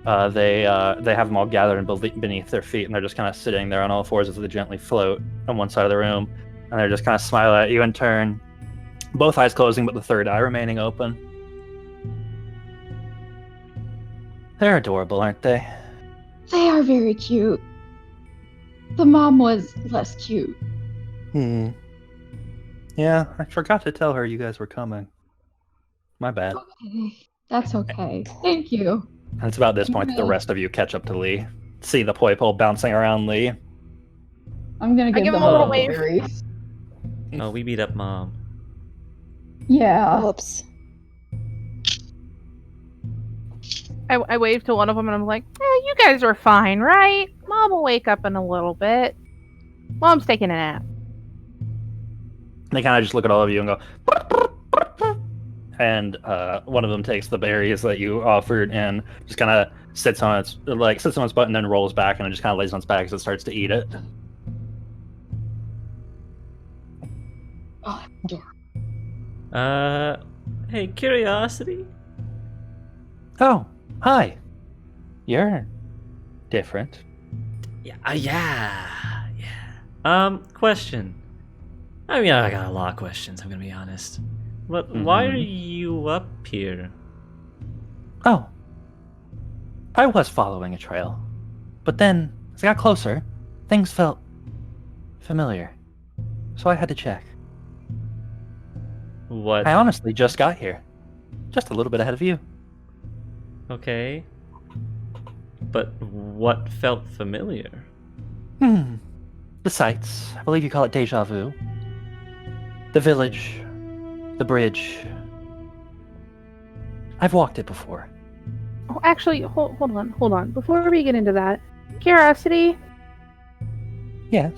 They have them all gathered beneath their feet, and they're just kind of sitting there on all fours as they gently float on one side of the room, and they're just kind of smile at you in turn, both eyes closing, but the third eye remaining open. They're adorable, aren't they? They are very cute. The mom was less cute. Yeah, I forgot to tell her you guys were coming. My bad. Okay, that's okay. Thank you. And it's about this point that the rest of you catch up to Lee. See the poi pole bouncing around Lee. I'm gonna give give them him a little the wave. berries. Oh, we beat up Mom. Yeah. Whoops. I waved to one of them and I'm like, you guys are fine, right? Mom will wake up in a little bit. Mom's taking a nap. They kind of just look at all of you and go, and one of them takes the berries that you offered and just kind of sits on its butt and then rolls back and it just kind of lays on its back as it starts to eat it. Oh, Hey, Curiosity. Oh, hi. You're different. Yeah. Question. I mean, I got a lot of questions, I'm gonna be honest. But why are you up here? Oh. I was following a trail. But then, as I got closer, things felt familiar. So I had to check. What? I honestly just got here. Just a little bit ahead of you. Okay. But what felt familiar? The sights. I believe you call it deja vu. The village. The bridge. I've walked it before. Oh, actually, hold on. Before we get into that, Curiosity, Yes.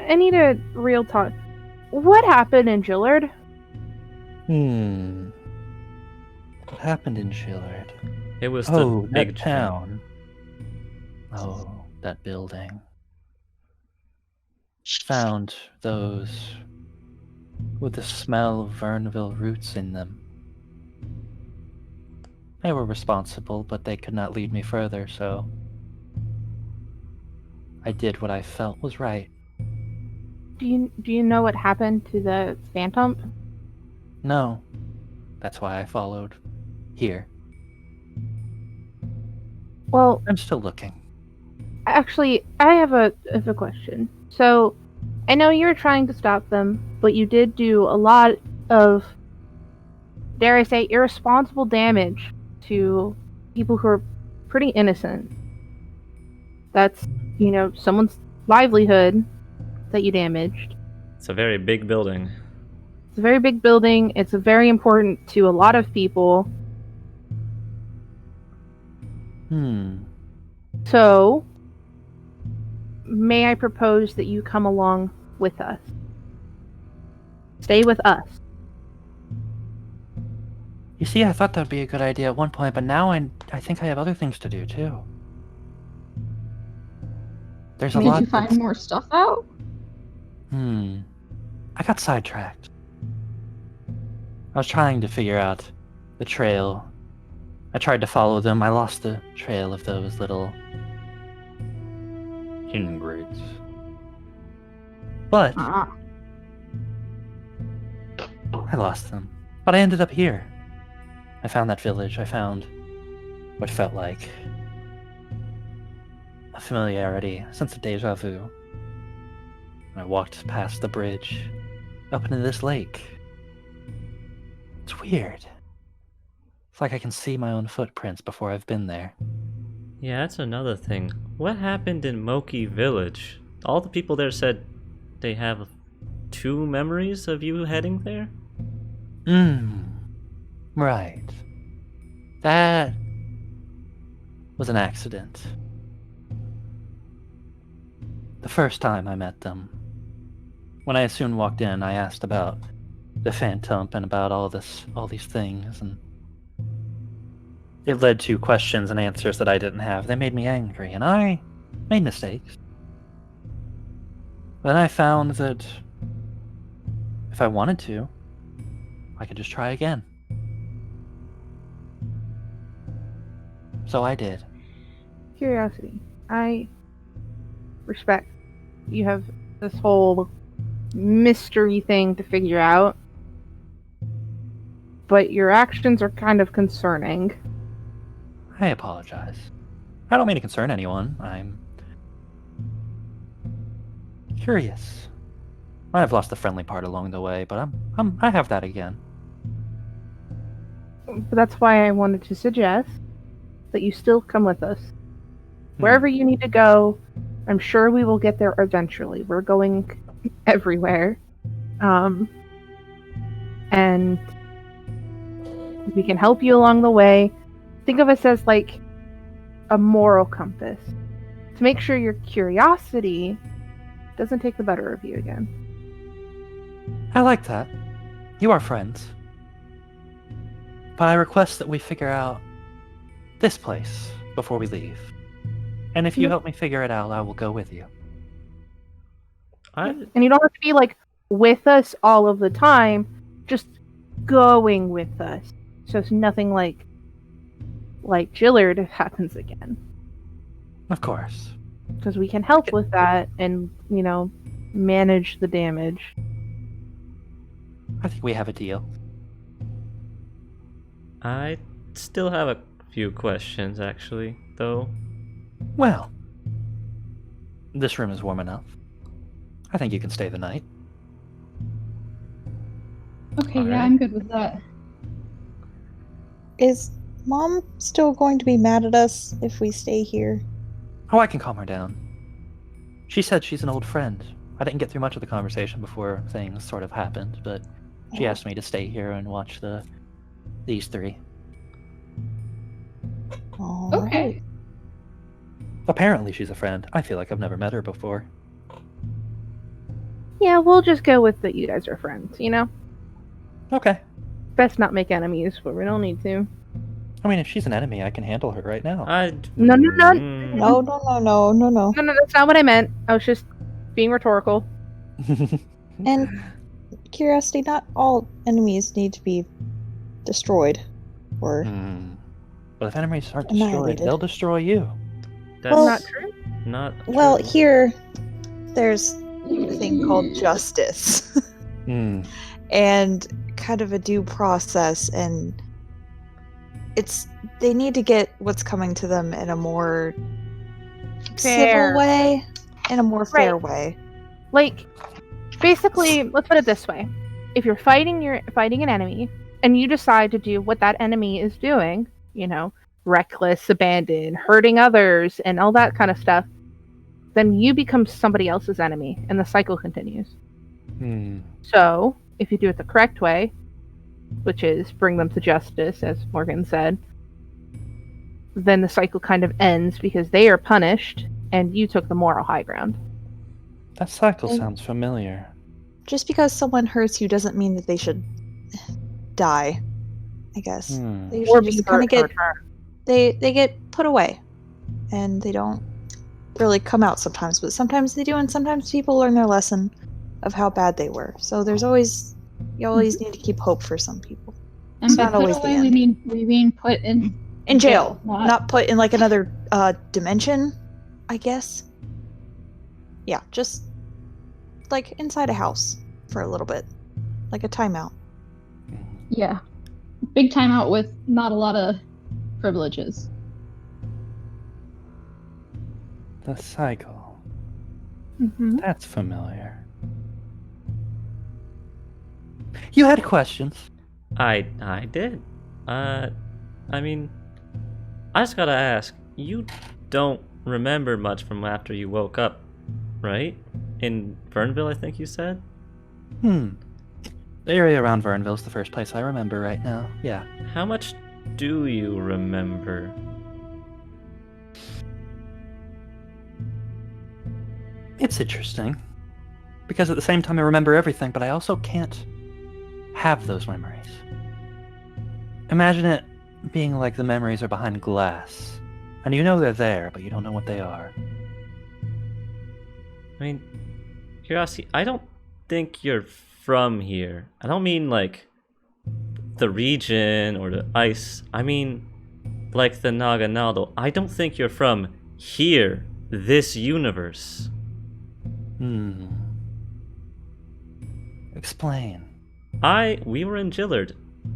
I need a real talk. What happened in Gillard? What happened in Shillard? It was Oh, the that big town. Oh, that building. Found those with the smell of Verneville roots in them. They were responsible, but they could not lead me further, so I did what I felt was right. Do you know what happened to the Phantom? No, that's why I followed here. Well, I'm still looking. actually, I have a question. So, I know you were trying to stop them, but you did do a lot of, dare I say, irresponsible damage to people who are pretty innocent. That's, someone's livelihood that you damaged. It's a very big building. It's a very big building. It's very important to a lot of people. So, may I propose that you come along with us? Stay with us. You see, I thought that'd be a good idea at one point, but now I think I have other things to do too. There's a Did lot. you find more stuff out? I got sidetracked. I was trying to figure out the trail. I tried to follow them. I lost the trail of those little ingreds. But Ah. I lost them. But I ended up here. I found that village. I found what felt like a familiarity, a sense of deja vu. I walked past the bridge up into this lake. It's weird. It's like I can see my own footprints before I've been there. Yeah, that's another thing. What happened in Moki Village? All the people there said they have 2 memories of you heading there? Right. That was an accident. The first time I met them. When I soon walked in, I asked about the Phantom and about all these things, and it led to questions and answers that I didn't have. They made me angry, and I made mistakes. Then I found that if I wanted to, I could just try again. So I did. Curiosity. I respect. You have this whole mystery thing to figure out. But your actions are kind of concerning. I apologize. I don't mean to concern anyone. I'm curious. I've lost the friendly part along the way, but I have that again. But that's why I wanted to suggest that you still come with us. Wherever you need to go, I'm sure we will get there eventually. We're going everywhere. And we can help you along the way. Think of us as like a moral compass to make sure your curiosity doesn't take the better of you again. I like that. You are friends. But I request that we figure out this place before we leave. And if you help me figure it out, I will go with you. And you don't have to be like with us all of the time, just going with us. So it's nothing like Jillard happens again. Of course. Because we can help with that and, manage the damage. I think we have a deal. I still have a few questions, actually, though. Well, this room is warm enough. I think you can stay the night. Okay, All yeah, right. I'm good with that. Is Mom still going to be mad at us if we stay here? Oh, I can calm her down. She said she's an old friend. I didn't get through much of the conversation before things sort of happened, but she asked me to stay here and watch these 3. Okay. Apparently she's a friend. I feel like I've never met her before. Yeah, we'll just go with that you guys are friends, Okay. Best not make enemies, but we don't need to. I mean, if she's an enemy, I can handle her right now. No. No, no. No, that's not what I meant. I was just being rhetorical. And curiosity, not all enemies need to be destroyed. Or But if enemies aren't destroyed, Annihilated. they'll destroy you. That's Well- Not true. not well, true. here there's a thing called justice. And kind of a due process, and they need to get what's coming to them in a more Fair. civil way, in a more fair Right. way. Like, basically, let's put it this way: if you're fighting an enemy, and you decide to do what that enemy is doing, reckless abandon, hurting others, and all that kind of stuff, then you become somebody else's enemy, and the cycle continues. So, if you do it the correct way, which is bring them to justice, as Morgan said, then the cycle kind of ends because they are punished, and you took the moral high ground. That cycle And- sounds familiar. Just because someone hurts you doesn't mean that they should die, I guess. They Or should be just kind of hurt. they get put away, and they don't really come out sometimes, but sometimes they do, and sometimes people learn their lesson of how bad they were. So you always need to keep hope for some people. And It's by not put always the away, end. we mean put in In jail, not- not put in like another dimension, I guess. Yeah, just like inside a house for a little bit, like a timeout. Yeah. Big timeout with not a lot of privileges. The cycle. Mm-hmm. That's familiar. You had questions. I did. I mean, I just gotta ask. You don't remember much from after you woke up, right? In Vernville, I think you said. The area around Vernville's the first place I remember right now. Yeah. How much do you remember? It's interesting. Because at the same time I remember everything, but I also can't have those memories. Imagine it being like the memories are behind glass. And you know they're there, but you don't know what they are. I mean, curiosity, I don't think you're from here. I don't mean like the region or the ice. I mean like the Naganado. I don't think you're from here, this universe. Explain. We were in Gillard.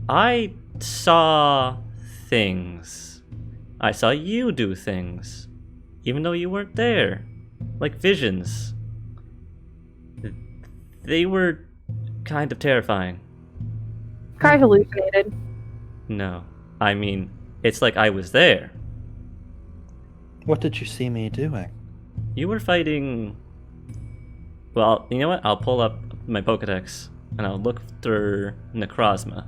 I saw things. I saw you do things, even though you weren't there. Like visions. They were kind of terrifying. Kai hallucinated. No, I mean, it's like I was there. What did you see me doing? You were fighting. Well, you know what? I'll pull up my Pokedex and I'll look through Necrozma.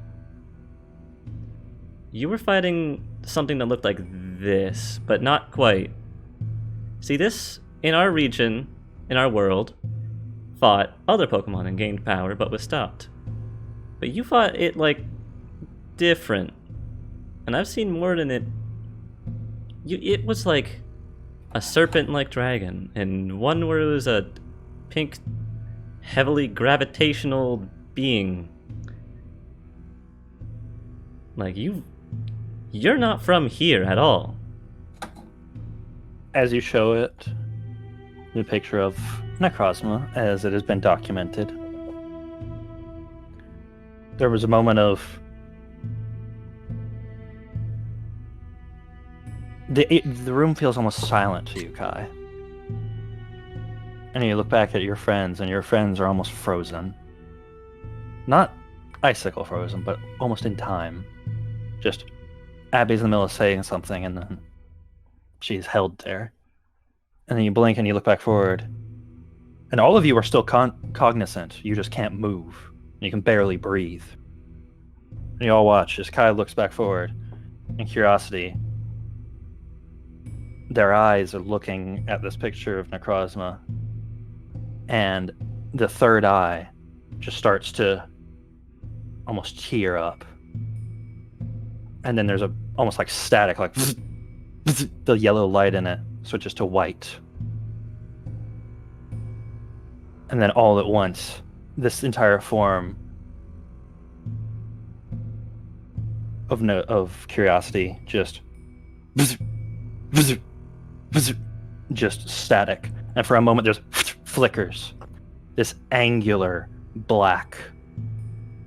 You were fighting something that looked like this, but not quite. See, this, in our region, in our world, fought other Pokemon and gained power, but was stopped. But you fought it, like, different. And I've seen more than it. It was like a serpent-like dragon, and one where it was a pink, heavily gravitational being. Like, you're not from here at all. As you show it, the picture of Necrozma, as it has been documented, there was a moment of the room feels almost silent to you, Kai. And you look back at your friends, and your friends are almost frozen. Not icicle frozen, but almost in time. Just Abby's in the middle of saying something, and then she's held there. And then you blink and you look back forward. And all of you are still cognizant. You just can't move. You can barely breathe. And you all watch as Kai looks back forward. In curiosity, their eyes are looking at this picture of Necrozma. And the third eye just starts to almost tear up. And then there's a almost like static, like the yellow light in it switches to white. And then all at once, this entire form of curiosity just static. And for a moment there's flickers. This angular black,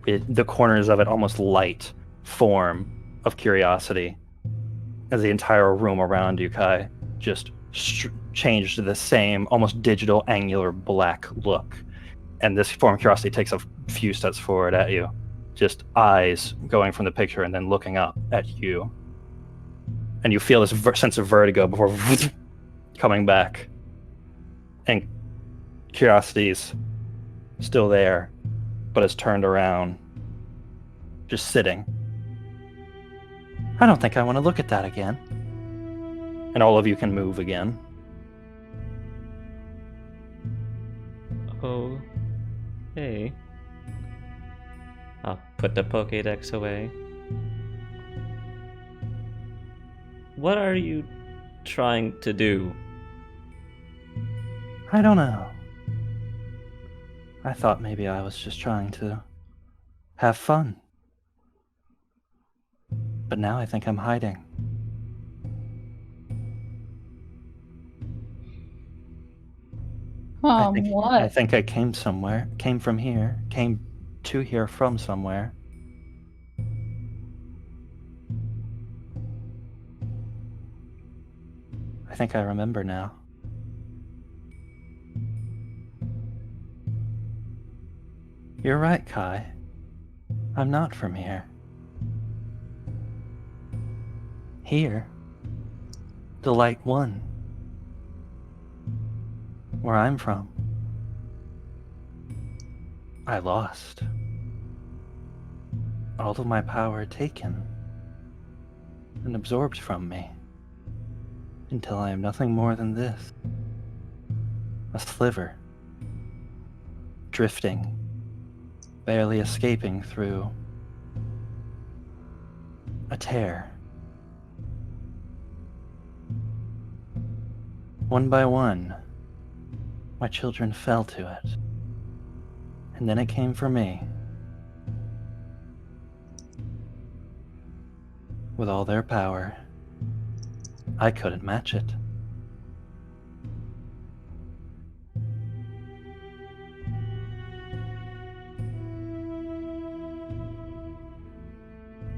the corners of it almost light form of curiosity as the entire room around you, Kai, just changed to the same almost digital angular black look. And this form of curiosity takes a few steps forward at you, just eyes going from the picture and then looking up at you. And you feel this sense of vertigo before coming back. And curiosity's still there, but it's turned around, just sitting. I don't think I want to look at that again. And all of you can move again. Oh, hey. I'll put the Pokédex away. What are you trying to do? I don't know. I thought maybe I was just trying to have fun. But now I think I'm hiding. I What? think I came somewhere. Came from here. Came to here from somewhere. I think I remember now. You're right, Kai. I'm not from here. Here, the Light One, where I'm from, I lost. All of my power taken and absorbed from me, until I am nothing more than this. A sliver, drifting, barely escaping through a tear. One by one, my children fell to it. And then it came for me. With all their power, I couldn't match it.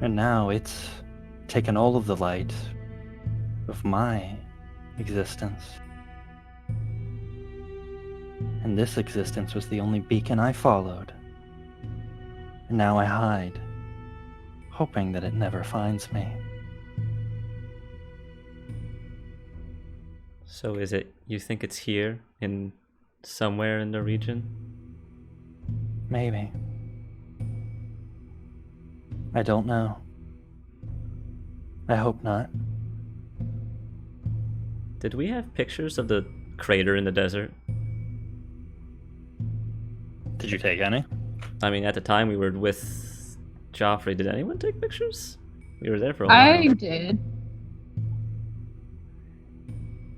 And now it's taken all of the light of my existence. And this existence was the only beacon I followed. And now I hide, hoping that it never finds me. So is it, you think it's here, in somewhere in the region? Maybe. I don't know. I hope not. Did we have pictures of the crater in the desert? Did you take any? I mean, at the time we were with Joffrey. Did anyone take pictures? We were there for a I while. did.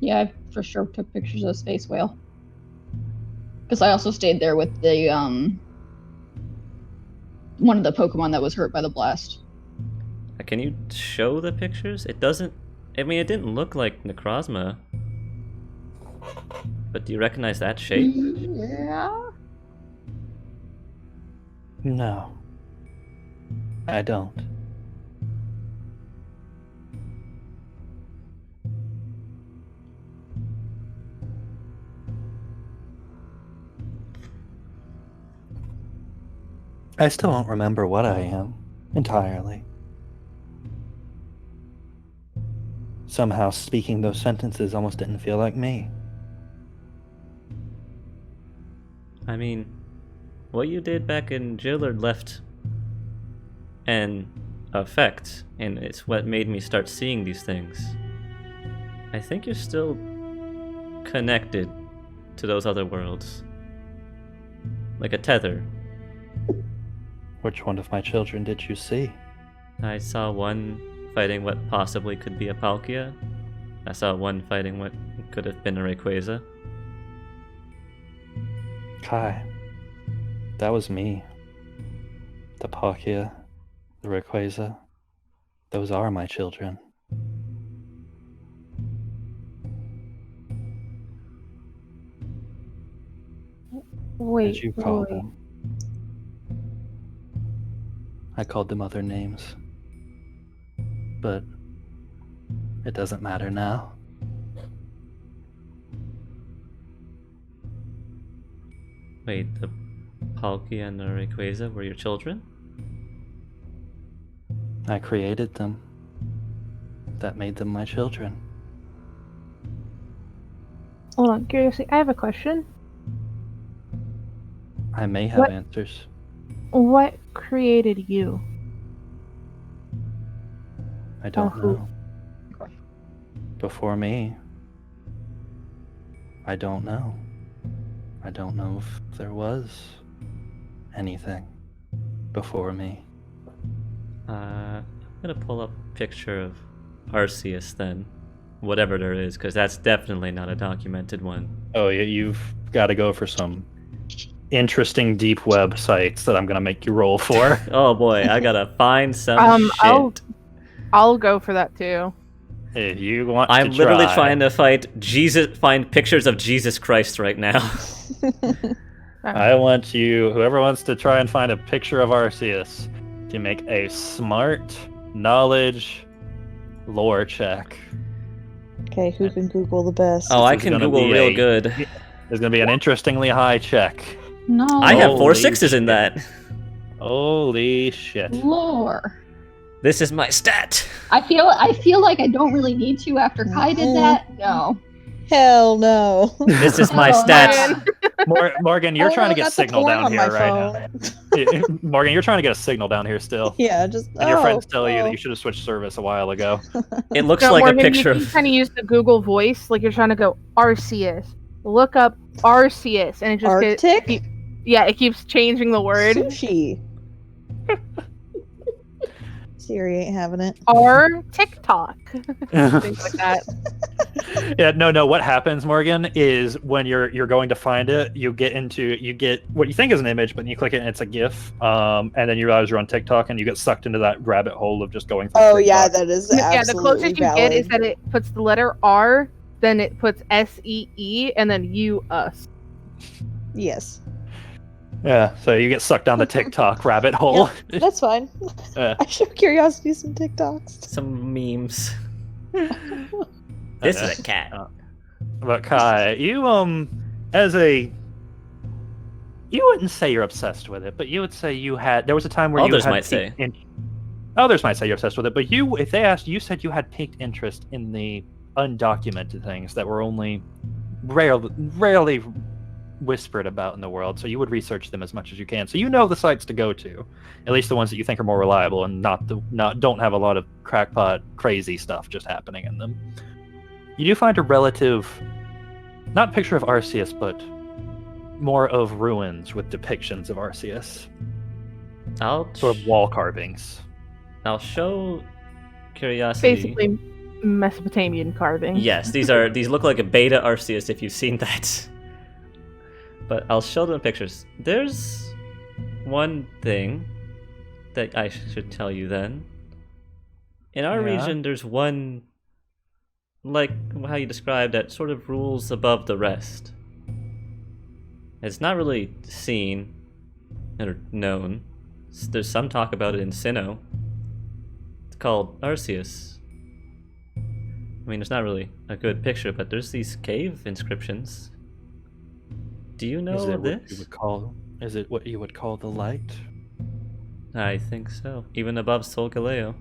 Yeah, I for sure took pictures of the space whale. Because I also stayed there with the one of the Pokemon that was hurt by the blast. Can you show the pictures? It doesn't... I mean, it didn't look like Necrozma. But do you recognize that shape? Yeah. No. I don't. I still don't remember what I am entirely. Somehow speaking those sentences almost didn't feel like me. I mean, what you did back in Jillard left an effect, and it's what made me start seeing these things. I think you're still connected to those other worlds. Like a tether. Which one of my children did you see? I saw one fighting what possibly could be a Palkia. I saw one fighting what could have been a Rayquaza. Kai. That was me. The Palkia, the Rayquaza. Those are my children. Wait, As you call wait. them. I called them other names. But it doesn't matter now. Wait, the Palkia and the Rayquaza were your children? I created them. That made them my children. Hold on, curiously, I have a question. I may have What? answers. What created you? I don't who? know. Before me, I don't know. I don't know if there was anything before me. I'm gonna pull up a picture of Arceus then. Whatever there is, because that's definitely not a documented one. Oh, you've got to go for some interesting deep web sites that I'm going to make you roll for. Oh boy, I gotta find some shit. I'll go for that too. If you want I'm to literally try, trying to find pictures of Jesus Christ right now. I want you, whoever wants to try and find a picture of Arceus, to make a smart knowledge lore check. Okay, who can Google the best? Oh, I This is can gonna Google be real good. There's going to be an interestingly high check. No. I have four Holy sixes in shit. that. Holy shit. Lore. This is my stat. I feel like I don't really need to after Kai did that. No. Hell no. This is my Oh, stat. Morgan, you're Oh, trying no, to get not the signal porn down on here my right now. Morgan, you're trying to get a signal down here still. Yeah, just. And your friends oh, tell you oh. that you should have switched service a while ago. It looks No, like Morgan, a picture you of. kind of use the Google voice, like you're trying to go Arceus. Look up Arceus, and it just Arctic? yeah, it keeps changing the word. Sushi. Siri ain't having it. Or TikTok, things like that. Yeah, no. What happens, Morgan, is when you're going to find it, you get what you think is an image, but then you click it and it's a GIF. And then you realize you're on TikTok and you get sucked into that rabbit hole of just going through Oh TikTok. yeah, that is absolutely Yeah, the closest you valid. get is that it puts the letter R, then it puts SEE, and then US. Yes, Yeah, so you get sucked down the TikTok rabbit hole. that's fine. Yeah. I show curiosity some TikToks. Some memes. This is a cat. But Kai, you wouldn't say you're obsessed with it, but you would say there was a time where Others you had might say. Others might say you're obsessed with it, but if they asked, you said you had piqued interest in the undocumented things that were only rarely whispered about in the world, so you would research them as much as you can. So you know the sites to go to, at least the ones that you think are more reliable and don't have a lot of crackpot crazy stuff just happening in them. You do find a relative, not picture of Arceus, but more of ruins with depictions of Arceus, sort of wall carvings. I'll show curiosity. Basically, Mesopotamian carving. Yes, these look like a beta Arceus if you've seen that. But I'll show them pictures. There's one thing that I should tell you then. In our Yeah. region, there's one, like how you described, that sort of rules above the rest. It's not really seen or known. There's some talk about it in Sinnoh. It's called Arceus. I mean, it's not really a good picture, but there's these cave inscriptions. Do you know Is it this? what you would call the light? I think so. Even above Solgaleo.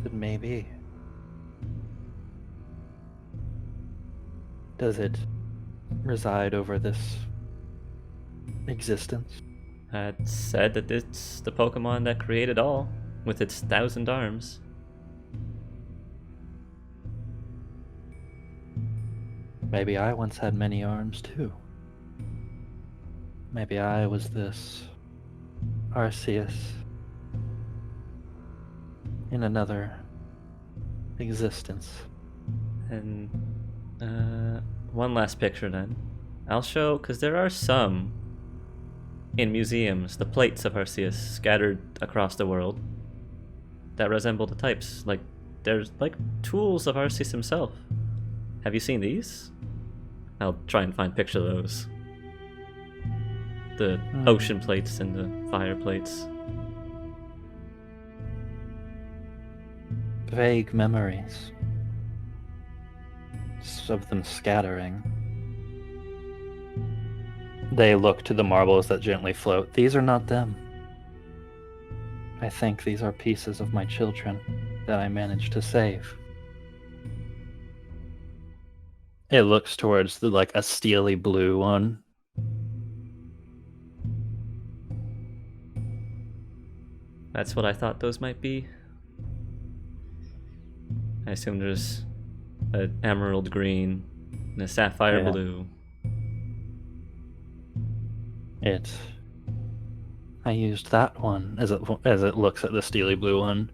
Then maybe. Does it reside over this existence? It said that it's the Pokemon that created all, with its 1,000 arms. Maybe I once had many arms too. Maybe I was this Arceus in another existence. And one last picture then. I'll show, because there are some in museums, the plates of Arceus scattered across the world that resemble the types. Like, there's like tools of Arceus himself. Have you seen these? I'll try and find picture of those. The ocean plates and the fire plates. Vague memories of them scattering. They look to the marbles that gently float. These are not them. I think these are pieces of my children that I managed to save. It looks towards a steely blue one. That's what I thought those might be. I assume there's an emerald green and a sapphire Yeah. blue. I used that one as it looks at the steely blue one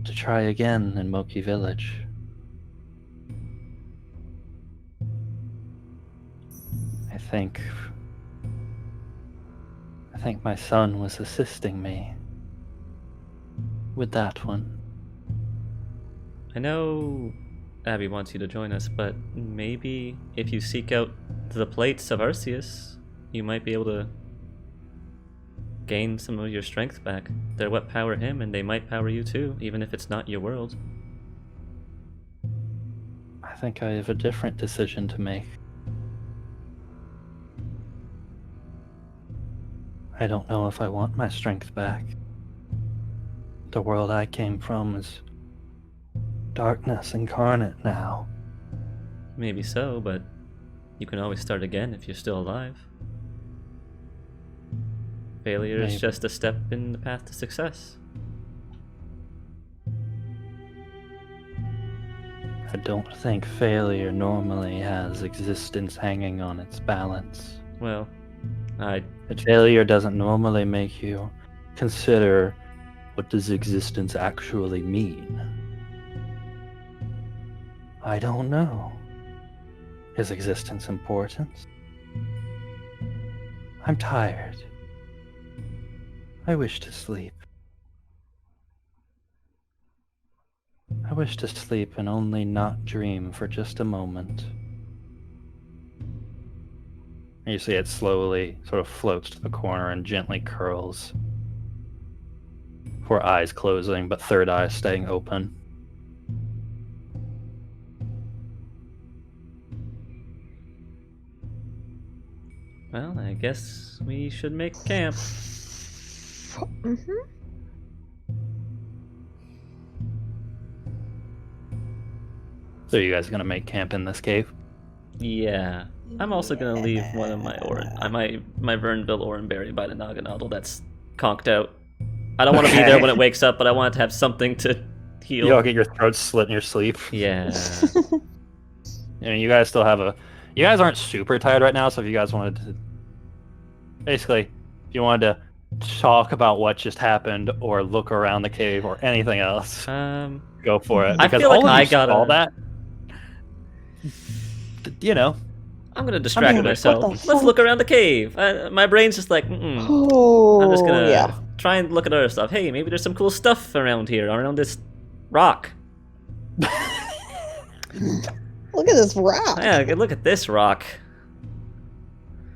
to try again in Moki Village. I think my son was assisting me with that one. I know Abby wants you to join us, but maybe if you seek out the plates of Arceus, you might be able to gain some of your strength back. They're what power him, and they might power you too, even if it's not your world. I think I have a different decision to make. I don't know if I want my strength back. The world I came from is darkness incarnate now. Maybe so, but you can always start again if you're still alive. Failure is Maybe. just a step in the path to success. I don't think failure normally has existence hanging on its balance. Well, I Failure doesn't normally make you consider what does existence actually mean. I don't know. Is existence important? I'm tired. I wish to sleep. I wish to sleep and only not dream for just a moment. And you see it slowly sort of floats to the corner and gently curls. Four eyes closing, but third eye staying open. well, I guess we should make camp. Mm-hmm. So you guys gonna make camp in this cave? Yeah. I'm also gonna leave one of my my Vernville Oranberry by the Naganadel that's conked out. I don't want to be there when it wakes up, but I want it to have something to heal. You'll get your throat slit in your sleep. Yeah. I mean, you guys still have a... You guys aren't super tired right now, so if you guys wanted to... Basically, if you wanted to talk about what just happened, or look around the cave, or anything else, go for it. I Because feel like all of I you saw gotta- that. You know, I'm gonna distract like, myself. what the Let's fuck? look around the cave. My brain's just like, mm-mm. Oh, I'm just gonna yeah. try and look at other stuff. Hey, maybe there's some cool stuff around here, around this rock. Look at this rock. Yeah, look at this rock.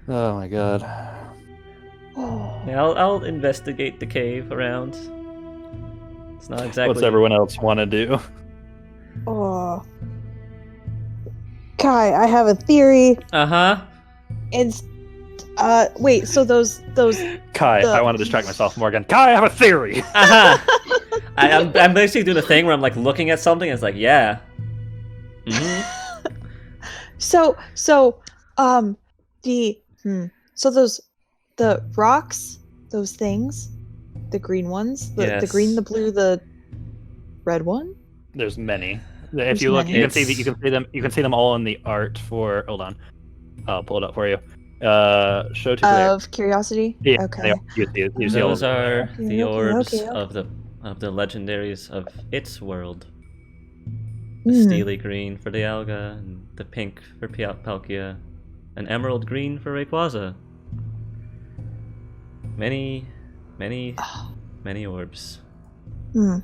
oh my god. Oh. Yeah, I'll investigate the cave around. It's not exactly. What's everyone else want to do? Oh. Kai, I have a theory. Uh-huh. It's wait, so those Kai, The- I want to distract myself more again. Kai, I have a theory! Uh-huh. I'm basically doing a thing where I'm like looking at something and it's like, yeah. Mm-hmm. so the rocks, those things, the green ones, the Yes. green, the blue, the red one. There's many. If There's you look, many. you can see them. You can see them all in the art for. Hold on, I'll pull it up for you. Show to player. Of curiosity. Yeah, Okay. they are. You see all Those of them. are Okay, the okay, orbs okay. of the legendaries of its world. Hmm. The steely green for the Alga, and the pink for Palkia, and emerald green for Rayquaza. Many orbs. Hmm.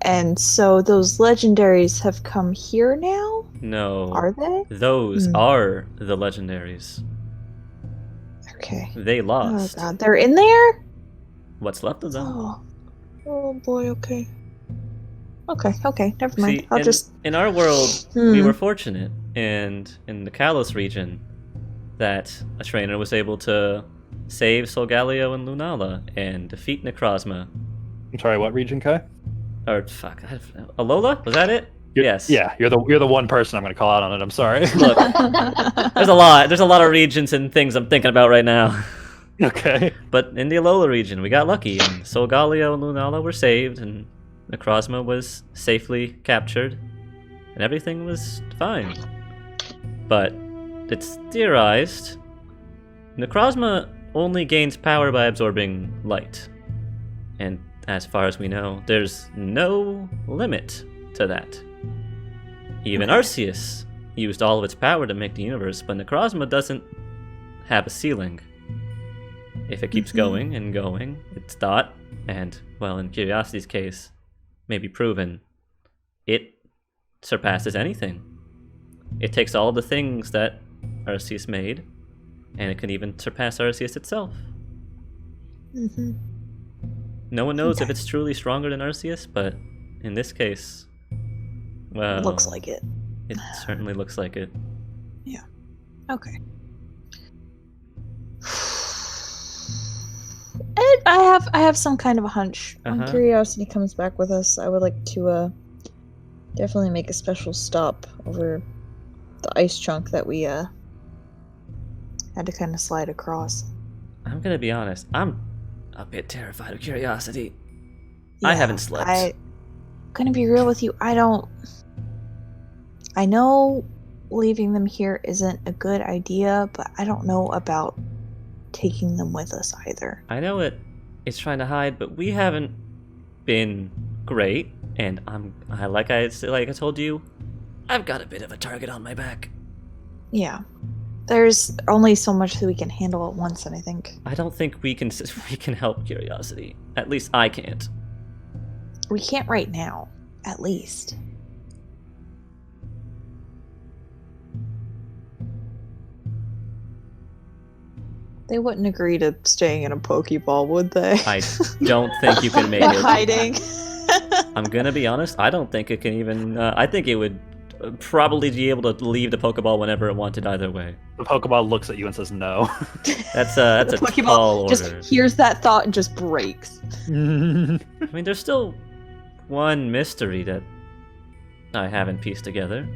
And so those legendaries have come here now? No. Are they? Those Hmm. are the legendaries. Okay. They Oh lost. god, they're in there? What's left of them? Oh boy, okay. Okay, never mind. See, I'll just in our world, we Hmm. were fortunate, and in the Kalos region, that a trainer was able to save Solgaleo and Lunala and defeat Necrozma. I'm sorry, what region, Kai? Or fuck, Alola? Was that it? Yes. Yeah, you're the one person I'm going to call out on it. I'm sorry. Look, there's a lot of regions and things I'm thinking about right now. Okay. But in the Alola region, we got lucky, and Solgaleo and Lunala were saved, and Necrozma was safely captured, and everything was fine. But it's theorized Necrozma only gains power by absorbing light. And as far as we know, there's no limit to that. Even Arceus used all of its power to make the universe, but Necrozma doesn't have a ceiling. If it keeps going and going, its dot And, well, in Curiosity's case, maybe proven, it surpasses anything. It takes all the things that Arceus made, and it can even surpass Arceus itself. Mm-hmm. No one knows if Okay. it's truly stronger than Arceus, but in this case, well, Looks like it. It certainly looks like it. Okay. I have some kind of a hunch. When Uh-huh. Curiosity comes back with us, I would like to definitely make a special stop over the ice chunk that we had to kind of slide across. I'm gonna be honest, I'm a bit terrified of Curiosity. I haven't slept. I'm gonna be real with you. I know leaving them here isn't a good idea, but I don't know about taking them with us either. I know it's trying to hide, but we haven't been great, and like I told you, I've got a bit of a target on my back. Yeah. There's only so much that we can handle at once, and I think I don't think we can help Curiosity. At least I can't. we can't right now, at least. They wouldn't agree to staying in a Pokeball, would they? I don't think you can make And it. hiding. I'm gonna be honest. I don't think it can even. I think it would probably be able to leave the Pokeball whenever it wanted. Either way, The Pokeball looks at you and says no. that's a The tall Pokeball just order. hears that thought and just breaks. I mean, there's still one mystery that I haven't pieced together.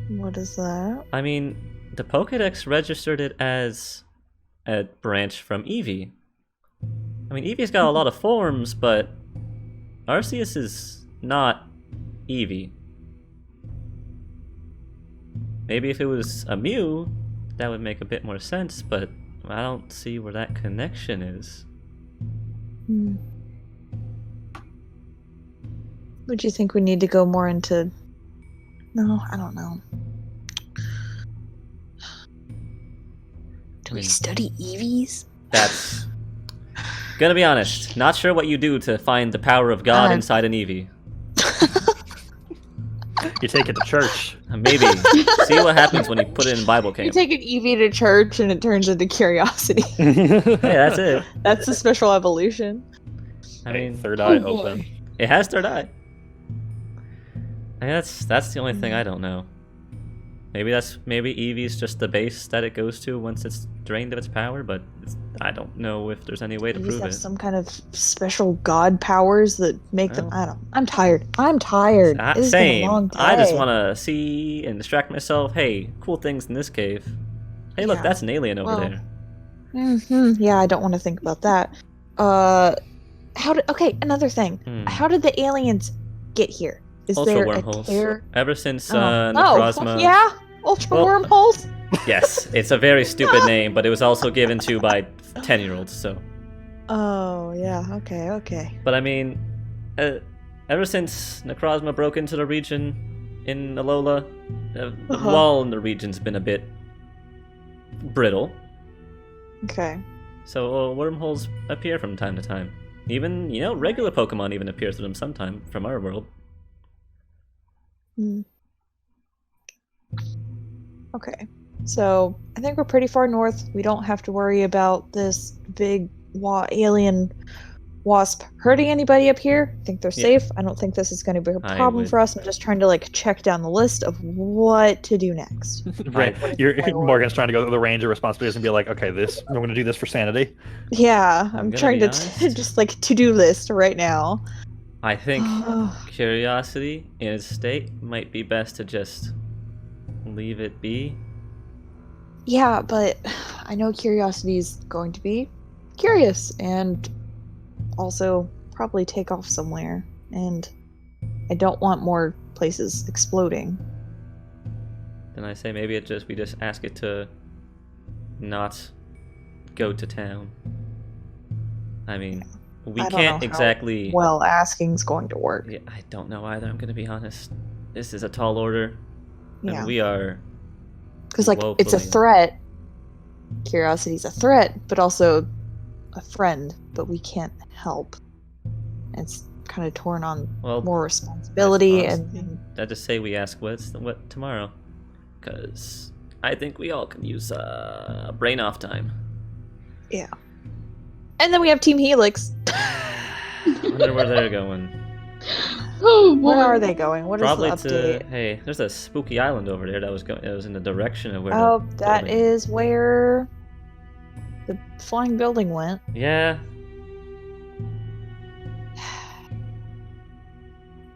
What is that? I mean, the Pokédex registered it as a branch from Eevee. I mean, Eevee's got a lot of forms, but Arceus is not Eevee. Maybe if it was a Mew, that would make a bit more sense, but I don't see where that connection is. Hmm. Would you think we need to go more into... No, I don't know. Do we study Eevees? That's... Gonna be honest, not sure what you do to find the power of God inside an Eevee. You take it to church. Maybe. See what happens when you put it in Bible You camp. take an Eevee to church and it turns into Curiosity. Hey, that's it. That's the special evolution. I mean, Third eye boy. open. it has third eye. And that's the only thing I don't know. Maybe Eevee's just the base that it goes to once it's drained of its power, but I don't know if there's any way to Eevees prove have it. some kind of special god powers that make them... I'm tired. I'm tired. It's been a Same. long day. I just want to see and distract myself. Hey, cool things in this cave. Hey, look, Yeah. that's an alien over Well, there. Yeah, I don't want to think about that. Another thing. How did the aliens get here? Is Ultra there wormholes. a tear? Ever since Oh, Necrozma. yeah? Ultra Well- wormholes? Yes, it's a very stupid name, but it was also given to by 10-year-olds, so. Oh, yeah. Okay. But I mean, ever since Necrozma broke into the region in Alola, the wall in the region's been a bit brittle. Okay. So wormholes appear from time to time. Even, regular Pokemon even appear through them sometime from our world. Hmm. Okay. So, I think we're pretty far north. We don't have to worry about this big alien wasp hurting anybody up here. I think they're Yeah. safe. I don't think this is going to be a I problem would- for us. I'm just trying to check down the list of what to do next. Right. Morgan's trying to go through the range of responsibilities and be like, okay, I'm going to do this for sanity. Yeah, I'm gonna trying be to honest. just to-do list right now. I think Curiosity in its state might be best to just leave it be. Yeah, but I know Curiosity's going to be curious and also probably take off somewhere. And I don't want more places exploding. Then I say maybe we just ask it to not go to town. I mean, we I don't can't know exactly. Well, asking's going to work. Yeah, I don't know either. I'm gonna be honest. This is a tall order, and Yeah. we are. Because it's a woefully- threat. Curiosity's a threat, but also a friend, but we can't help. It's kind of torn on Well, more responsibility honestly, and I just say we ask what tomorrow, because I think we all can use brain off time. and then we have Team Helix. I wonder where they're going. Oh boy. Where are they going? What is Probably the update? to hey, there's a spooky island over there that was going. It was in the direction of where. Oh, the that building- is where the flying building went. Yeah.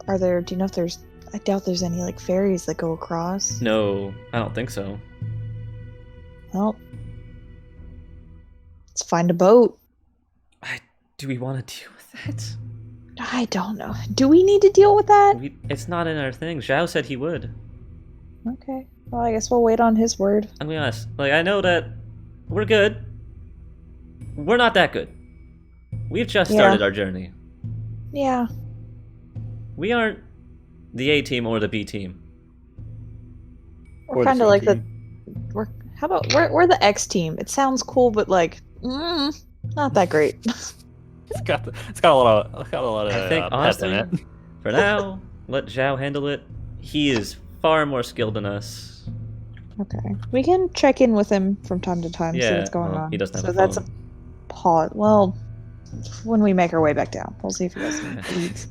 Do you know if there's? I doubt there's any like ferries that go across. No, I don't think so. Well, let's find a boat. Do we want to deal with that? I don't know. Do we need to deal with that? It's not in our thing. Zhao said he would. Okay. Well, I guess we'll wait on his word. I'm gonna be honest. Like, I know that we're good. We're not that good. We've just Yeah. started our journey. Yeah. We aren't the A team or the B team. We're Or the kind of C like team. How about we're the X team? It sounds cool, but like, not that great. It's got a lot of I think pep honestly, in it. for now, let Zhao handle it. He is far more skilled than us. Okay. We can check in with him from time to time, see Yeah, what's going well, on. he doesn't have so a that's phone. a pause. Well, when we make our way back down, we'll see if he has any leads.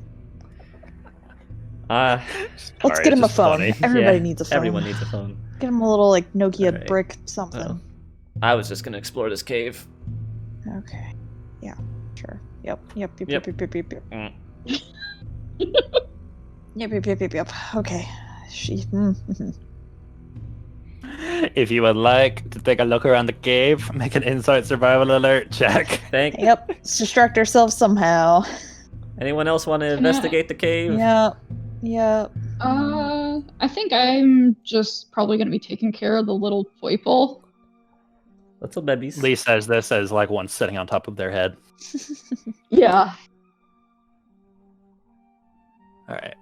Uh, Let's Sorry, get it's him a just phone. funny. Everybody yeah, needs a phone. Everyone needs a phone. Get him a little like Nokia Alright. brick something. Well. I was just gonna explore this cave. Okay. Yeah. Sure. Yep. Yep. Yep. Yep. Yep. Yep. Yep. Yep. Mm. Yep. Okay. If you would like to take a look around the cave, make an insight survival alert check. Thank. Yep. Let's distract ourselves somehow. Anyone else want to Can I- investigate the cave? Yep. Yep. I think I'm just probably gonna be taking care of the little foiple. Little babies. Lee says this as like one sitting on top of their head. Yeah. All right.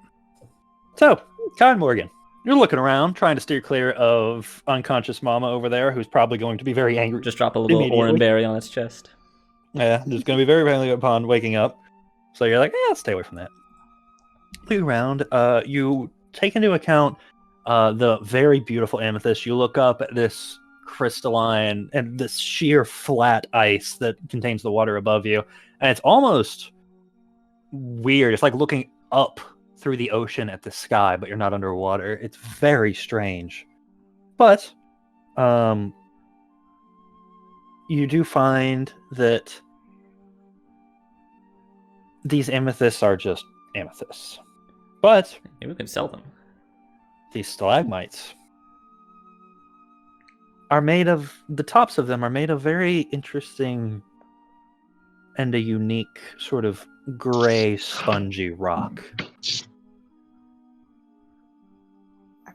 So, Kai and Morgan, you're looking around, trying to steer clear of unconscious Mama over there, who's probably going to be very angry. Just drop a little Immediately. orange berry on its chest. Yeah, just going to be very angry upon waking up. So you're like, let's stay away from that. Look around. You take into account the very beautiful amethyst. You look up at this crystalline and this sheer flat ice that contains the water above you, and it's almost weird. It's like looking up through the ocean at the sky, but you're not underwater. It's very strange. But you do find that these amethysts are just amethysts. But Maybe we can sell them. these stalagmites are made of, the tops of them are made of very interesting and a unique sort of gray spongy rock.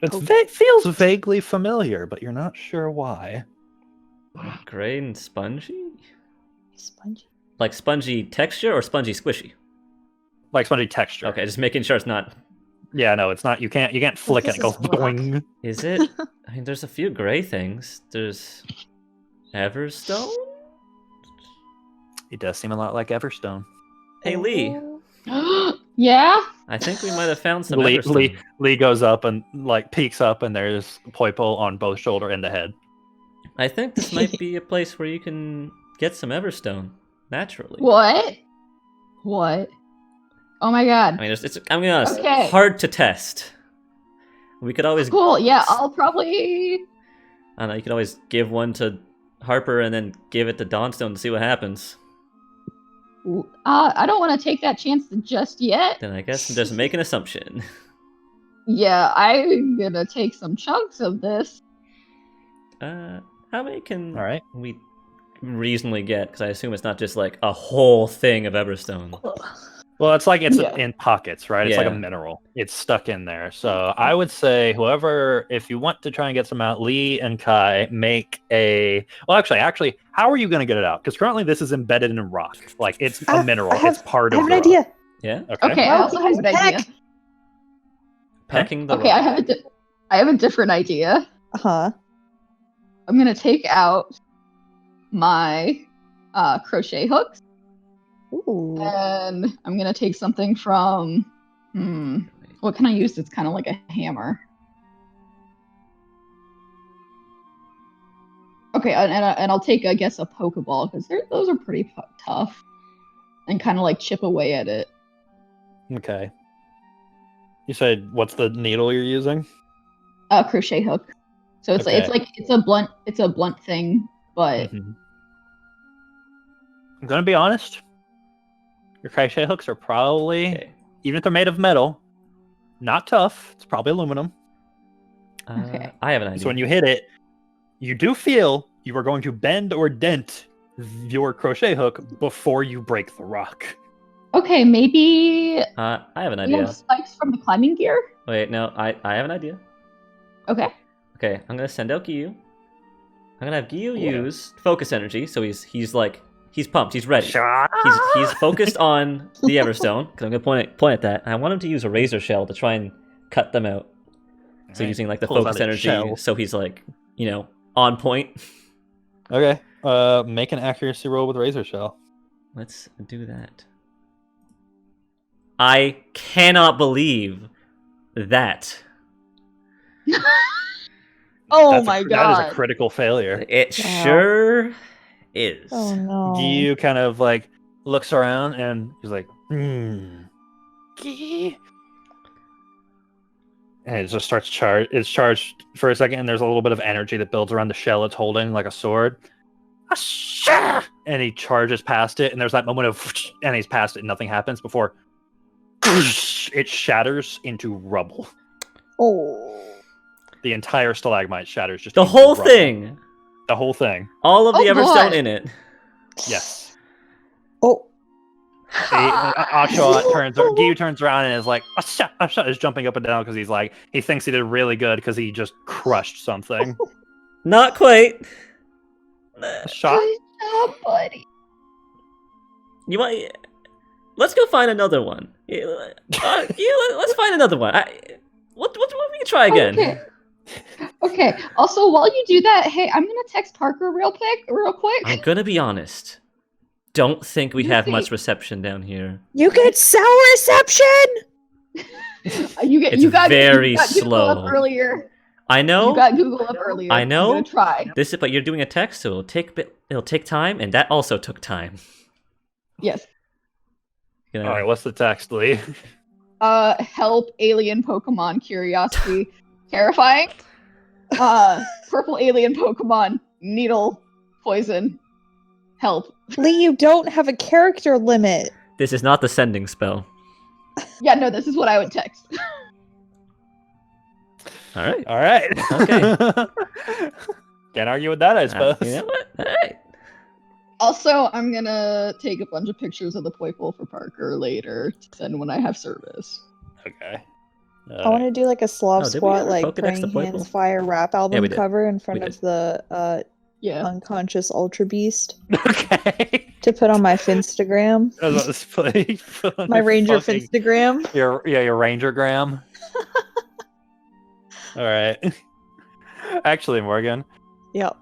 It feels vaguely familiar, but you're not sure why. Gray and spongy? Spongy. Like spongy texture or spongy squishy? Like spongy texture. Okay, just making sure it's not. Yeah, no, it's not. You can't flick it. It goes This is rock. boing. Is it? I mean, there's a few gray things. There's Everstone? It does seem a lot like Everstone. Hey, Lee. Yeah? I think we might have found some Lee, Everstone. Lee goes up and like peeks up, and there's Poiple on both shoulder and the head. I think this might be a place where you can get some Everstone naturally. What? What? Oh my god. I mean, it's I'm gonna be honest, Okay. hard to test. We could always, Cool, yeah, I'll probably... I don't know, you could always give one to Harper and then give it to Dawnstone to see what happens. I don't want to take that chance just yet. Then I guess I'm just making an assumption. Yeah, I'm gonna take some chunks of this. How many can All right. we reasonably get? Because I assume it's not just like a whole thing of Everstone. Well, it's like it's Yeah. in pockets, right? It's like a Yeah. mineral. It's stuck in there. So I would say whoever, if you want to try and get some out, Lee and Kai make a. Well, actually, how are you going to get it out? Because currently this is embedded in rock. Like it's a mineral. It's part I of have the an rock. idea. Yeah? Okay, I also have an Heck. idea. Pecking the Okay, rock. I have a different idea. Uh-huh. I'm gonna take out my crochet hooks Ooh. And I'm gonna take something from. What can I use that's kind of like a hammer? Okay, and I'll take, I guess, a Pokeball, because those are pretty tough. And kind of like chip away at it. Okay. You said what's the needle you're using? Crochet hook. So it's Okay. it's a blunt thing, but I'm gonna be honest. Your crochet hooks are probably, Okay. even if they're made of metal, not tough. It's probably aluminum. Okay. I have an idea. So when you hit it, you do feel you are going to bend or dent your crochet hook before you break the rock. okay, maybe I have an we have idea. spikes from the climbing gear. Wait, no, I have an idea. Okay. Okay, I'm gonna send out Giyu. I'm gonna have Giyu Yeah. use focus energy, so he's pumped, he's ready. He's focused on the Everstone, because I'm gonna point at that. And I want him to use a razor shell to try and cut them out. So Alright. using like the Pulls out focus a energy, shell. so he's like, on point. Okay. Make an accuracy roll with razor shell. Let's do that. I cannot believe that. Oh my That god. is a critical failure. It Wow. sure is. Oh no. Giyu kind of like looks around and he's like, Gi. And it just starts charge. It's charged for a second, and there's a little bit of energy that builds around the shell it's holding, like a sword. And he charges past it, and there's that moment of, and he's past it, and nothing happens before it shatters into rubble. Oh. The entire stalagmite shatters. Just The into whole rubble. thing. The whole thing. All of the Oh, Everstone boy. in it. Yes. Oh. Giyu turns around and is like, Asha is jumping up and down because he thinks he did really good because he just crushed something. Not quite. Shot? Good job, buddy. You want? Let's go find another one. Let's find another one. What we can try again? Okay. Okay. Also, while you do that, hey, I'm gonna text Parker real quick. I'm gonna be honest. Don't think we You have think- much reception down here. You get sour reception. It's you got very Google slow. up earlier. I know. You got Google up earlier. I know. I'm gonna try. But you're doing a text, so it'll take time, and that also took time. Yes. You know, All right, what's the text, Lee? Help alien Pokemon curiosity terrifying. Purple alien Pokemon needle poison. Help. Lee, you don't have a character limit. This is not the sending spell. Yeah, no, this is what I would text. All right. All right. Okay. Can't argue with that, I suppose. You know what? All right. Also, I'm gonna take a bunch of pictures of the Poipole for Parker later to send when I have service. Okay. I want to do like a Slav Oh, did we squat, ever like Pokedex Praying the Poipole? Hands Fire rap album we did. cover in front We of did. the Yeah. unconscious Ultra Beast Okay. to put on my Finstagram. I was about to play My Ranger fucking- Finstagram. your Ranger gram. All right. Actually, Morgan, Yep.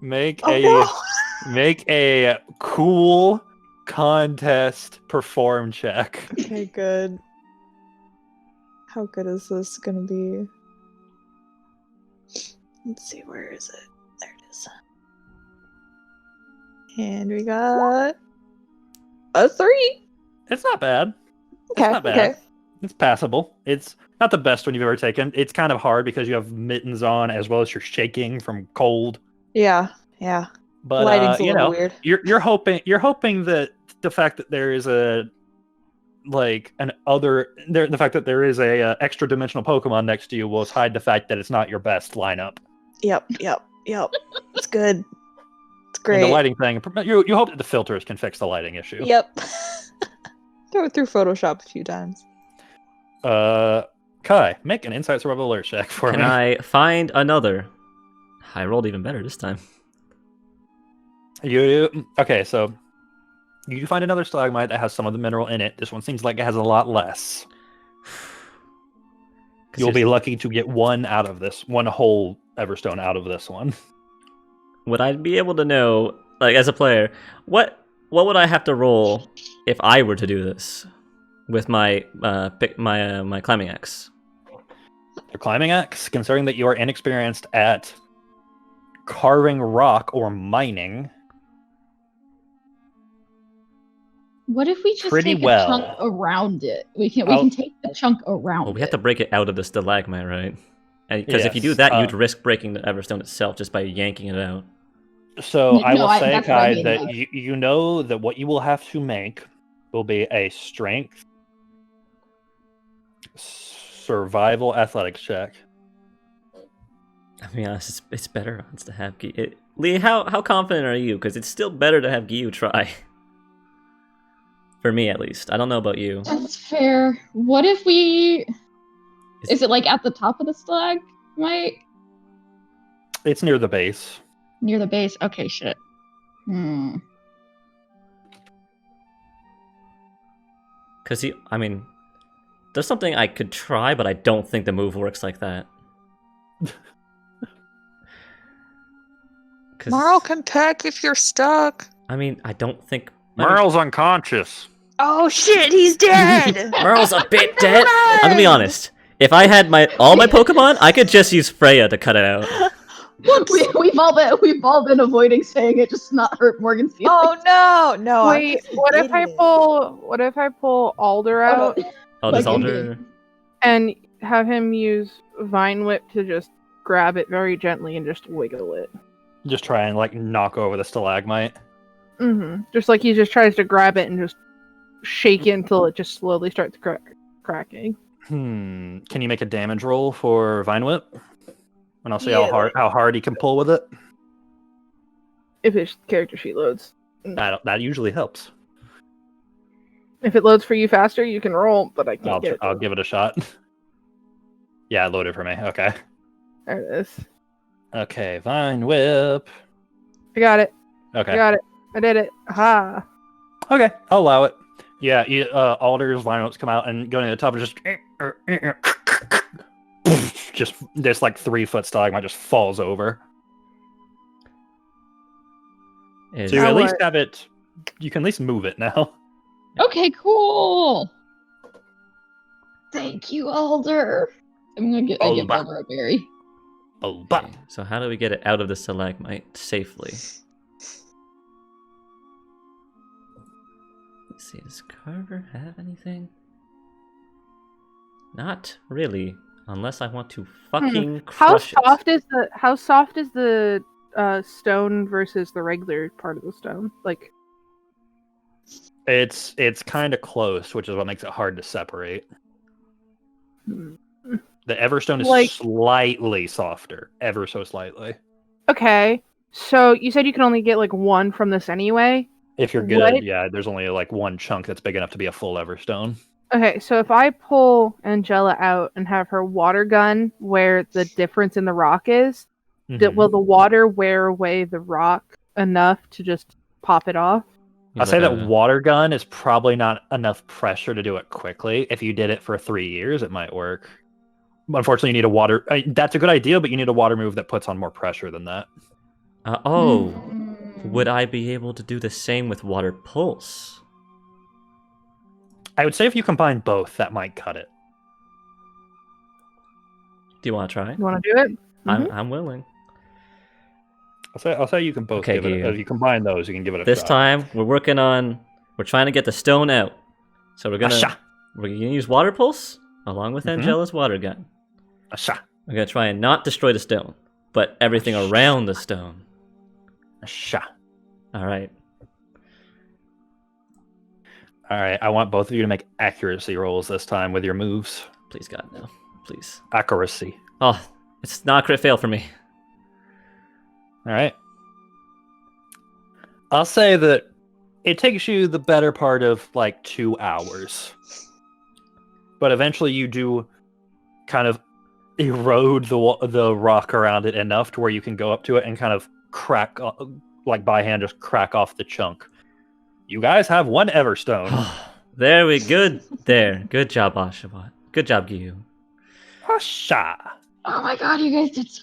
make Oh make a cool contest perform check. no. Okay, good. How good is this gonna be? Let's see, where is it? There it is. And we got a 3. It's not bad. Okay. not bad. Okay. It's passable. It's not the best one you've ever taken. It's kind of hard because you have mittens on as well as you're shaking from cold. Yeah. Yeah. But Lighting's a you little know, weird. you're hoping that the fact that there is the fact that there is a extra dimensional Pokemon next to you will hide the fact that it's not your best lineup. Yep. It's good. It's And great. the lighting thing, you hope that the filters can fix the lighting issue. Yep. Throw it through Photoshop a few times. Kai, make an insight survival alert check for Can me. I find another? I rolled even better this time. Okay, so you find another stalagmite that has some of the mineral in it. This one seems like it has a lot less. 'Cause You'll be here's- lucky to get one whole Everstone out of this one. Would I be able to know, like as a player, what what would I have to roll if I were to do this with my my climbing axe? Your climbing axe, considering that you are inexperienced at carving rock or mining, What if we just Pretty take well. a chunk around it? We can take the chunk around Well, we have to it. break it out of the stalagmite, right? Because if you do Yes, that, you'd risk breaking the Everstone itself just by yanking it out. So I No, will say, that's what I Kai, mean, that like- you know that what you will have to make will be a strength, survival, athletics check. I mean, honest, it's better odds to have Lee, how confident are you? Because it's still better to have Gyu try. For me, at least. I don't know about you. That's fair. What if we? Is it like at the top of the stalagmite? It's near the base. Near the base? Okay, shit. Because I mean, there's something I could try, but I don't think the move works like that. Marl can peck if you're stuck. I mean, I don't think... Merle's unconscious. Oh shit, he's dead! Merle's a bit dead. I'm gonna be honest. If I had all my Pokemon, I could just use Freya to cut it out. We've all been avoiding saying it just to not hurt Morgan's feelings. Oh no, I'm Wait, just an what if I idiot. pull Alder out Oh, Like does in Alder... and have him use Vine Whip to just grab it very gently and just wiggle it? Just try and like knock over the stalagmite. Just like he just tries to grab it and just shake it until it just slowly starts cracking. Can you make a damage roll for Vine Whip? And I'll see Yeah. how hard he can pull with it. If his character sheet loads. That usually helps. If it loads for you faster, you can roll, but I can't get it. I'll give it a shot. Yeah, it loaded for me. Okay. There it is. Okay, Vine Whip. I got it. Okay. I got it. I did it. Ha. Okay, I'll allow it. Yeah, Alder's Vine Whips come out and going to the top and just this like 3-foot stalagmite just falls over. Is... So you Now at least what? have it. You can at least move it now. Okay, cool. Thank you, Alder. I give Alba. Alder a berry. Oh, but Okay, so how do we get it out of the stalagmite safely? Let's see, does Carver have anything? Not really, unless I want to fucking crush it. How soft is the stone versus the regular part of the stone? Like, it's kind of close, which is what makes it hard to separate. The Everstone is Like- slightly softer, ever so slightly. okay, so you said you can only get like one from this anyway. If you're good, What? yeah, there's only like one chunk that's big enough to be a full Everstone. Okay, so if I pull Angela out and have her water gun where the difference in the rock is, Mhm. will the water wear away the rock enough to just pop it off? I'll say that water gun is probably not enough pressure to do it quickly. If you did it for 3 years, it might work. Unfortunately, you need a water... that's a good idea, but you need a water move that puts on more pressure than that. Would I be able to do the same with water pulse? I would say if you combine both, that might cut it. Do you want to try? You want to do it? I'm willing. I'll say you can both Okay, give it. Gio. If you combine those, you can give it a This shot. time we're trying to get the stone out. So we're Asha. gonna use water pulse along with Mhm. Angela's water gun. Asha. We're gonna try and not destroy the stone, but everything around the stone. Asha. All right. All right, I want both of you to make accuracy rolls this time with your moves. Please, God, no. Please. Accuracy. Oh, it's not a crit fail for me. All right. I'll say that it takes you the better part of like 2 hours. But eventually you do kind of erode the rock around it enough to where you can go up to it and kind of crack, like by hand, just crack off the chunk. You guys have one Everstone. There we good. There. Good job, Ashabot. Good job, Gyu. Asha. Oh my god, you guys did so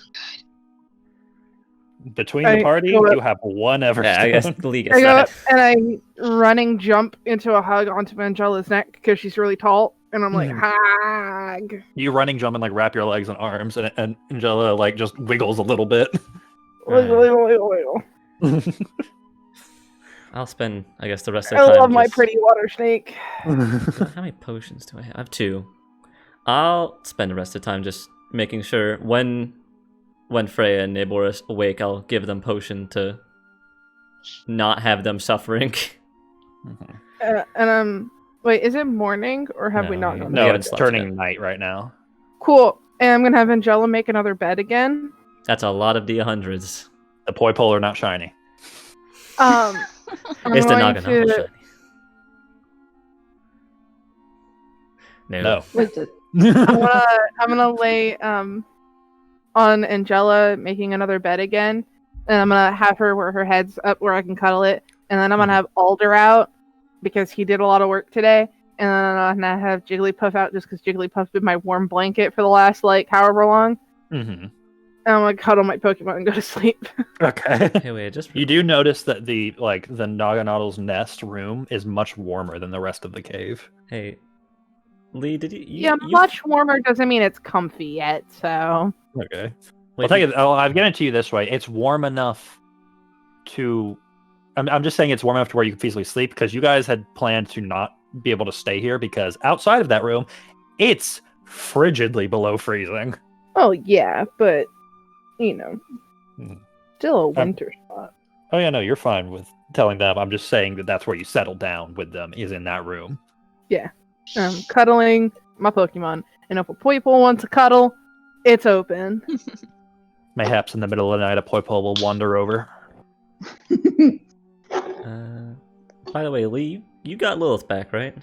good. Between the party, go up- you have one Everstone. Yeah, I guess Lee gets I go up that. and I running jump into a hug onto Angela's neck because she's really tall, and I'm like, hug. You running, jump, and like wrap your legs and arms, and Angela like just wiggles a little bit. Wiggle, wiggle, wiggle, wiggle. I'll spend, I guess, the rest of I the time. love my just- pretty water snake. How many potions do I have? I have 2. I'll spend the rest of the time just making sure when Freya and Nabor is awake, I'll give them potion to not have them suffering. Wait, is it morning or have we No, not? we- Gone we No, haven't it's slept turning yet. night right now. Cool. And I'm gonna have Angela make another bed again. That's a lot of D100s. The poi pole are not shiny. I'm It's the going Naganado to- shiny. No. Wait, did- I'm gonna lay on Angela making another bed again, and I'm gonna have her where her head's up where I can cuddle it, and then I'm gonna have Alder out because he did a lot of work today, and then I'm gonna have Jigglypuff out just because Jigglypuff's been my warm blanket for the last like however long. Mm-hmm. And I'm gonna cuddle my Pokemon and go to sleep. Okay. Hey, wait, just You do notice that the Naganado's nest room is much warmer than the rest of the cave. Hey, Lee, did you? Yeah, much warmer doesn't mean it's comfy yet. So Okay. Wait, I'll tell you. I'll get it to you this way. It's warm enough to. I'm just saying it's warm enough to where you can feasibly sleep because you guys had planned to not be able to stay here because outside of that room, it's frigidly below freezing. oh yeah, but you know, Mhm. still a winter spot. Oh yeah, no, you're fine with telling them. I'm just saying that that's where you settle down with them is in that room. Cuddling my Pokemon, and if a Poipole wants to cuddle, it's open. Mayhaps in the middle of the night, a Poipole will wander over. By the way, Lee, you got Lilith back, right?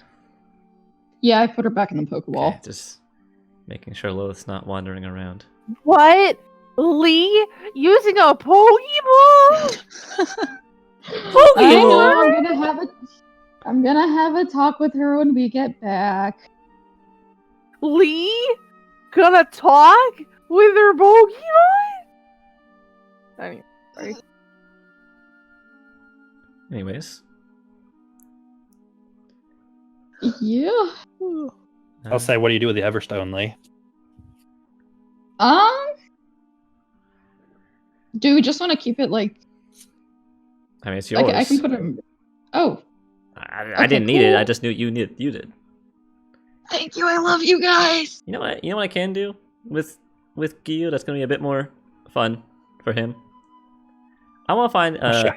yeah, I put her back in the Pokeball. Okay, just making sure Lilith's not wandering around. What? Lee using a Pokeball? I know. I'm gonna have a talk with her when we get back. Lee gonna talk with her Pokemon? Anyway, sorry. Anyways, Yeah. I'll say, what do you do with the Everstone, Lee? Do we just want to keep it like I mean, it's yours. I can put him. Oh, I didn't need it. I just knew you did. Thank you. I love you guys. You know what? You know what I can do with Gyu? That's gonna be a bit more fun for him. I want to find Sure.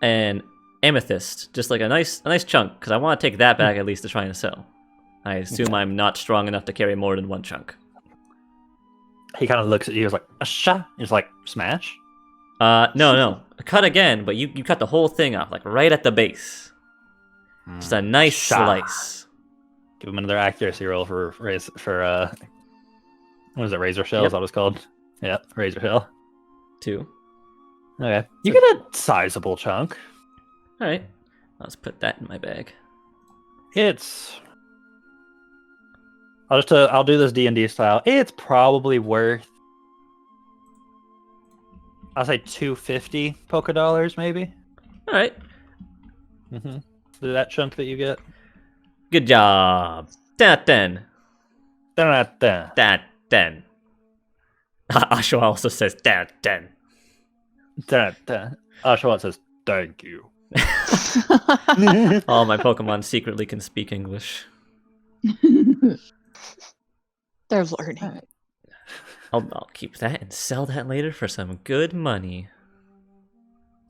an amethyst, just like a nice chunk, because I want to take that back at least to try and sell. I assume I'm not strong enough to carry more than one chunk. He kind of looks at you. He's like, "Asha." He's like, "Smash." No. Cut again, but you cut the whole thing off, like right at the base. Just a nice Sha. slice. Give him another accuracy roll for what is it, Razor Shell? Yep. Is that what it's called? Yeah, Razor Shell. 2. Okay, you get a sizable chunk. All right, let's put that in my bag. It's. I'll do this D&D style. It's probably worth. I'll say 250 Poké Dollars, maybe. All right, Mm-hmm. That chunk that you get. good job. 10 out of 10. Da-da-da. 10 out of 10. Ashwa also says 10 out of 10. Da-da-da. Ashwat says, "Thank you." All my Pokemon secretly can speak English. They're learning. Alright. I'll keep that and sell that later for some good money.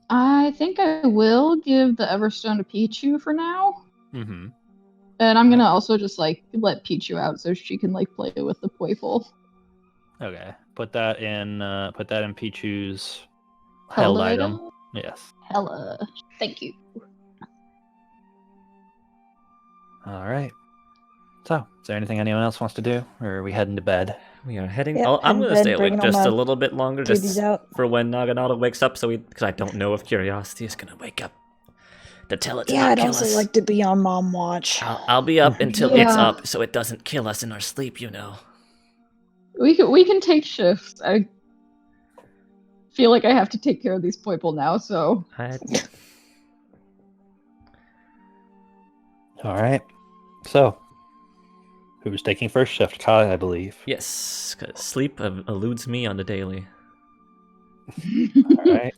I think I will give the Everstone to Pichu for now. Mm-hmm. And I'm gonna also just like let Pichu out so she can like play with the Poiful. Okay. Put that in Pichu's Held held item. Yes. Hella. Thank you. All right. So, is there anything anyone else wants to do, or are we heading to bed? We are heading. Yep, I'm heading gonna to stay bed, awake bringing just all a my little bit longer, duties just out. for when Naganado wakes up. Because I don't know if curiosity is gonna wake up to tell it to Yeah, not I'd kill also us. like to be on mom watch. I'll be up until it's Yeah. up, so it doesn't kill us in our sleep. You know. We can take shifts. feel like I have to take care of these people now, so All right. So, who's taking first shift? Kai, I believe. Yes, 'cause sleep eludes me on the daily. All right.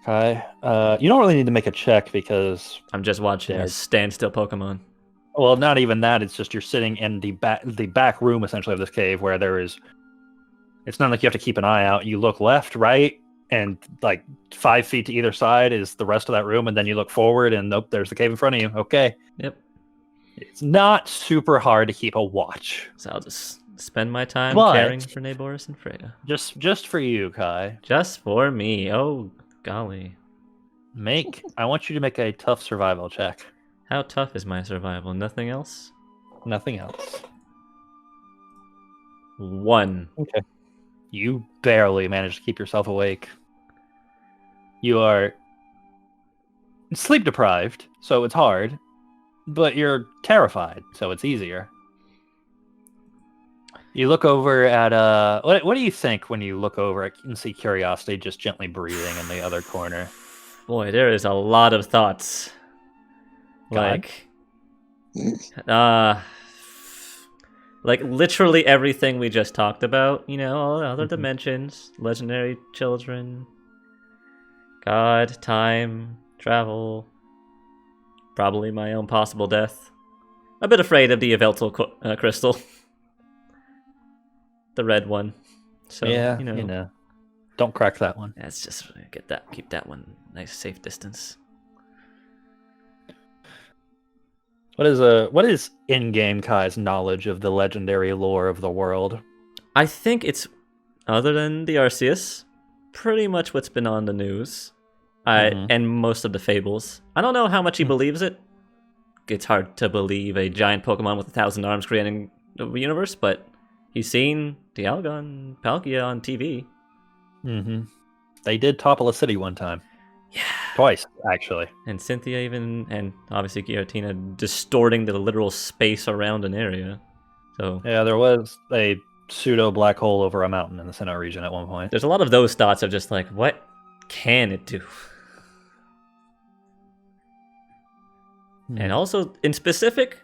Kai, you don't really need to make a check because, I'm just watching a standstill Pokemon. well, not even that. It's just you're sitting in the back room essentially of this cave where there is. It's not like you have to keep an eye out. You look left, right, and like 5 feet to either side is the rest of that room, and then you look forward, and nope, there's the cave in front of you. Okay. Yep. It's not super hard to keep a watch. So I'll just spend my time But- caring for Naboris and Freya. Just for you, Kai. Just for me. Oh, golly. I want you to make a tough survival check. How tough is my survival? Nothing else? Nothing else. 1. Okay. You barely manage to keep yourself awake. You are sleep deprived, so it's hard, but you're terrified, so it's easier. You look over at what do you think when you look over and see Curiosity just gently breathing in the other corner? Boy, there is a lot of thoughts. God. Like literally everything we just talked about, you know, all the other dimensions, legendary children, God, time, travel, probably my own possible death. A bit afraid of the Yveltal crystal. The red one. So, yeah, you know. Don't crack that one. Let's just keep that one nice safe distance. What is in-game Kai's knowledge of the legendary lore of the world? I think it's, other than the Arceus, pretty much what's been on the news. And most of the fables. I don't know how much he believes it. It's hard to believe a giant Pokemon with 1,000 arms creating the universe, but he's seen Dialga, Palkia on TV. Mm-hmm. They did topple a city one time. Yeah. Twice, actually. And Cynthia even, and obviously Giratina distorting the literal space around an area. So Yeah, there was a pseudo black hole over a mountain in the Sinnoh region at one point. there's a lot of those thoughts of just like, what can it do? And also, in specific,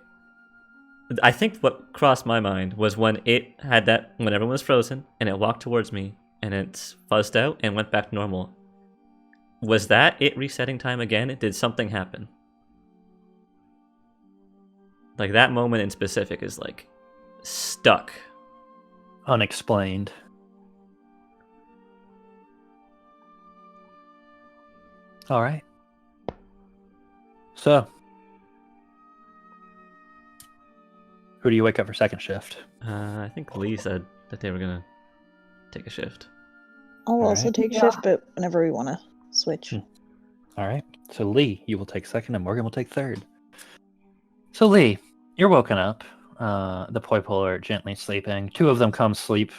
I think what crossed my mind was when it had that, when everyone was frozen, and it walked towards me, and it fuzzed out and went back to normal. Was that it resetting time again? Did something happen? Like, that moment in specific is, like, stuck. Unexplained. All right. So, who do you wake up for second shift? I think Lee said that they were gonna take a shift. I'll also Alright. take shift, but whenever we want to switch. All right. So Lee, you will take second, and Morgan will take third. So Lee, you're woken up. The Poipole are gently sleeping. Two of them come sleep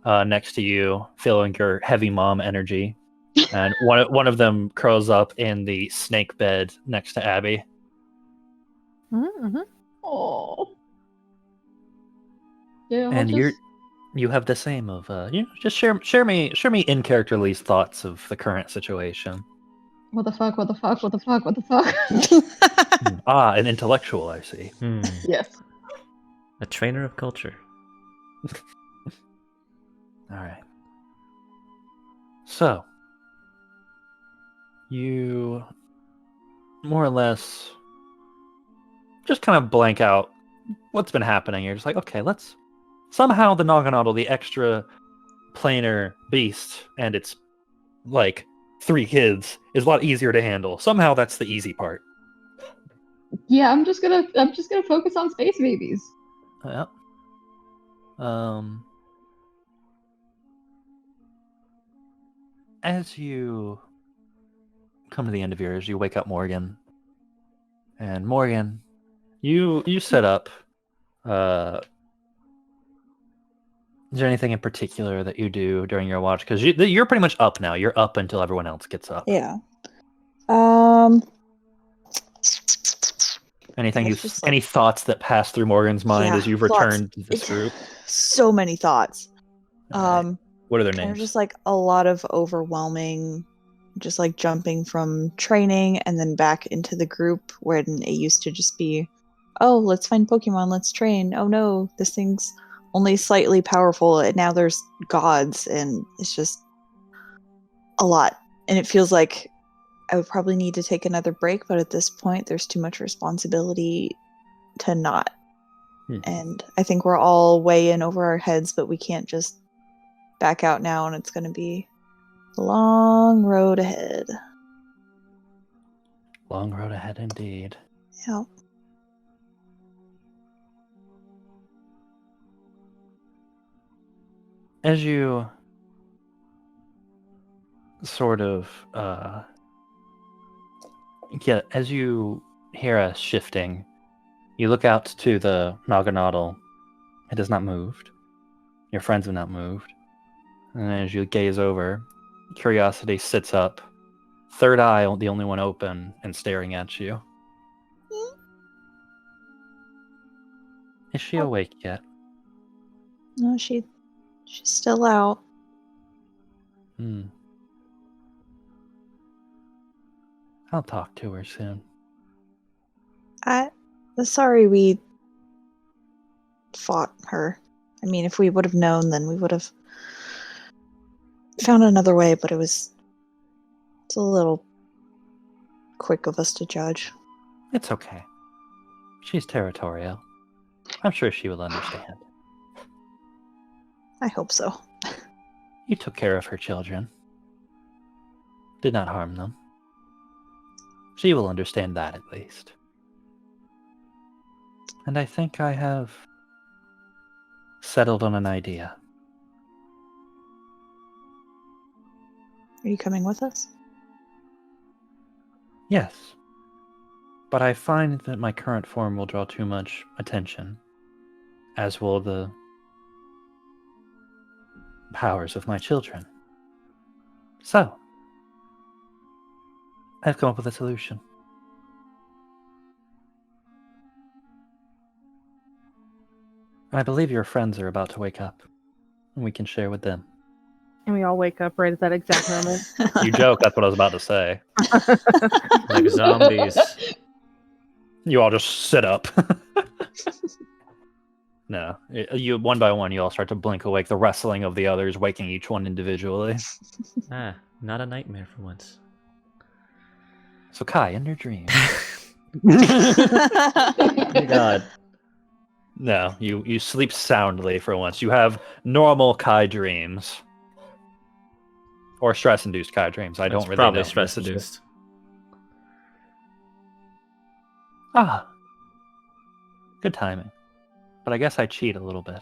next to you, feeling your heavy mom energy. And one of them curls up in the snake bed next to Abby. Mm-hmm. Oh. Yeah. And you have the same of just share me in character Lee's thoughts of the current situation. What the fuck? What the fuck? What the fuck? What the fuck? An intellectual, I see. Yes. A trainer of culture. All right. So, you more or less just kind of blank out what's been happening. You're just like, okay, let's somehow the Naganadel, the extra planar beast, and its like 3 kids is a lot easier to handle. Somehow that's the easy part. Yeah, I'm just gonna focus on space babies. Yeah. As you come to the end of yours, you wake up Morgan. And Morgan, you set up. Is there anything in particular that you do during your watch? Because you're pretty much up now. You're up until everyone else gets up. Yeah. Anything It's just any thoughts that pass through Morgan's mind Yeah, as you've thoughts. returned to this It's- group? So many thoughts. Alright. What are their There's names? just like a lot of overwhelming, just like jumping from training and then back into the group when it used to just be, oh, let's find Pokemon, let's train. Oh no, this thing's only slightly powerful, and now there's gods, and it's just a lot. And it feels like I would probably need to take another break, but at this point, there's too much responsibility to not. And I think we're all way in over our heads, but we can't just back out now, and it's going to be a long road ahead. Long road ahead indeed. Yeah. As you sort of as you hear us shifting, you look out to the Naganadal. It has not moved. Your friends have not moved. And as you gaze over, Curiosity sits up, third eye, the only one open, and staring at you. Is she awake yet? No, she's still out. I'll talk to her soon. Sorry we fought her. I mean, if we would have known, then we would have found another way, but it's a little quick of us to judge. It's okay. She's territorial. I'm sure she will understand. I hope so. You took care of her children. Did not harm them. She will understand that at least. And I think I have settled on an idea. Are you coming with us? Yes. But I find that my current form will draw too much attention, as will the powers of my children. So, I've come up with a solution. I believe your friends are about to wake up, and we can share with them. And we all wake up right at that exact moment. You joke, that's what I was about to say. Like zombies. You all just sit up. No, you one by one, you all start to blink awake, the wrestling of the others, waking each one individually. Not a nightmare for once. So Kai, in your dream. Oh God. No, you sleep soundly for once. You have normal Kai dreams. Or stress-induced Kai dreams. I don't It's really probably know. stress induced. Ah. Good timing. But I guess I cheat a little bit.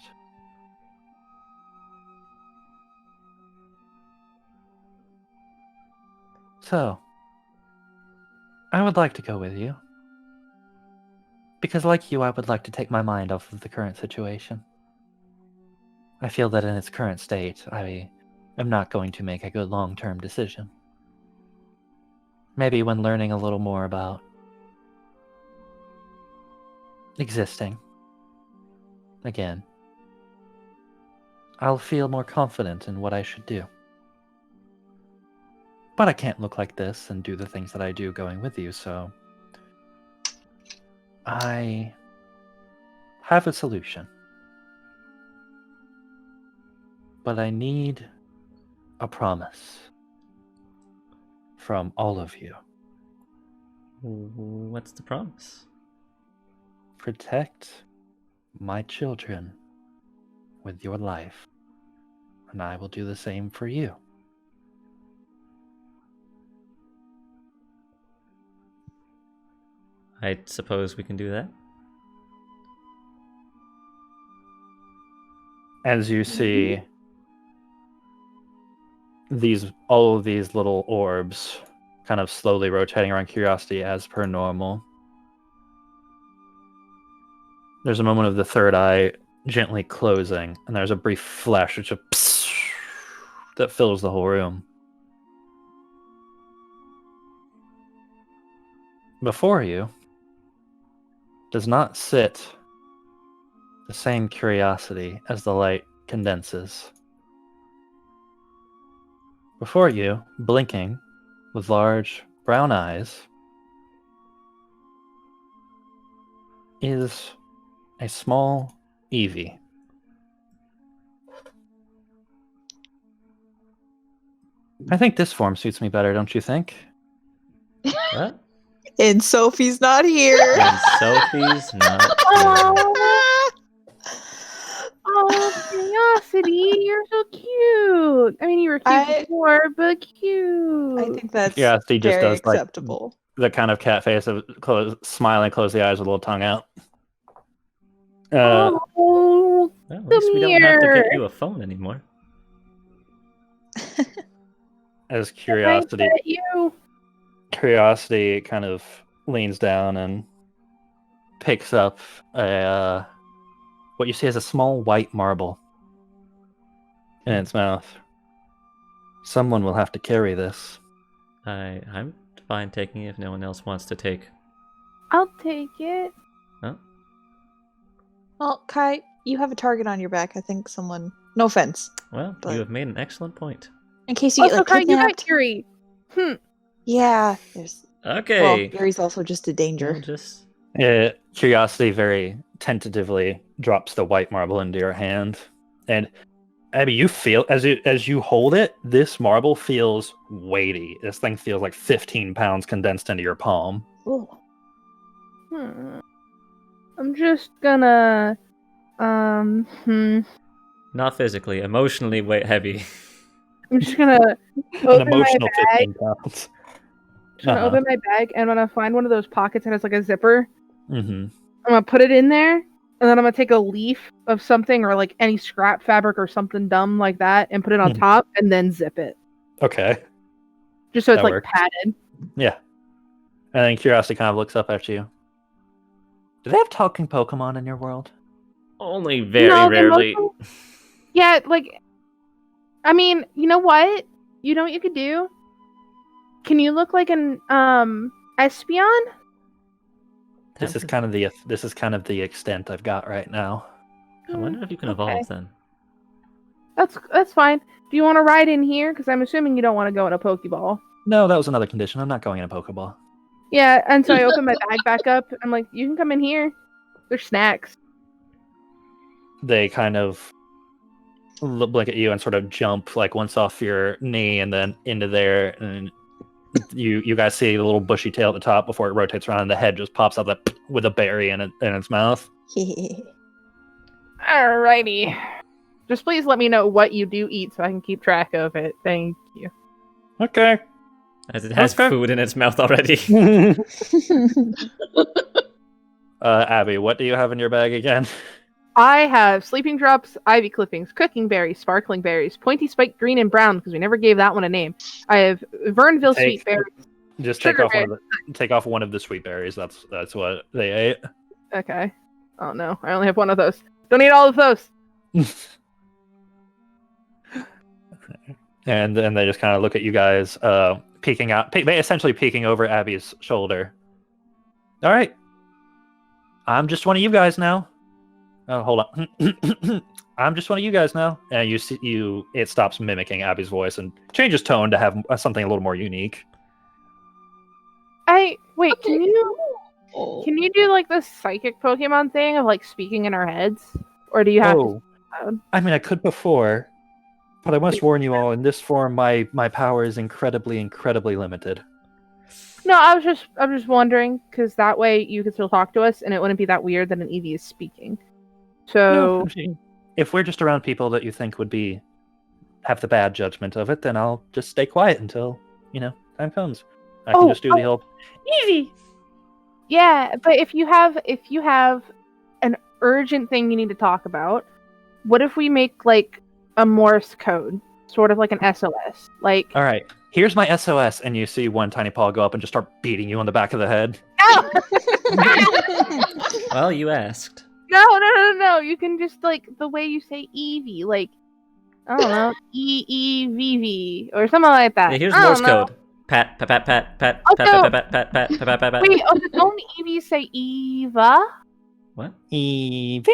So, I would like to go with you. Because like you, I would like to take my mind off of the current situation. I feel that in its current state, I am not going to make a good long-term decision. Maybe when learning a little more about existing again, I'll feel more confident in what I should do. But I can't look like this and do the things that I do going with you, so I have a solution. But I need a promise from all of you. What's the promise? Protect my children with your life, and I will do the same for you. I suppose we can do that. As you see all of these little orbs kind of slowly rotating around Curiosity as per normal. There's a moment of the third eye gently closing, and there's a brief flash which that fills the whole room. Before you does not sit the same Curiosity as the light condenses. Before you, blinking, with large brown eyes, is a small Eevee. I think this form suits me better, don't you think? What? And Sophie's not here. And Sophie's not here. Oh, Curiosity, you're so cute. I mean, you were cute before, but cute. I think that's Curiosity just very does, like, acceptable. The kind of cat face of smiling, close the eyes with a little tongue out. Oh, Well, at least come we don't have to here. get you a phone anymore. As Can I pet you? Curiosity kind of leans down and picks up a what you see as a small white marble in its mouth. Someone will have to carry this. I'm fine taking it if no one else wants to take. I'll take it. Huh? Well, Kai, you have a target on your back. I think someone. No offense. Well, But- you have made an excellent point. In case you get Also, like Kai, you got kidnapped. Yuri. Yeah. There's. Okay. Well, Yuri's also just a danger. We'll just Curiosity very tentatively drops the white marble into your hand, and Abby, you feel as you hold it, this marble feels weighty. This thing feels like 15 pounds condensed into your palm. Ooh. I'm just gonna. not physically, emotionally weight heavy. I'm just gonna An open my emotional bag. 15 pounds. Just gonna open my bag, and when I find one of those pockets that has like a zipper, Mm-hmm. I'm gonna put it in there, and then I'm gonna take a leaf of something or like any scrap fabric or something dumb like that, and put it on Mhm. top, and then zip it, Okay. just so it's That like works. padded. Yeah. And then Curiosity kind of looks up at you. Do they have talking Pokemon in your world? Only very No, they rarely. mostly- Yeah, like, I mean, you know what? You know what you could do? Can you look like an Espeon? This is kind of the extent I've got right now. I wonder if you can Okay. evolve then. That's fine. Do you want to ride in here? Because I'm assuming you don't want to go in a Pokeball. No, that was another condition. I'm not going in a Pokeball. Yeah, and so I open my bag back up. I'm like, you can come in here. There's snacks. They kind of blink at you and sort of jump like once off your knee and then into there, and you guys see a little bushy tail at the top before it rotates around, and the head just pops up with a berry in its mouth. Alrighty. Just please let me know what you do eat so I can keep track of it. Thank you. Okay. As it has Okay. food in its mouth already. Abby, what do you have in your bag again? I have sleeping drops, ivy clippings, cooking berries, sparkling berries, pointy spiked green and brown because we never gave that one a name. I have Vernville sweet berries. Just Sugar take off one of the sweet berries. That's what they ate. Okay. Oh no, I only have one of those. Don't eat all of those. And then they just kind of look at you guys, essentially peeking over Abby's shoulder. All right, I'm just one of you guys now. Oh, hold on. I'm just one of you guys now. And it stops mimicking Abby's voice and changes tone to have something a little more unique. Wait, can you do like the psychic Pokemon thing of like speaking in our heads? Or do you have to I mean, I could before, but I must warn you all, in this form, my power is incredibly limited. No, I was just wondering, because that way you could still talk to us and it wouldn't be that weird that an Eevee is speaking. So No, if we're just around people that you think would have the bad judgment of it, then I'll just stay quiet until, time comes. I can just do the whole Eevee. yeah, but if you have an urgent thing you need to talk about, what if we make like a Morse code, sort of like an SOS? Like, all right, here's my SOS, and you see one tiny paw go up and just start beating you on the back of the head. Well, you asked. No. You can just like the way you say Eevee, like I don't know, EEVV or something like that. Yeah, here's I Morse don't know. code. Pat, pat, pat, pat, pat, Oh, pat, no. pat, pat, pat, pat, pat, pat, pat. Wait, don't Eevee say Eva? What? Eevee.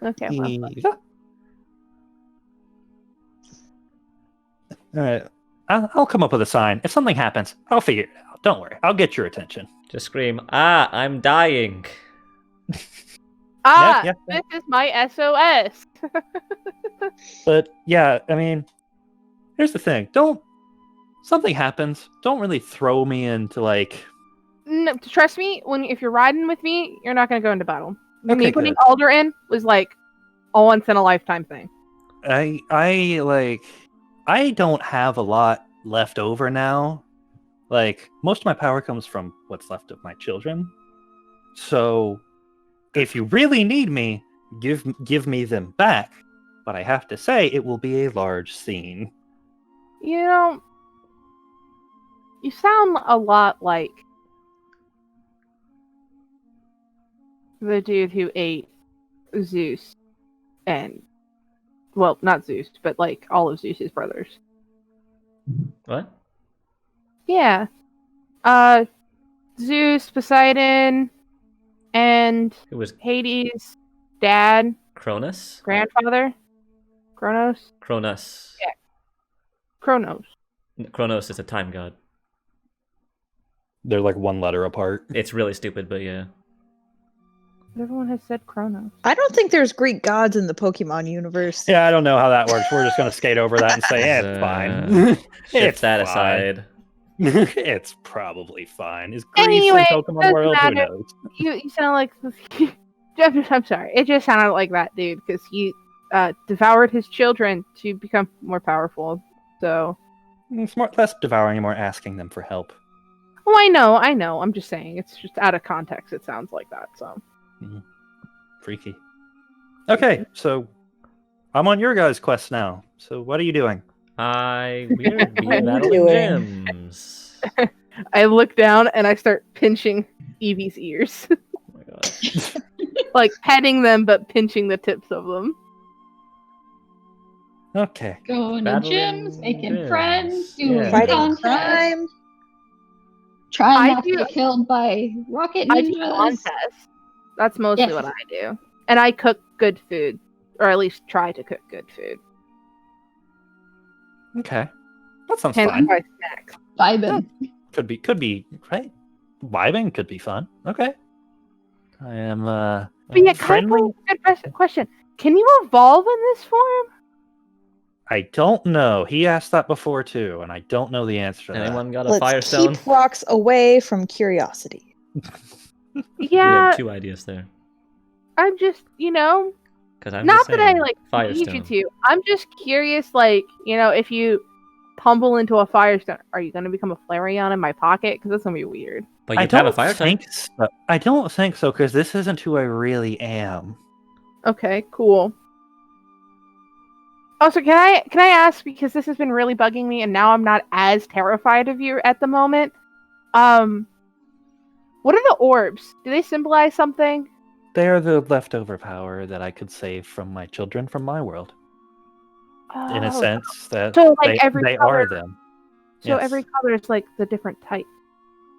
Okay, well, Eva. All right. I'll come up with a sign. If something happens, I'll figure it out. Don't worry. I'll get your attention. Just scream, "Ah, I'm dying." Ah, yeah. this is my SOS. But yeah, I mean, here's the thing. Something happens, don't really throw me into like. No, trust me, if you're riding with me, you're not going to go into battle. Okay, Me putting good. Alder in was like a once in a lifetime thing. I don't have a lot left over now. Like most of my power comes from what's left of my children. So if you really need me, give me them back. But I have to say it will be a large scene. You know, you sound a lot like the dude who ate Zeus and, well, not Zeus, but like all of Zeus's brothers. What? Yeah. Zeus, Poseidon, and It was Hades' dad, Cronus? grandfather, Kronos. Cronus. Yeah. Kronos. Kronos is a time god. They're like one letter apart. It's really stupid, but yeah. Everyone has said Kronos. I don't think there's Greek gods in the Pokemon universe. Yeah, I don't know how that works. We're just gonna skate over that and say, yeah, it's fine. Shift It's that fine. aside. It's probably fine. Is Greece Anyway, in Pokemon doesn't World? Who matter. knows? You sound like I'm sorry. It just sounded like that dude because he devoured his children to become more powerful. So, It's more less devouring and more asking them for help. oh, I know. I'm just saying it's just out of context. It sounds like that. So, Freaky. Okay, so I'm on your guys' quest now. So what are you doing? We're What are you battling doing? gyms. I look down and I start pinching Evie's ears, Oh my god. like petting them but pinching the tips of them. Okay. Going to Battling gyms, making gyms. friends, doing Yeah. Fighting contests, crime. trying I not to do- get killed by rocket I do ninjas. contests. That's mostly Yes. what I do, and I cook good food, or at least try to cook good food. Okay. That sounds Hence fine. my snacks. Vibing. Could be right. Vibing could be fun. Okay. I am But yeah, friendly. good question. Can you evolve in this form? I don't know. He asked that before too, and I don't know the answer to Anyone got a Let's Firestone? keep rocks away from curiosity. We Yeah, have 2 ideas there. I'm just, Because I'm not just that saying, I like need Firestone. you to. I'm just curious, like, if you tumble into a Firestone, are you going to become a Flareon in my pocket? Because that's going to be weird. But I you'd have a don't fire type. think so. I don't think so because this isn't who I really am. Okay, cool. Also, can I ask, because this has been really bugging me, and now I'm not as terrified of you at the moment. What are the orbs? Do they symbolize something? They are the leftover power that I could save from my children from my world. In a Oh, sense that so, like, every they color- are them. So Yes. every color is like the different type.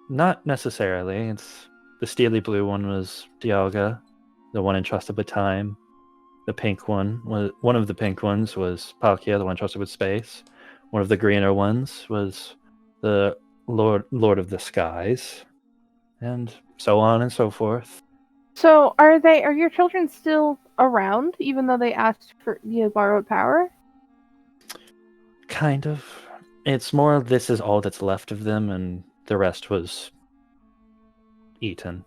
Not necessarily. It's the steely blue one was Dialga, the one entrusted with time. The pink one of the pink ones was Palkia, the one entrusted with space. One of the greener ones was the Lord of the Skies, and so on and so forth. So are your children still around, even though they asked for the borrowed power? Kind of. It's more this is all that's left of them, and the rest was eaten.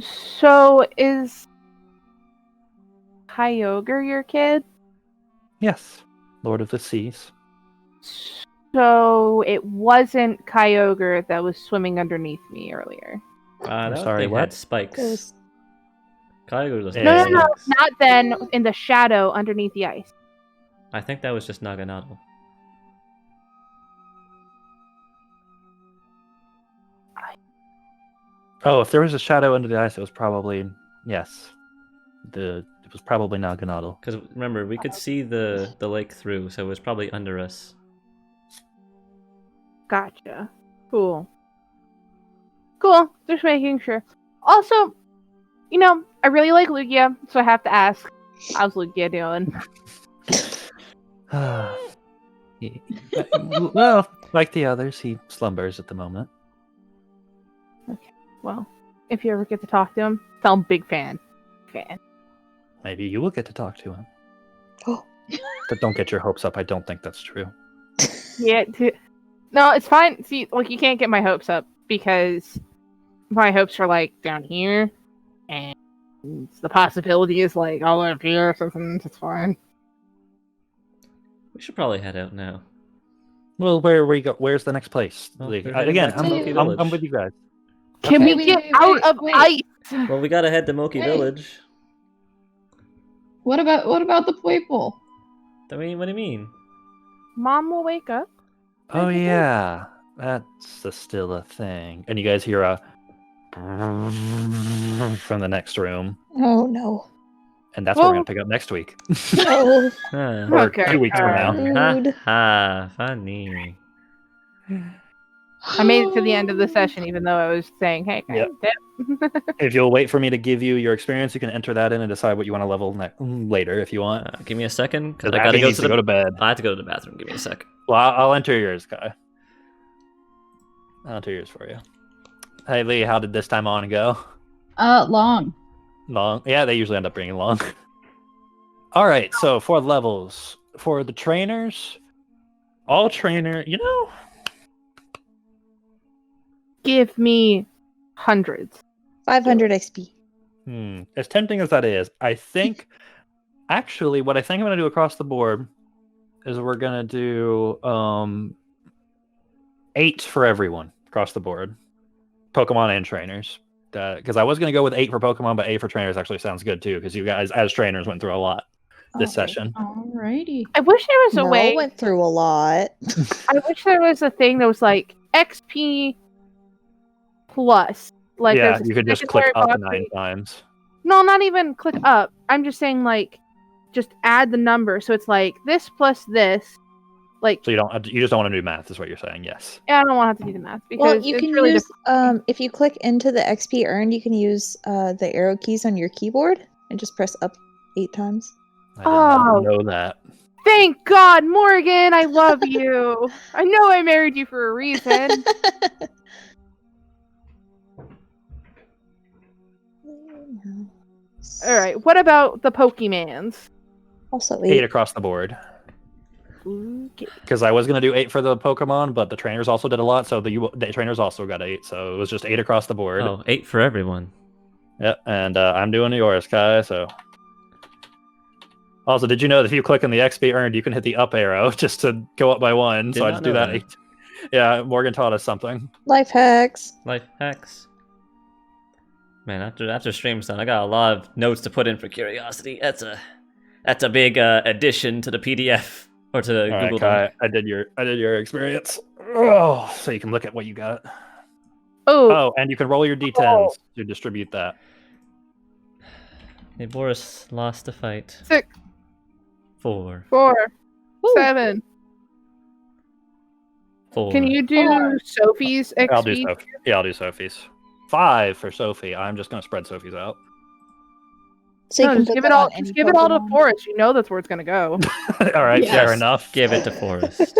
So is Kyogre your kid? Yes, Lord of the Seas. So it wasn't Kyogre that was swimming underneath me earlier. I'm That sorry, thing what? had spikes. There's- Kyogre doesn't No, have no, spikes. Not then in the shadow underneath the ice. I think that was just Naganadel. Oh, if there was a shadow under the ice, it was probably yes. It was probably Naganadel. Because remember, we could see the lake through, so it was probably under us. Gotcha. Cool. Just making sure. Also, I really like Lugia, so I have to ask. How's Lugia doing? Well, like the others, he slumbers at the moment. Well, if you ever get to talk to him, tell him big fan. Fan. Maybe you will get to talk to him. Oh. But don't get your hopes up. I don't think that's true. Yeah. No, it's fine. See, like, you can't get my hopes up because my hopes are like down here, and the possibility is like all up here or something. It's fine. We should probably head out now. Well, where we go? Where's the next place? Well, Like, we're heading again, back to I'm, Monkey I'm, Village. I'm with you guys. Can Okay. we get out of ice? Well, we gotta head to Moki Wait. Village. What about the Playpool? What do you mean? Mom will wake up. Oh yeah, that's still a thing. And you guys hear a from the next room, Oh no. and that's what we're Well- gonna pick up next week, No. Huh. or Okay. 2 weeks from now. Rude. Ha ha, funny. I made it to the end of the session, even though I was saying, "Hey, guys, Yep. If you'll wait for me to give you your experience, you can enter that in and decide what you want to level later if you want. Give me a second, because Because I gotta Abby needs to go to bed. I have to go to the bathroom. Give me a sec. Well, I'll enter yours, Kai. I'll enter yours for you. Hey Lee, how did this time on go? Long. Long. Yeah, they usually end up being long. All right, so for levels, for the trainers, all trainer, give me hundreds." 500 XP. as tempting as that is, I think, actually, what I think I'm going to do across the board is we're going to do 8 for everyone across the board, Pokemon and trainers. Because I was going to go with 8 for Pokemon, but 8 for trainers actually sounds good too, because you guys, as trainers, went through a lot this Okay. session. Alrighty. I wish there was a Merle way. went through a lot. I wish there was a thing that was like XP plus. Like, Yeah, there's a you could just click secondary up box 9 where times. No, not even click up. I'm just saying, like, just add the number. So it's like this plus this. Like, So you just don't want to do math, is what you're saying? Yes. I don't want to have to do the math because Well, you it's can really use if you click into the XP earned, you can use the arrow keys on your keyboard and just press up 8 times. I did not Oh. know that. Thank God, Morgan, I love you. I know I married you for a reason. All right, what about the Pokemans? Also 8 8. across the board. Okay. Because I was going to do 8 for the Pokemon, but the trainers also did a lot, so the trainers also got 8. So it was just 8 across the board. Oh, 8 for everyone. Yep, and I'm doing yours, Kai, so... Also, did you know that if you click on the XP earned, you can hit the up arrow just to go up by 1, Did so I not just do know that. that. Yeah, Morgan taught us something. Life hacks. Life hacks. Man, after stream's done, I got a lot of notes to put in for curiosity. That's a big addition to the PDF or to the All right, Google Kai, Doc. I did your experience. Oh, so you can look at what you got. Oh, Oh, and you can roll your d10s to distribute that. Hey, Boris lost the fight. 6, 4. 4, Woo. 7. 4. Can you do Sophie's XP? I'll do Sophie. Yeah, I'll do Sophie's. 5 for Sophie. I'm just going to spread Sophie's out. So you No, can just put give it that all. on any Just give it all to Pokemon. Forrest. You know that's where it's gonna go. All right, Yes. fair enough. Give it to Forrest.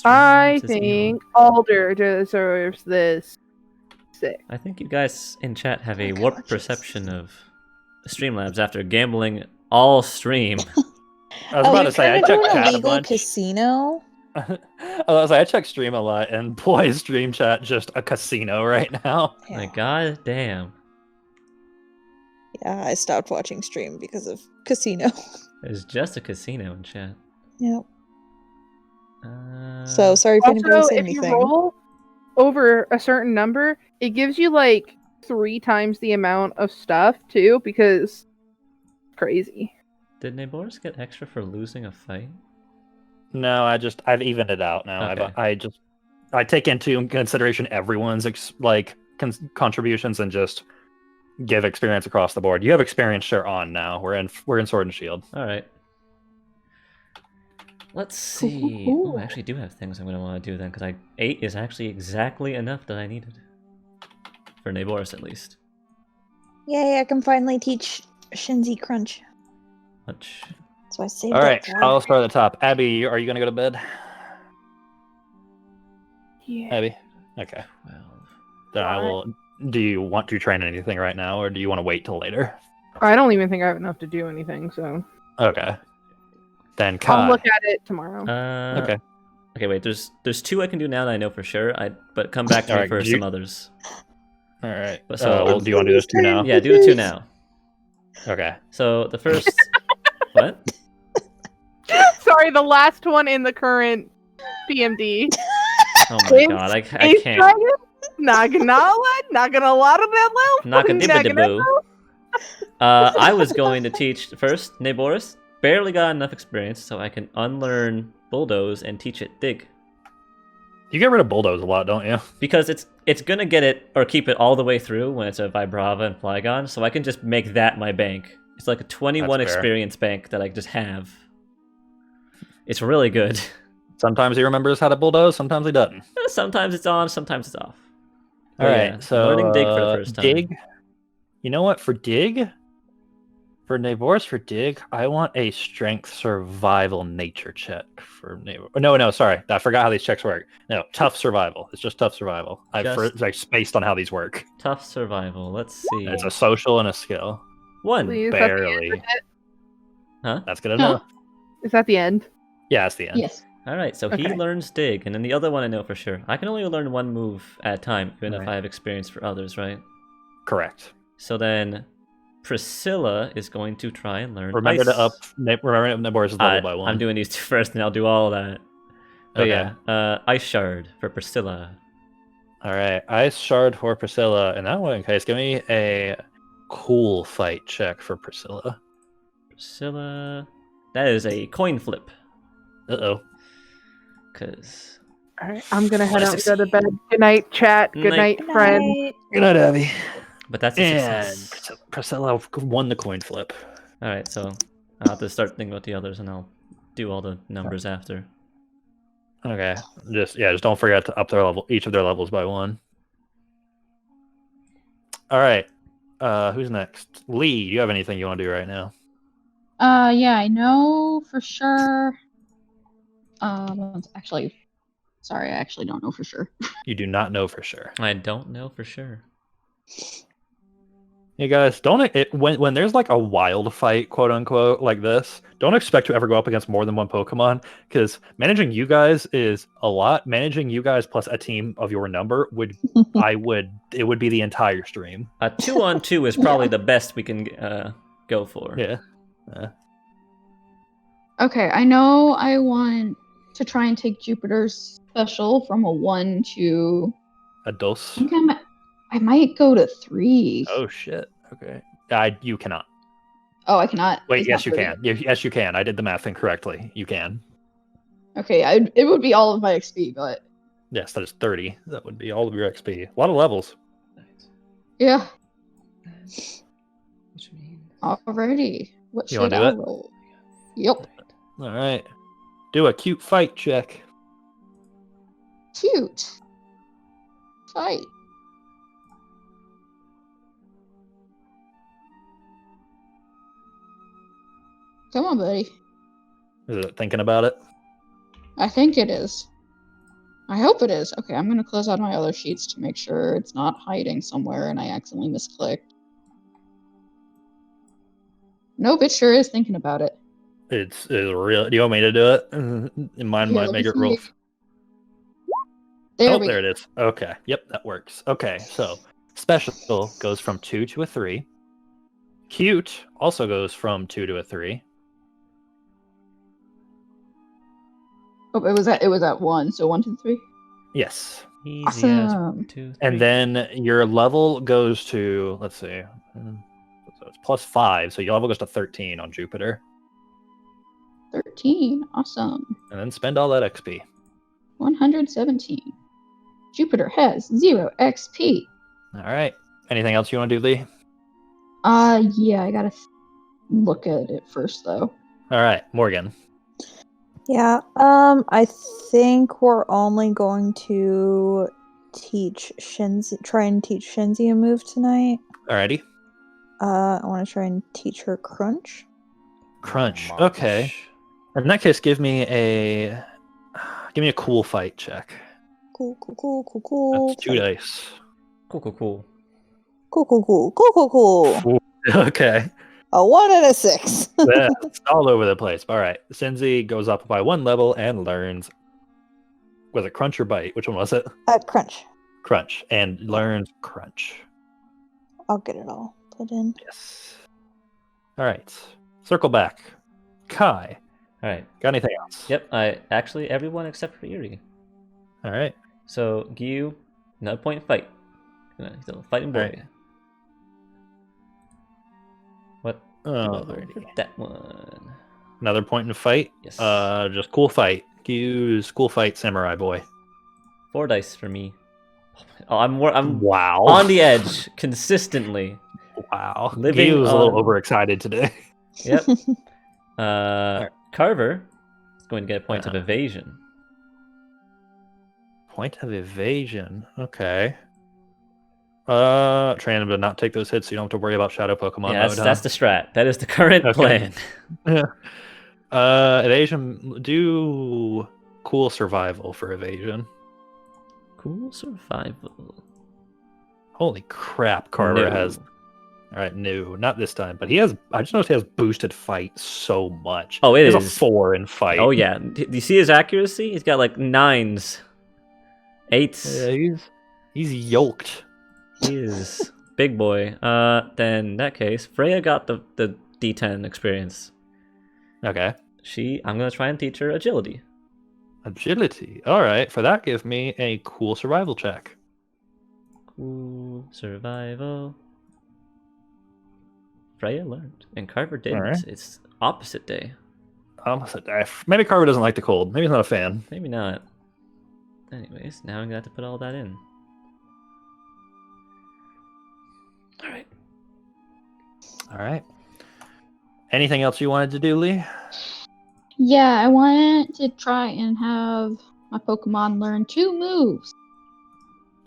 I Strange as evil. think Alder deserves this 6. I think you guys in chat have a Okay, warped watch perception of Streamlabs after gambling all stream. I was about to say, I you're checked doing a chat a legal bunch. casino. I checked stream a lot, and boy, is stream chat just a casino right now. Yeah. Like, god damn. Yeah, I stopped watching stream because of casino. There's just a casino in chat. Yep. Uh, So sorry if anybody Also, said if you anything. roll over a certain number, it gives you like 3 times the amount of stuff too, because crazy. Did Naboris get extra for losing a fight? No, I've evened it out now. Okay. I take into consideration everyone's contributions and just give experience across the board. You have experience share on now. We're in Sword and Shield. Alright. Let's see. Oh, I actually do have things I'm going to want to do then, because 8 is actually exactly enough that I needed. For Naboris, at least. Yay, I can finally teach Shinzi Crunch. Much. So I saved All right, that for. I'll start at the top. Abby, are you gonna go to bed? Yeah. Abby. Okay. 12. Then I Why? will. Do you want to train anything right now, or do you want to wait till later? I don't even think I have enough to do anything, so Okay. Then I'll Kai. look at it tomorrow. Okay. Okay, wait. There's 2 I can do now that I know for sure. But come back to me Alright, for do you- some others. All right. But so- well, do you want to do those two now? Yeah, do the 2 now. Okay. So the first. What? Sorry, the last one in the current PMD. Oh my god, I can't. Not gonna lie to that little. Knock-a-dibba-diboo. I was going to teach first Neighboris. Barely got enough experience, so I can unlearn Bulldoze and teach it Dig. You get rid of Bulldoze a lot, don't you? Because it's gonna get it or keep it all the way through when it's a Vibrava and Flygon, so I can just make that my bank. It's like a 21 That's fair. experience bank that I just have. It's really good. Sometimes he remembers how to Bulldoze, sometimes he doesn't. Sometimes it's on, sometimes it's off. All But right, yeah, so learning Dig for the first time. Dig. You know what? For Dig, for Neighboris, for Dig, I want a Strength Survival Nature check for Neighbor. No, sorry, I forgot how these checks work. No, Tough Survival. It's just Tough Survival. I spaced on how these work. Tough survival. Let's see. It's a social and a skill. 1. Please, that's the end Barely. of it? Huh? That's good enough. Is that the end? Yeah, that's the end. Yes. Alright, so he Okay. learns Dig, and then the other one I know for sure. I can only learn 1 move at a time, even if Right. I have experience for others, right? Correct. So then Priscilla is going to try and learn Remember Ice. to up. Remember Neighboris' level by 1. I'm doing these 2 first, and I'll do all of that. But Okay. yeah, Ice Shard for Priscilla. All right, Ice Shard for Priscilla. In that one case, give me a cool fight check for Priscilla. Priscilla. That is a coin flip. Uh-oh. Because. All right, I'm gonna head out and go to bed. Good night, chat. Good night, friend. Good night, Abby. But that's a And success. Priscilla won the coin flip. Alright, so I'll have to start thinking about the others, and I'll do all the numbers after. Okay, just don't forget to up their level, each of their levels by 1. All right, who's next? Lee, do you have anything you want to do right now? Yeah, I know for sure. Actually, sorry, I actually don't know for sure. You do not know for sure. I don't know for sure. Hey guys, when there's like a wild fight, quote unquote, like this, don't expect to ever go up against more than 1 Pokemon, because managing you guys is a lot. Managing you guys plus a team of your number it would be the entire stream. A 2-on-2 is probably the best we can go for. Yeah. Okay, I know I want to try and take Jupiter's special from a 1 to. A dose. I think I might go to 3. Oh shit. Okay. You cannot. Oh, I cannot. Wait, It's yes not you 30. can. Yes you can. I did the math incorrectly. You can. Okay, it would be all of my XP, but Yes, that is 30. That would be all of your XP. A lot of levels. yeah. Which means... Alrighty. What You should wanna do I it? roll? Yep. All right. Do a cute fight check. Cute. Fight. Come on, buddy. Is it thinking about it? I think it is. I hope it is. Okay, I'm gonna close out my other sheets to make sure it's not hiding somewhere and I accidentally misclicked. Nope, it sure is thinking about it. It's real. Do you want me to do it? Mine Yeah, might let make me it real. see. There Oh, we there go. it is. Okay. Yep, that works. Okay, so special goes from 2 to a 3. Cute also goes from 2 to a 3. Oh, it was at 1, so 1, 2, 3. Yes. Easy as Awesome. 1, 2, 3. And then your level goes to, let's see, so it's plus 5, so your level goes to 13 on Jupiter. 13. Awesome. And then spend all that XP. 117. Jupiter has 0 XP. All right. Anything else you want to do, Lee? Yeah, I gotta look at it first, though. All right, Morgan. Yeah, I think we're only going to try and teach Shinzi a move tonight. Alrighty. I want to try and teach her crunch. Crunch. Okay. In that case, give me a cool fight check. Cool. That's 2 dice. Cool. Cool. Okay. A 1 and a 6. Yeah, it's all over the place. All right. Senzi goes up by 1 level and learns. Was it crunch or bite? Which one was it? Crunch. Crunch. And learns crunch. I'll get it all put in. Yes. All right. Circle back. Kai. All right. Got anything else? Yep. Everyone except for Yuri. All right. So Gyu, another point in fight. He's a fighting boy. Alright. What? Alrighty. For that one. Another point in fight. Yes. Just cool fight. Use cool fight, samurai boy. 4 dice for me. Oh, I'm Wow. on the edge consistently. Wow. Living Gyu was a little on- overexcited today. Yep. Carver is going to get a point of evasion. Point of evasion. Okay. Trying to not take those hits so you don't have to worry about shadow Pokemon Yeah, mode, that's the strat. That is the current Okay. plan. Evasion. Do cool survival for evasion. Cool survival. Holy crap, Carver No. has. All right, no, not this time. But he has. I just noticed he has boosted fight so much. Oh, it He's is. a 4 in fight. Oh yeah. Do you see his accuracy? He's got like 9s, 8s. Yeah, he's yoked. He is big boy. Then in that case, Freya got the D10 experience. Okay. I'm gonna try and teach her agility. Agility. All right. For that, give me a cool survival check. Cool survival. Freya learned, and Carver didn't. Alright. It's opposite day. Maybe Carver doesn't like the cold. Maybe he's not a fan. Maybe not. Anyways, now I'm gonna have to put all that in. All right. All right. Anything else you wanted to do, Lee? Yeah, I want to try and have my Pokemon learn 2 moves.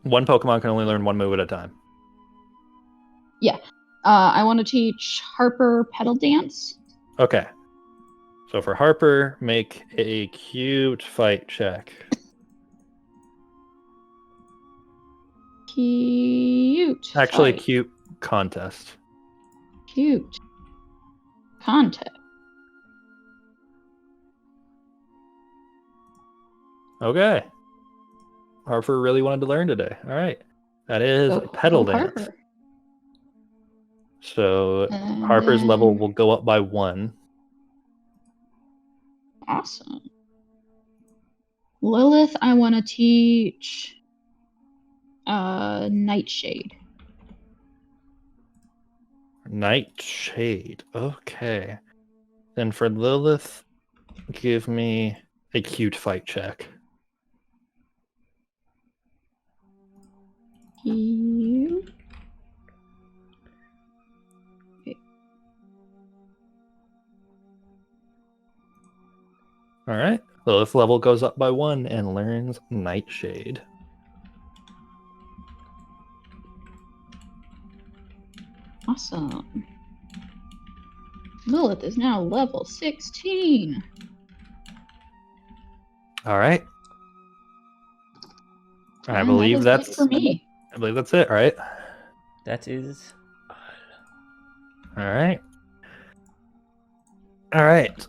One Pokemon can only learn 1 move at a time. I want to teach Harper Pedal Dance. Okay. So for Harper, make a cute fight check. Cute. Actually, fight. cute contest. Cute. Contest. Okay. Harper really wanted to learn today. All right. That is Go Pedal Dance. Harper. So And Harper's level then- will go up by 1. Awesome. Lilith, I want to teach Nightshade. Nightshade. Okay. Then for Lilith, give me a cute fight check. Cute. All right. Lilith level goes up by 1 and learns Nightshade. Awesome. Lilith is now level 16. All right. I And believe that is that's it for me. I believe that's it, right? That is. All right. All right.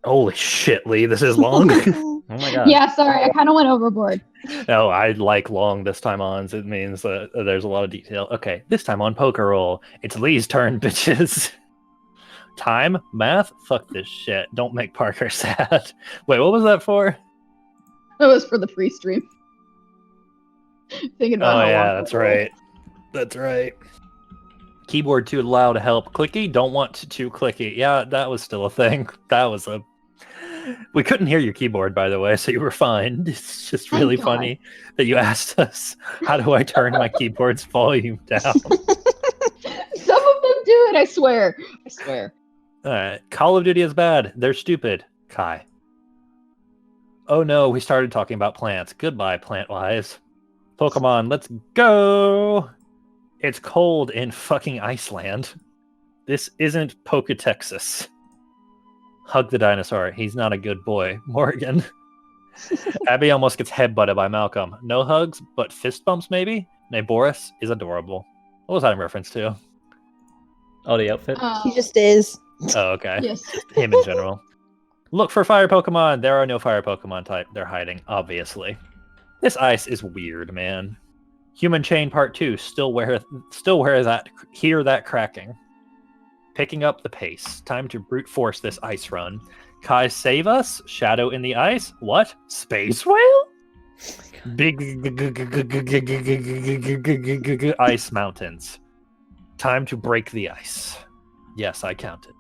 Holy shit, Lee, this is long. Oh my god. Yeah, sorry, I kind of went overboard. No, I like long this time on. So it means that there's a lot of detail. Okay, this time on PokeRole, it's Lee's turn, bitches. Time? Math? Fuck this shit. Don't make Parker sad. Wait, what was that for? That was for the free stream. Thinking about Oh how yeah, long that's it was. right. That's right. Keyboard too loud to help. Clicky? Don't want to too clicky. Yeah, that was still a thing. That was a... We couldn't hear your keyboard, by the way, so you were fine. It's just Thank really God. funny that you asked us, how do I turn my keyboard's volume down? Some of them do it, I swear. I swear. Call of Duty is bad. They're stupid. Kai. Oh no, we started talking about plants. Goodbye, Plant-wise. Pokemon, let's go! It's cold in fucking Iceland. This isn't Texas. Hug the dinosaur. He's not a good boy. Morgan. Abby almost gets headbutted by Malcolm. No hugs, but fist bumps maybe? Nay, Boris is adorable. What was that in reference to? Oh, the outfit. He just is. Oh, okay. Yes. Him in general. Look for fire Pokemon. There are no fire Pokemon type. They're hiding, obviously. This ice is weird, man. Human Chain Part 2. Still hear that cracking. Picking up the pace. Time to brute force this ice run. Kai, save us. Shadow in the ice. What? Space whale? Big ice mountains. Time to break the ice. Yes, I counted.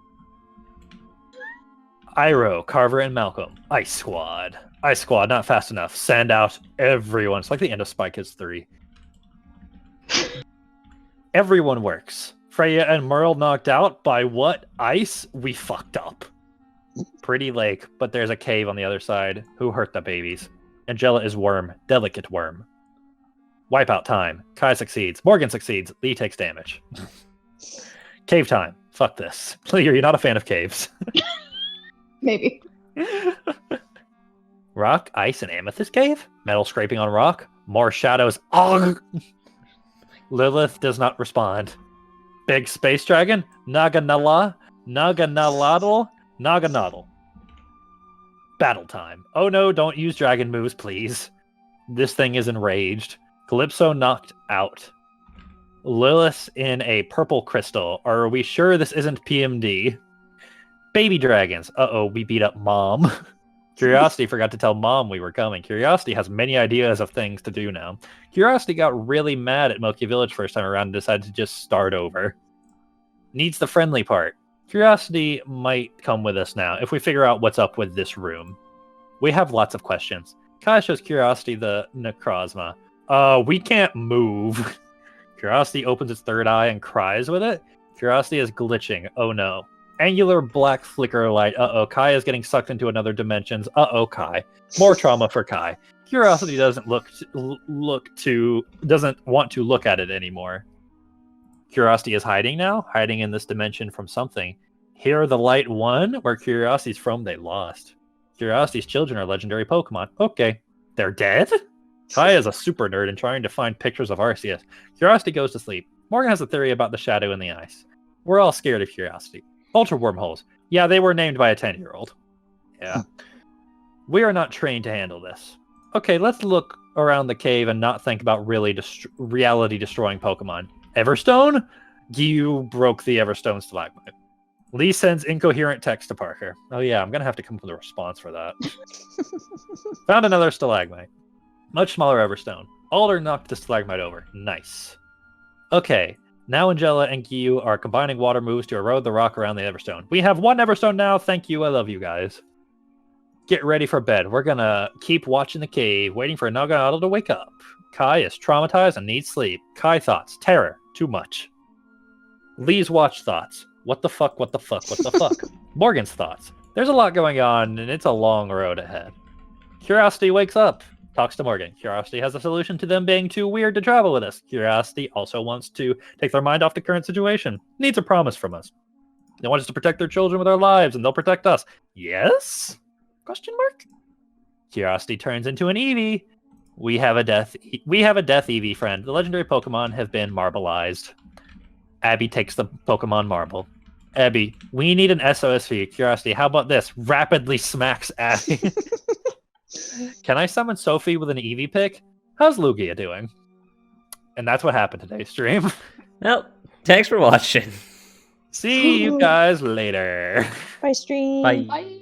Iroh, Carver, and Malcolm. Ice Squad. Ice Squad, not fast enough. Send out everyone. It's like the end of Spy Kids 3. Everyone works. Freya and Merle knocked out by what? Ice? We fucked up. Pretty lake, but there's a cave on the other side. Who hurt the babies? Angela is worm. Delicate worm. Wipeout time. Kai succeeds. Morgan succeeds. Lee takes damage. Cave time. Fuck this. Lee, you're not a fan of caves. Maybe. Rock, ice, and amethyst cave? Metal scraping on rock? More shadows. Ugh! Lilith does not respond. Big space dragon? Naganala? Naganadal? Battle time. Oh no, don't use dragon moves, please. This thing is enraged. Calypso knocked out. Lilith in a purple crystal. Are we sure this isn't PMD? Baby dragons. Uh-oh, we beat up Mom. Curiosity forgot to tell Mom we were coming. Curiosity has many ideas of things to do now. Curiosity got really mad at Milky Village first time around and decided to just start over. Needs the friendly part. Curiosity might come with us now if we figure out what's up with this room. We have lots of questions. Kai shows Curiosity the Necrozma. We can't move. Curiosity opens its third eye and cries with it. Curiosity is glitching. Oh no. Angular black flicker light. Uh-oh, Kai is getting sucked into another dimensions. Uh-oh, Kai. More trauma for Kai. Curiosity doesn't doesn't want to look at it anymore. Curiosity is hiding now, hiding in this dimension from something. Here the light won, where Curiosity's from, they lost. Curiosity's children are legendary Pokemon. Okay. They're dead? Kai is a super nerd and trying to find pictures of Arceus. Curiosity goes to sleep. Morgan has a theory about the shadow in the ice. We're all scared of Curiosity. Ultra wormholes. Yeah, they were named by a 10-year-old. Yeah. We are not trained to handle this. Okay, let's look around the cave and not think about really reality-destroying Pokemon. Everstone? You broke the Everstone stalagmite. Lee sends incoherent text to Parker. Oh yeah, I'm going to have to come up with a response for that. Found another stalagmite. Much smaller Everstone. Alder knocked the stalagmite over. Nice. Okay. Now Angela and Giyu are combining water moves to erode the rock around the Everstone. We have one Everstone now. Thank you. I love you guys. Get ready for bed. We're gonna keep watching the cave, waiting for Naganadel to wake up. Kai is traumatized and needs sleep. Kai thoughts. Terror. Too much. Lee's watch thoughts. What the fuck, what the fuck, what the fuck? Morgan's thoughts. There's a lot going on, and it's a long road ahead. Curiosity wakes up. Talks to Morgan. Curiosity has a solution to them being too weird to travel with us. Curiosity also wants to take their mind off the current situation. Needs a promise from us. They want us to protect their children with our lives, and they'll protect us. Yes? Question mark? Curiosity turns into an Eevee. We have a death Eevee friend. The legendary Pokemon have been marbleized. Abby takes the Pokemon marble. Abby, we need an SOSV. Curiosity, how about this? Rapidly smacks Abby. Can I summon Sophie with an Eevee pick? How's Lugia doing? And that's what happened today's stream. Well, thanks for watching. See you guys later. Bye, stream. Bye. Bye.